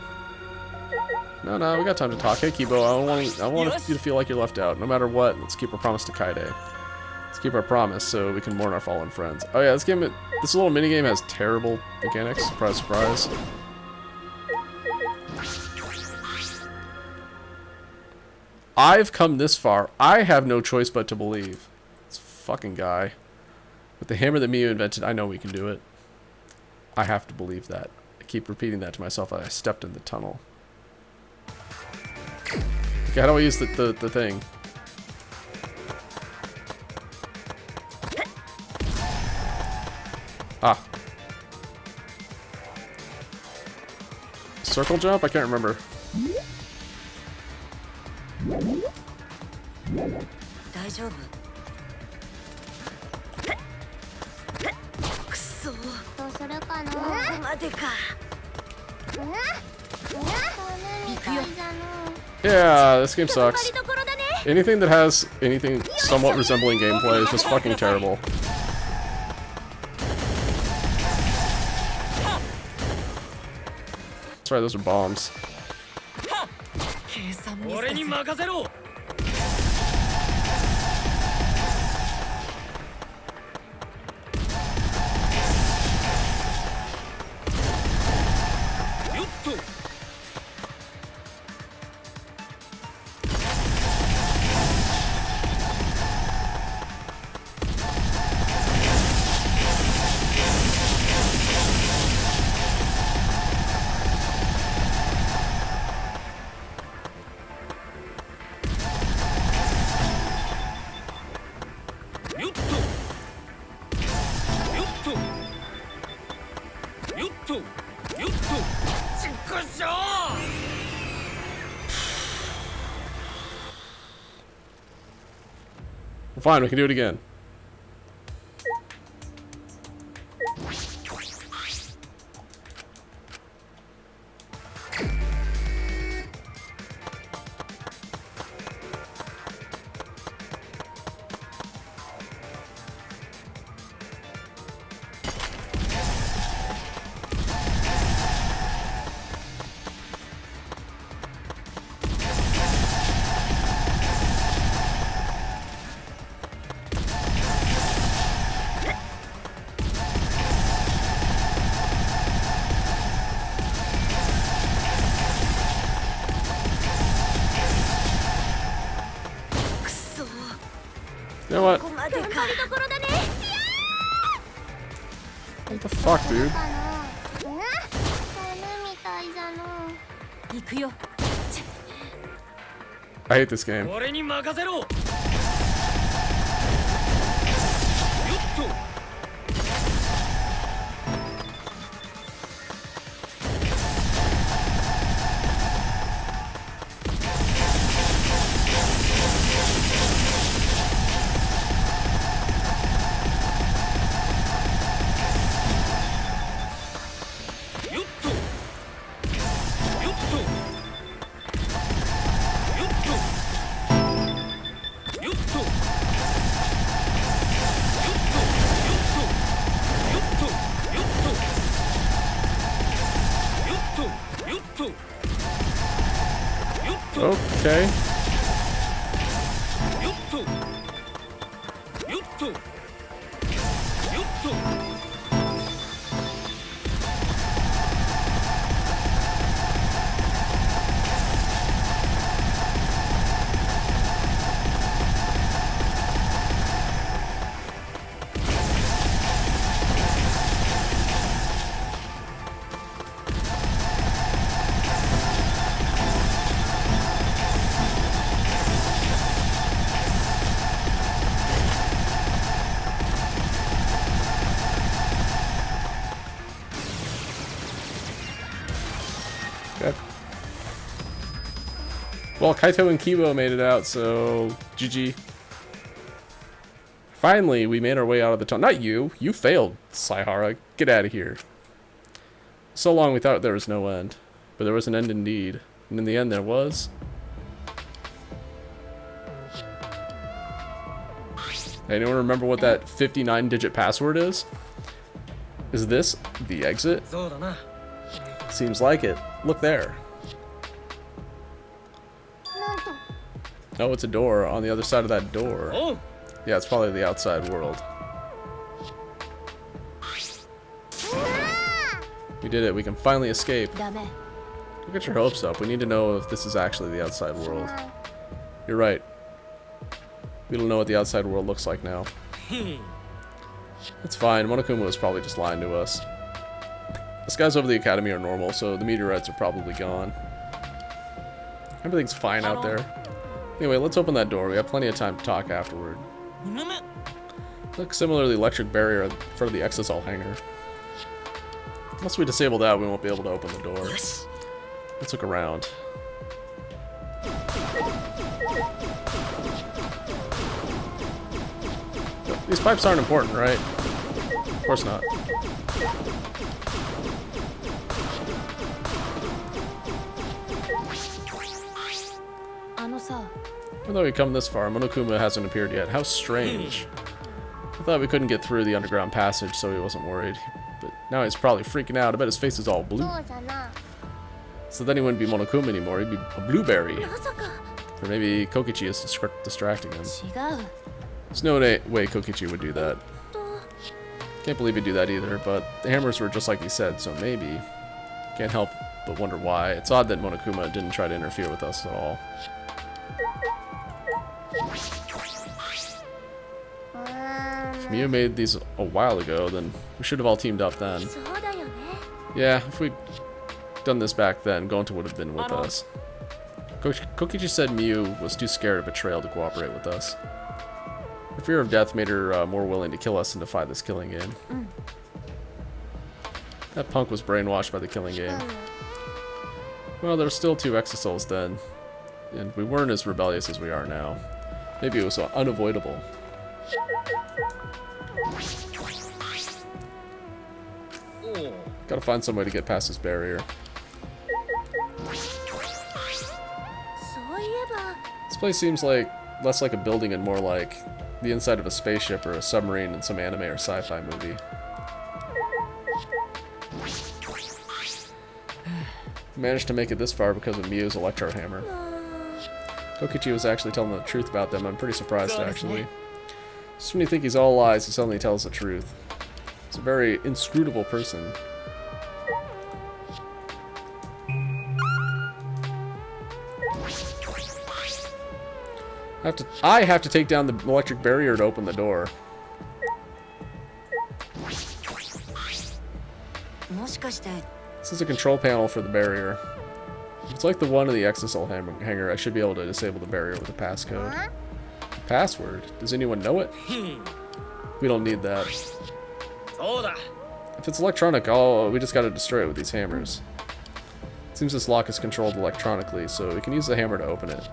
A: No, we got time to talk. Hey, Kibo, I want you to feel like you're left out. No matter what, let's keep our promise to Kaide. Let's keep our promise so we can mourn our fallen friends. Oh yeah, this little minigame has terrible mechanics. Surprise, surprise. I've come this far. I have no choice but to believe. This fucking guy. With the hammer that Miu invented, I know we can do it. I have to believe that. I keep repeating that to myself as I stepped in the tunnel. Okay, how do I use the thing? Ah. Circle jump? I can't remember. Yeah, this game sucks. Anything that has anything somewhat resembling gameplay is just fucking terrible. That's right, those are bombs. Fine, we can do it again. You know what? What the fuck, dude? I hate this game. Okay. Okay. Well, Kaito and Kibo made it out, so GG. Finally, we made our way out of the tunnel. Not you. You failed, Saihara. Get out of here. So long we thought there was no end. But there was an end indeed. And in the end there was... Anyone remember what that 59-digit password is? Is this the exit? Seems like it. Look there. Oh, it's a door on the other side of that door.
B: Oh.
A: Yeah, it's probably the outside world. We did it. We can finally escape. Don't get your hopes up. We need to know if this is actually the outside world. You're right. We don't know what the outside world looks like now. It's fine. Monokuma was probably just lying to us. The skies over the academy are normal, so the meteorites are probably gone. Everything's fine out there. Anyway, let's open that door. We have plenty of time to talk afterward. Looks similar to the electric barrier in front of the exosol hangar. Once we disable that, we won't be able to open the door. Let's look around. These pipes aren't important, right? Of course not. Even though we come this far, Monokuma hasn't appeared yet. How strange. I thought we couldn't get through the underground passage, so he wasn't worried. But now he's probably freaking out. I bet his face is all blue. So then he wouldn't be Monokuma anymore. He'd be a blueberry. Or maybe Kokichi is distracting him. There's no way Kokichi would do that. Can't believe he'd do that either, but the hammers were just like he said, so maybe. Can't help but wonder why. It's odd that Monokuma didn't try to interfere with us at all. If Miu made these a while ago, then we should have all teamed up then. Yeah, if we'd done this back then, Gonta would have been with us. Kokichi said Miu was too scared of betrayal to cooperate with us. The fear of death made her more willing to kill us and defy this killing game. That punk was brainwashed by the killing game. Well, there were still 2 exosouls then, and we weren't as rebellious as we are now. Maybe it was unavoidable. Gotta find some way to get past this barrier. This place seems like less like a building and more like the inside of a spaceship or a submarine in some anime or sci-fi movie. Managed to make it this far because of Miu's electro hammer. Kokichi was actually telling the truth about them. I'm pretty surprised, actually. Just when you think he's all lies, he suddenly tells the truth. He's a very inscrutable person. I have to take down the electric barrier to open the door. This is a control panel for the barrier. If it's like the one in the exosol hangar, I should be able to disable the barrier with a passcode. Password? Does anyone know it? We don't need that. If it's electronic, we just gotta destroy it with these hammers. It seems this lock is controlled electronically, so we can use the hammer to open it.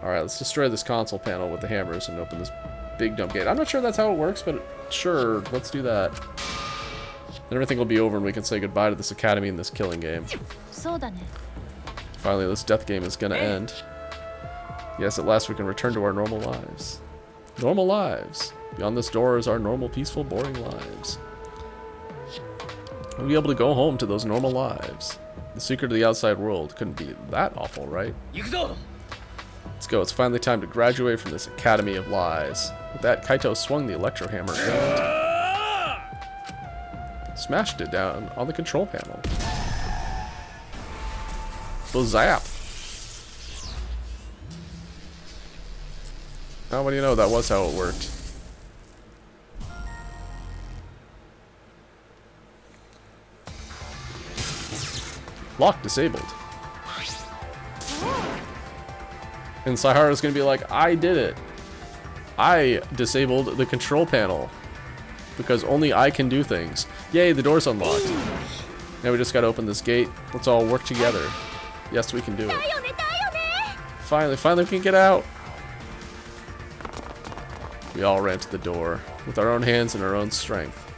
A: Alright, let's destroy this console panel with the hammers and open this big dumb gate. I'm not sure that's how it works, but sure, let's do that. Then everything will be over and we can say goodbye to this academy and this killing game. Finally, this death game is gonna end. Yes, at last we can return to our normal lives. Normal lives. Beyond this door is our normal, peaceful, boring lives. We'll be able to go home to those normal lives. The secret of the outside world couldn't be that awful, right?
B: 行くぞ
A: Let's go. It's finally time to graduate from this academy of lies. With that, Kaito swung the electro hammer and smashed it down on the control panel. Zap! Oh, what do you know? That was how it worked. Lock disabled. And Saihara's gonna be like, I did it. I disabled the control panel. Because only I can do things. Yay, the door's unlocked. Now we just gotta open this gate. Let's all work together. Yes, we can do it. Finally we can get out. We all ran to the door with our own hands and our own strength.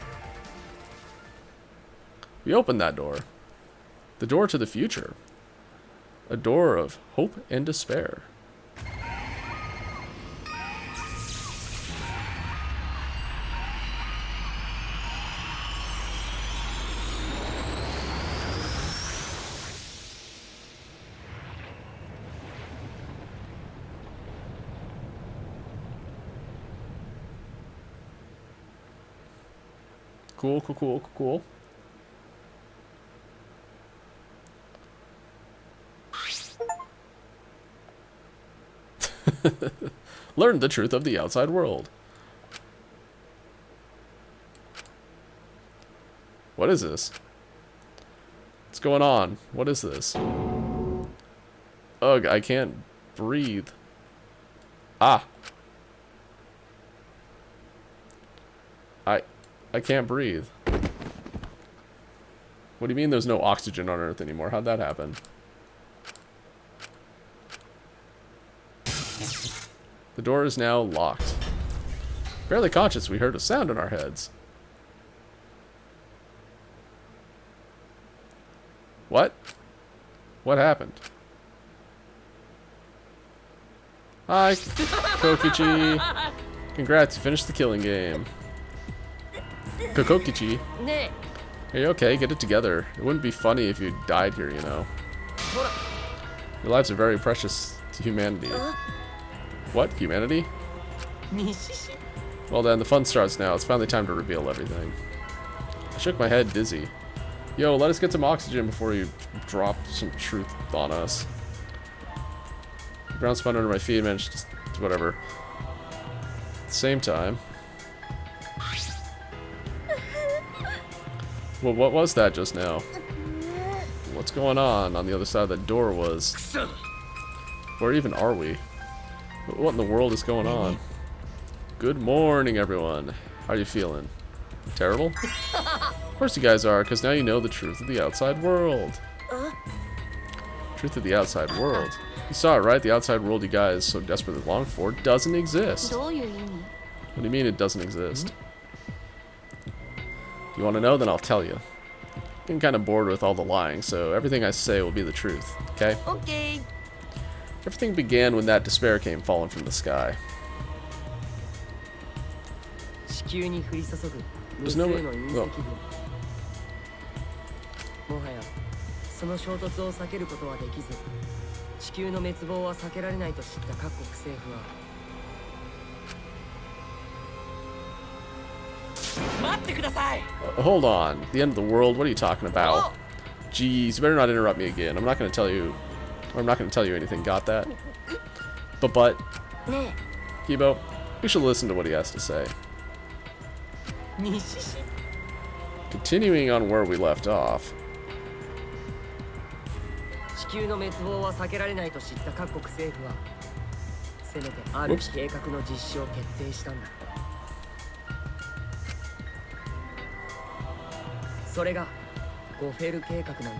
A: We opened that door. The door to the future. A door of hope and despair. Cool. Learn the truth of the outside world. What is this? What's going on? What is this? Ugh, I can't breathe. Ah. I can't breathe. What do you mean there's no oxygen on Earth anymore? How'd that happen? The door is now locked. Barely conscious, we heard a sound in our heads. What? What happened? Hi, Kokichi. Congrats, you finished the killing game. Kokokichi. Are you okay? Get it together. It wouldn't be funny if you died here, you know. Your lives are very precious to humanity. What? Humanity? Well then, the fun starts now. It's finally time to reveal everything. I shook my head, dizzy. Yo, let us get some oxygen before you drop some truth on us. The ground spun under my feet and managed to whatever. At the same time... Well, what was that just now? What's going on the other side of that door was... Where even are we? What in the world is going on? Good morning, everyone. How are you feeling? Terrible? Of course you guys are, because now you know the truth of the outside world. Truth of the outside world. You saw it, right? The outside world you guys so desperately long for doesn't exist. What do you mean it doesn't exist? You want to know? Then I'll tell you. I'm getting kind of bored with all the lying, so everything I say will be the truth, okay? Okay. Everything began when that despair came falling from the sky. There's no way. Well,
B: もはやその衝突を避けることはできず、地球の滅亡は避けられないと知った各国政府は待ってください。
A: Hold on. The end of the world? What are you talking about? Jeez, you better not interrupt me again. I'm not going to tell you. I'm not going to tell you anything. Got that? But Kibo, we should listen to what he has to say. Continuing on where we left off.
B: 地球の滅亡は避けられないと知った各国政府はせめてある計画の実施を決定したんだ。それがゴフェル計画なんだよ。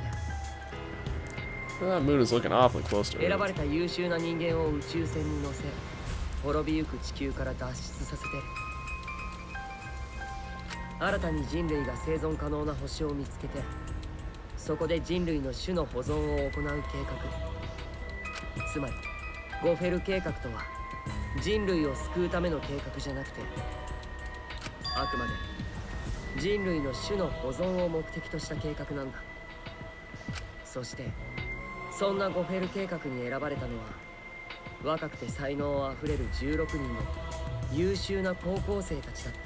A: That moon is looking awfully close to
B: 選ば
A: Earth.
B: れた優秀な人間を宇宙船に乗せ、滅びゆく地球から脱出させて、新たに人類が生存可能な星を見つけて、そこで人類の種の保存を行う計画。つまり、ゴフェル計画とは人類を救うための計画じゃなくて、あくまで人類の種の保存を目的とした計画なんだ。
E: そしてそんなゴフェル計画に選ばれたのは若くて才能あふれる16人の優秀な高校生たちだった。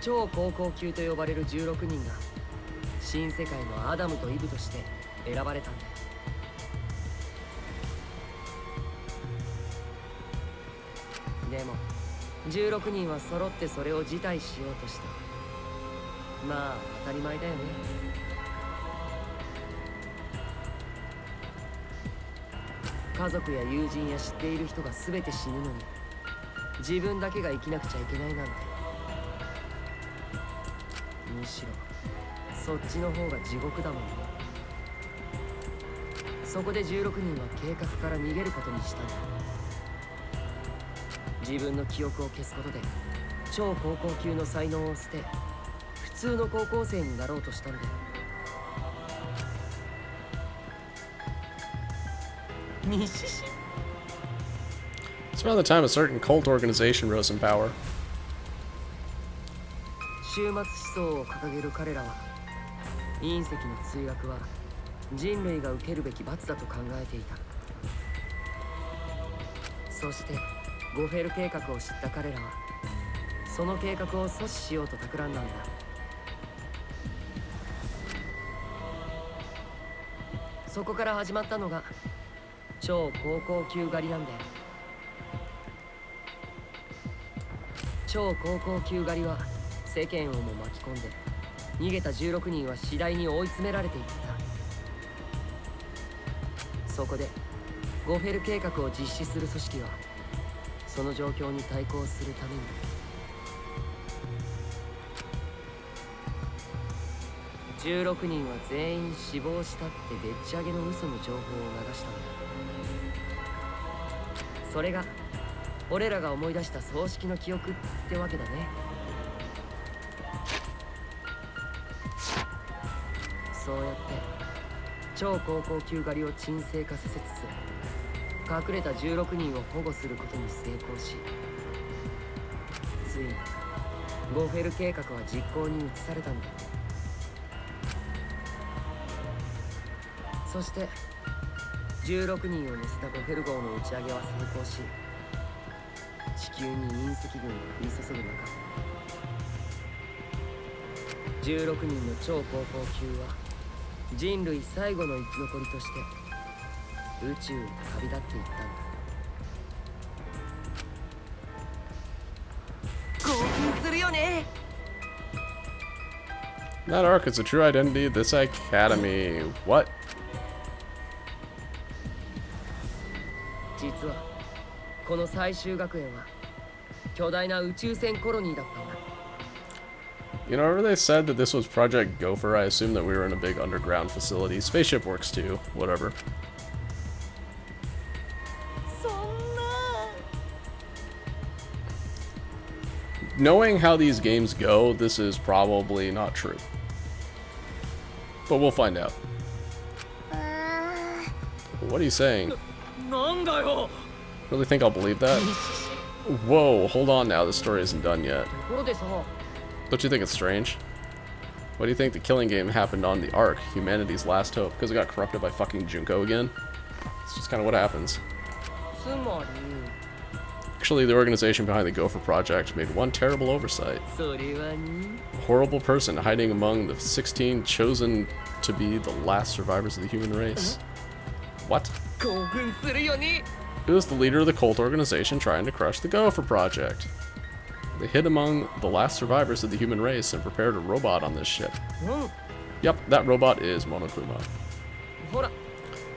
E: 超高校級と呼ばれる16人が新世界のアダムとイブとして選ばれたんだよ。でも16人は揃ってそれを辞退しようとした。まあ当たり前だよね。家族や友人や知っている人が全て死ぬのに自分だけが生きなくちゃいけないなんて。むしろそっちの方が地獄だもんね。そこで16人は計画から逃げることにしたんだ。自分の記憶を消すことで超高校級の才能を捨て普通の高校生になろうとしたんだよ。
A: It's around the time a certain cult organization rose in power.
E: 終末思想を掲げる彼らは隕石の墜落は人類が受けるべき罰だと考えていた。そしてゴフェル計画を知った彼らはその計画を阻止しようと企んだんだ。そこから始まったのが超高校級狩りなんだよ。超高校級狩りは世間をも巻き込んで逃げた16人は次第に追い詰められていった。そこでゴフェル計画を実施する組織はその状況に対抗するために16人は全員死亡したってでっち上げの嘘の情報を流したんだ。それが俺らが思い出した葬式の記憶ってわけだね。そうやって超高校級狩りを沈静化させつつ隠れた16人を保護することに成功しついにゴフェル計画は実行に移されたんだ。そして16人を乗せたゴフェル号の打ち上げは成功し地球に隕石群が降り注ぐ中16人の超高校級は人類最後の生き残りとして宇宙へ旅立っていったんだ。興奮するよね。
A: That arc is the true identity of this academy. What?
E: 実はこの最終学園は巨大な宇宙船コロニーだったんだ。
A: You know, whenever they said that this was Project Gopher, I assumed that we were in a big underground facility. Spaceship works too. Whatever.
E: そんな
A: Knowing how these games go, this is probably not true. But we'll find out. What are you saying?
E: なんだよ。
A: Really think I'll believe that? Whoa, hold on now. The story isn't done yet.
E: ところでさ、
A: Don't you think it's strange? Why do you think the killing game happened on the Ark, humanity's last hope? Because it got corrupted by fucking Junko again? It's just kind of what happens.
E: つまり
A: Actually, the organization behind the Gopher project made one terrible oversight.
E: それはね。
A: A horrible person hiding among the 16 chosen to be the last survivors of the human race. What?
E: 興奮するよね。
A: It was the leader of the cult organization trying to crush the Gopher project. They hid among the last survivors of the human race and prepared a robot on this ship.
E: うん。
A: Yep, that robot is Monokuma.
E: ほら、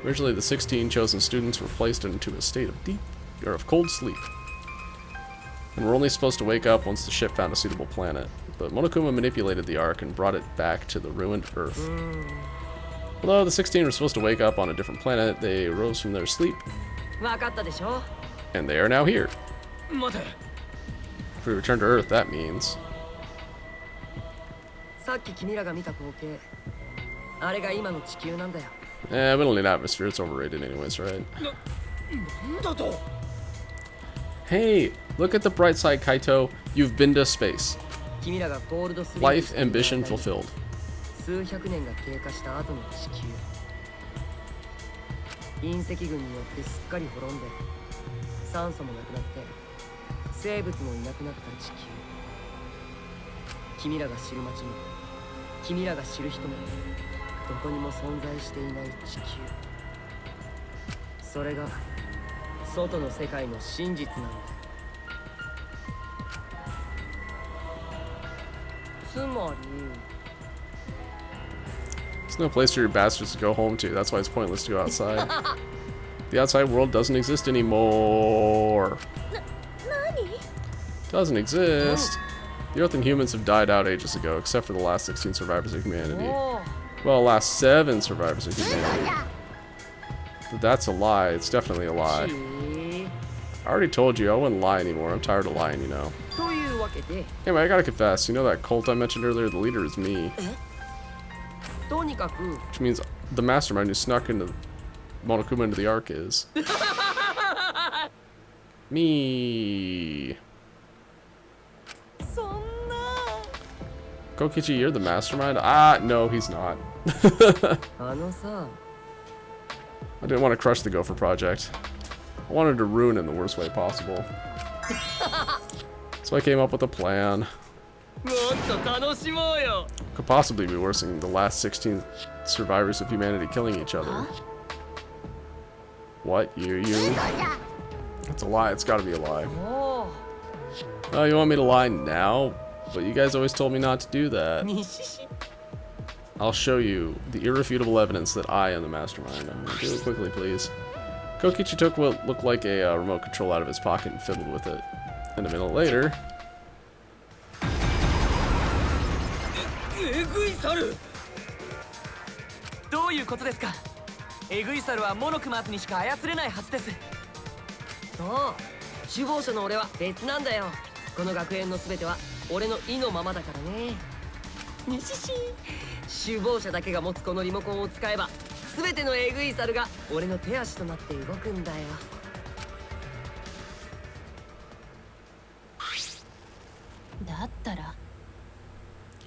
A: Originally, the 16 chosen students were placed into a state of cold sleep, and were only supposed to wake up once the ship found a suitable planet. But Monokuma manipulated the Ark and brought it back to the ruined Earth. Although the 16 were supposed to wake up on a different planet, they arose from their sleep,
E: わかったでしょ。
A: and they are now here.
E: 待て。
A: If we return to Earth, that means...
E: さっき君らが見た光景、あれが今の地球なんだよ。
A: Eh, we don't need atmosphere, it's overrated anyways, right?
E: なんだと。
A: Hey, look at the bright side, Kaito. You've been to space.
E: 君らがゴールドスリー
A: Life ambition fulfilled.
E: 数百年が経過した後の地球。隕石群によってすっかり滅んで、酸素もなくなって生物もいなくなった地球。君らが知る街も君らが知る人もどこにも存在していない地球。それが外の世界の真実なんだ。つまり
A: There's no place for your bastards to go home to. That's why it's pointless to go outside. The outside world doesn't exist anymore. Doesn't exist. The Earth and humans have died out ages ago, except for the last 16 survivors of humanity. Well, last 7 survivors of humanity. But that's a lie. It's definitely a lie. I already told you I wouldn't lie anymore. I'm tired of lying, you know. Anyway, I gotta confess. You know that cult I mentioned earlier? The leader is me. Which means the mastermind who snuck into Monokuma into the Ark is me. Kokichi, you're the mastermind? Ah, no, he's not. I didn't want to crush the Gopher project. I wanted to ruin it in the worst way possible. So I came up with a plan. Could possibly be worse than the last 16 survivors of humanity killing each other. What? You? That's a lie. It's gotta be a lie. Oh, you want me to lie now? But you guys always told me not to do that. I'll show you the irrefutable evidence that I am the mastermind. I'm gonna do it quickly, please. Kokichi took what looked like a remote control out of his pocket and fiddled with it. And a minute later...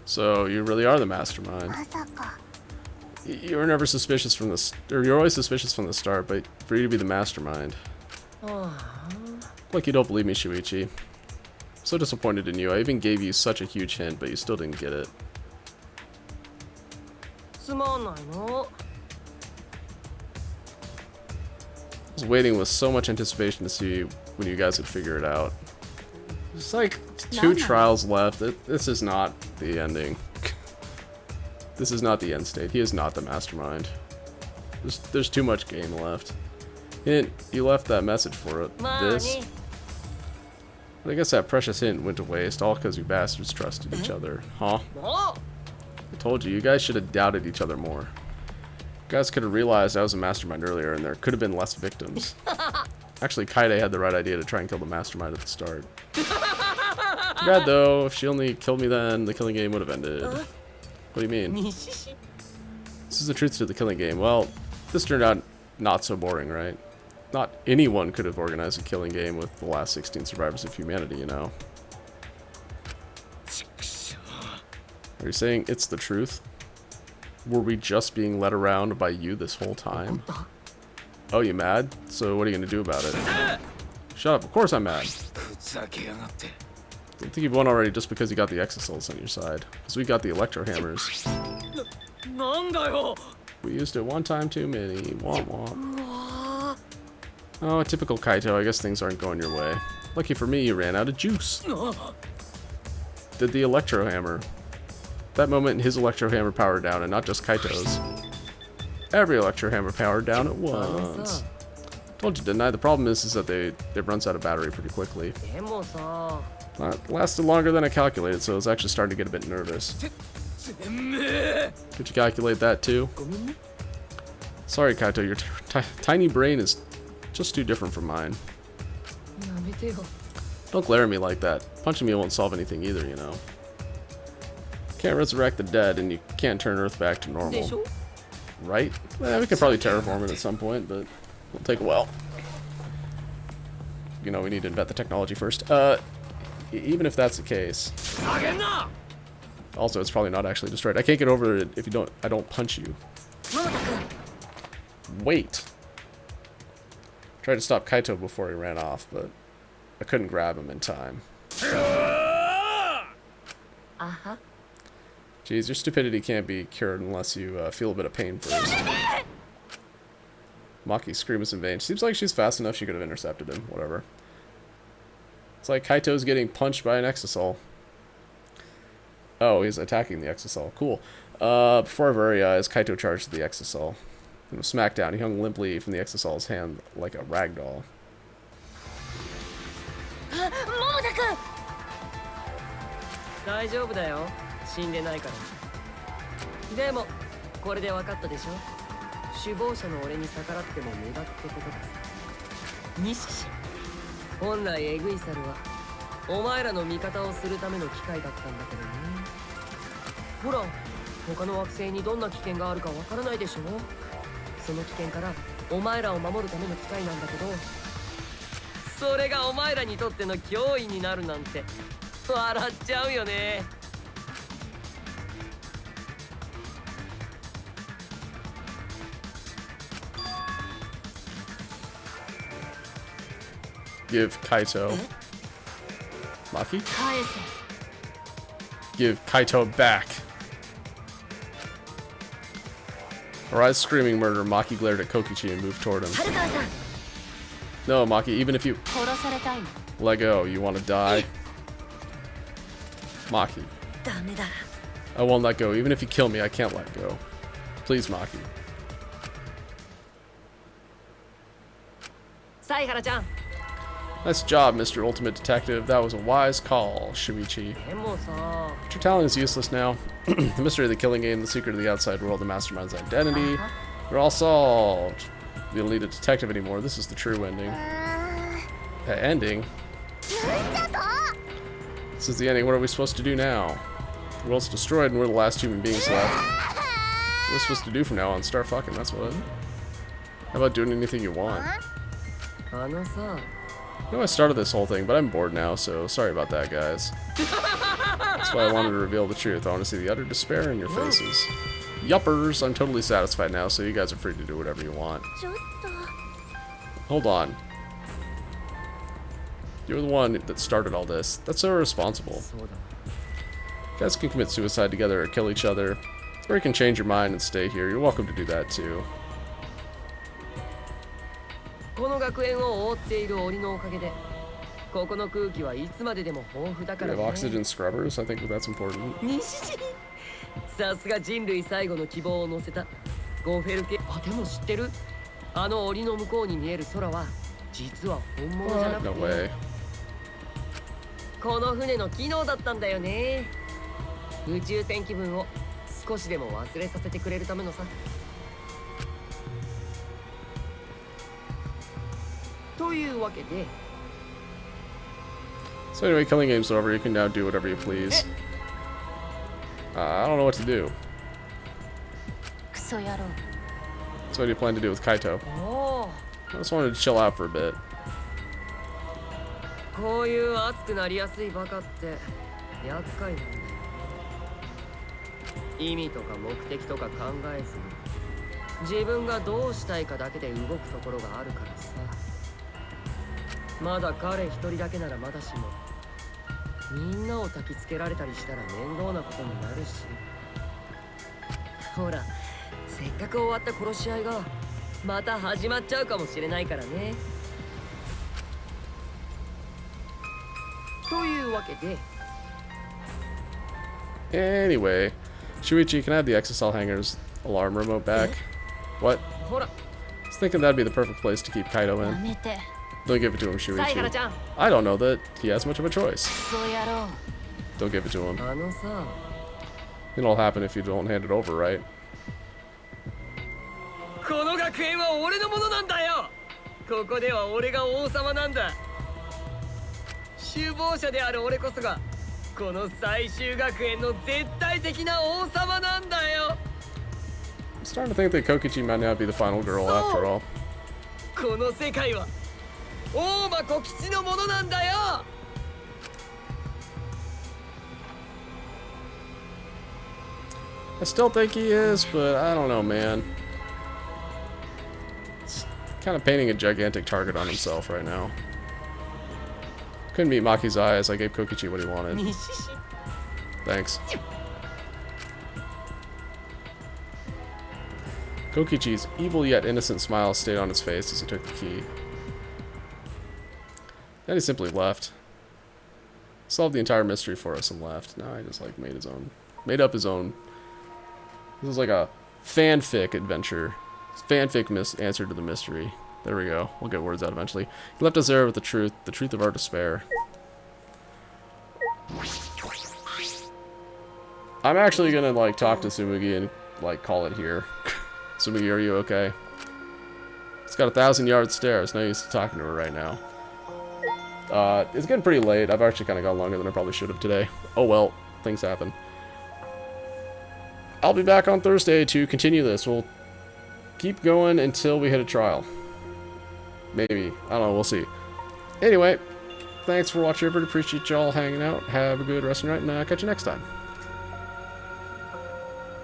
A: So you really are the mastermind. You were never suspicious from the you're always suspicious from the start, but for you to be the mastermind. Like you don't believe me, Shuichi. I'm so disappointed in you. I even gave you such a huge hint, but you still didn't get it. I was waiting with so much anticipation to see when you guys would figure it out. There's like 2 trials left. This is not the ending. This is not the end state. He is not the mastermind. There's too much game left. Hint, you left that message for it. This. But I guess that precious hint went to waste, all because you bastards trusted each other. Huh? I told you, you guys should have doubted each other more. You guys could have realized I was a mastermind earlier and there could have been less victims. Actually, Kaide had the right idea to try and kill the mastermind at the start. Too bad though, if she only killed me then, the killing game would have ended. What do you mean? This is the truth to the killing game. Well, this turned out not so boring, right? Not anyone could have organized a killing game with the last 16 survivors of humanity, you know. Are you saying it's the truth? Were we just being led around by you this whole time? Oh, you mad? So what are you gonna do about it? Shut up, of course I'm mad. Don't think you've won already just because you got the exosols on your side. Because we got the electro hammers. We used it one time too many. Womp womp. Oh, typical Kaito, I guess things aren't going your way. Lucky for me, you ran out of juice. Did the electro hammer. That moment, his electro hammer powered down, and not just Kaito's. Every electro hammer powered down at once. Told you, didn't I? The problem is that it runs out of battery pretty quickly. It lasted longer than I calculated, so I was actually starting to get a bit nervous. Could you calculate that too? Sorry, Kaito, your tiny brain is just too different from mine. Don't glare at me like that. Punching me won't solve anything either, you know. Can't resurrect the dead, and you can't turn Earth back to normal. Right? Eh, we could probably terraform it at some point, but it'll take a while. You know, we need to invent the technology first. Even if that's the case. Also, it's probably not actually destroyed. I can't get over it if I don't punch you. Wait. Tried to stop Kaito before he ran off, but I couldn't grab him in time.
C: Uh-huh.
A: Jeez, your stupidity can't be cured unless you feel a bit of pain first. Maki's scream is in vain. Seems like she's fast enough she could have intercepted him. Whatever. It's like Kaito's getting punched by an Exisol. Oh, he's attacking the Exisol. Cool. Before our very eyes, Kaito charged the Exisol. From a smackdown, he hung limply from the Exisol's hand like a rag doll.
E: 大丈夫だよ。死んでないから。でもこれで分かったでしょ。首謀者の俺に逆らっても無駄ってことださ。西本来エグイサルはお前らの味方をするための機械だったんだけどね。ほら、他の惑星にどんな危険があるか分からないでしょ。その危険からお前らを守るための機械なんだけど、それがお前らにとっての脅威になるなんて笑っちゃうよね。
A: Give Kaito. Maki? Give Kaito back. Arise screaming murder, Maki glared at Kokichi and moved toward him. No, Maki, even if you let go, you want to die? Maki. I won't let go. Even if you kill me, I can't let go. Please, Maki.
E: サイハラちゃん。
A: Nice job, Mr. Ultimate Detective. That was a wise call, Shuichi.
E: でもさ。
A: But your talent is useless now. The mystery of the killing game, the secret of the outside world, the mastermind's identity. They're all solved. You don't need a detective anymore. This is the true ending. Ending? This is the ending. What are we supposed to do now? The world's destroyed and we're the last human beings left. What are we supposed to do from now on? Start fucking, that's what. How about doing anything you want?
E: あのさ。
A: I know I started this whole thing, but I'm bored now, so sorry about that, guys. That's why I wanted to reveal the truth. I want to see the utter despair in your faces. Yuppers, I'm totally satisfied now, so you guys are free to do whatever you want. Hold on. You're the one that started all this. That's so irresponsible. You guys can commit suicide together or kill each other, or you can change your mind and stay here. You're welcome to do that too.
E: この学園を覆っている檻のおかげで、ここの空気はいつまででも豊富だか
A: We
E: ら
A: have
E: ね。
A: oxygen scrubbers. I think that's important.
E: 西さすが人類最後の希望を乗せたゴンフェル家。あ、でも知ってる？あの檻の向こうに見える空は実は本物じゃなく
A: No
E: て、
A: way.
E: この船の機能だったんだよね。宇宙船気分を少しでも忘れさせてくれるためのさ。というわけで。
A: So anyway, killing game's over. You can now do whatever you please. I don't know what to do. So what do you plan to do with Kaito?
E: おお。
A: I just wanted to chill out for a bit.
E: こういう熱くなりやすいバカって厄介なんだよ。意味とか目的とか考えずに自分がどうしたいかだけで動くところがあるからさ。まだ彼一人だけならまだしもみんなを焚きつけられたりしたら面倒なことになるし。ほら、せっかく終わった殺し合いがまた始まっちゃうかもしれないからね。というわけで
A: Anyway, Shuichi, can I have the Exisal Hanger's alarm remote back? What?
E: ほら
A: I was thinking that'd be the perfect place to keep Kaito in. Don't give it to him,
E: サイハラち
A: Shuichi.
E: ゃん
A: I don't know that he has much of a choice. Don't give it to him.
E: あのさ
A: It'll happen if you don't hand it over, right?
E: この学園は俺のものなんだよ。ここでは俺が王様なんだ。首謀者である俺こそがこの最終学園の絶対的な王様なんだよ。
A: I'm starting to think that Kokichi might not be the final girl after all.
E: この世界は大間小吉のものなんだよ。
A: I still think he is, but I don't know, man. He's kind of painting a gigantic target on himself right now. Couldn't meet Maki's eyes. I gave Kokichi what he wanted. Thanks. Kokichi's evil yet innocent smile stayed on his face as he took the key. Then he simply left. Solved the entire mystery for us and left. Now he just like made up his own. This is like a fanfic adventure. Fanfic answer to the mystery. There we go. We'll get words out eventually. He left us there with the truth of our despair. I'm actually gonna like talk to Tsumugi and like call it here. Tsumugi, are you okay? It's got 1,000-yard stare. It's no use talking to her right now. It's getting pretty late. I've actually kind of gone longer than I probably should have today. Oh well, things happen. I'll be back on Thursday to continue this. We'll keep going until we hit a trial. Maybe. I don't know. We'll see. Anyway, thanks for watching, everybody. Appreciate y'all hanging out. Have a good rest of your night, and catch you next time.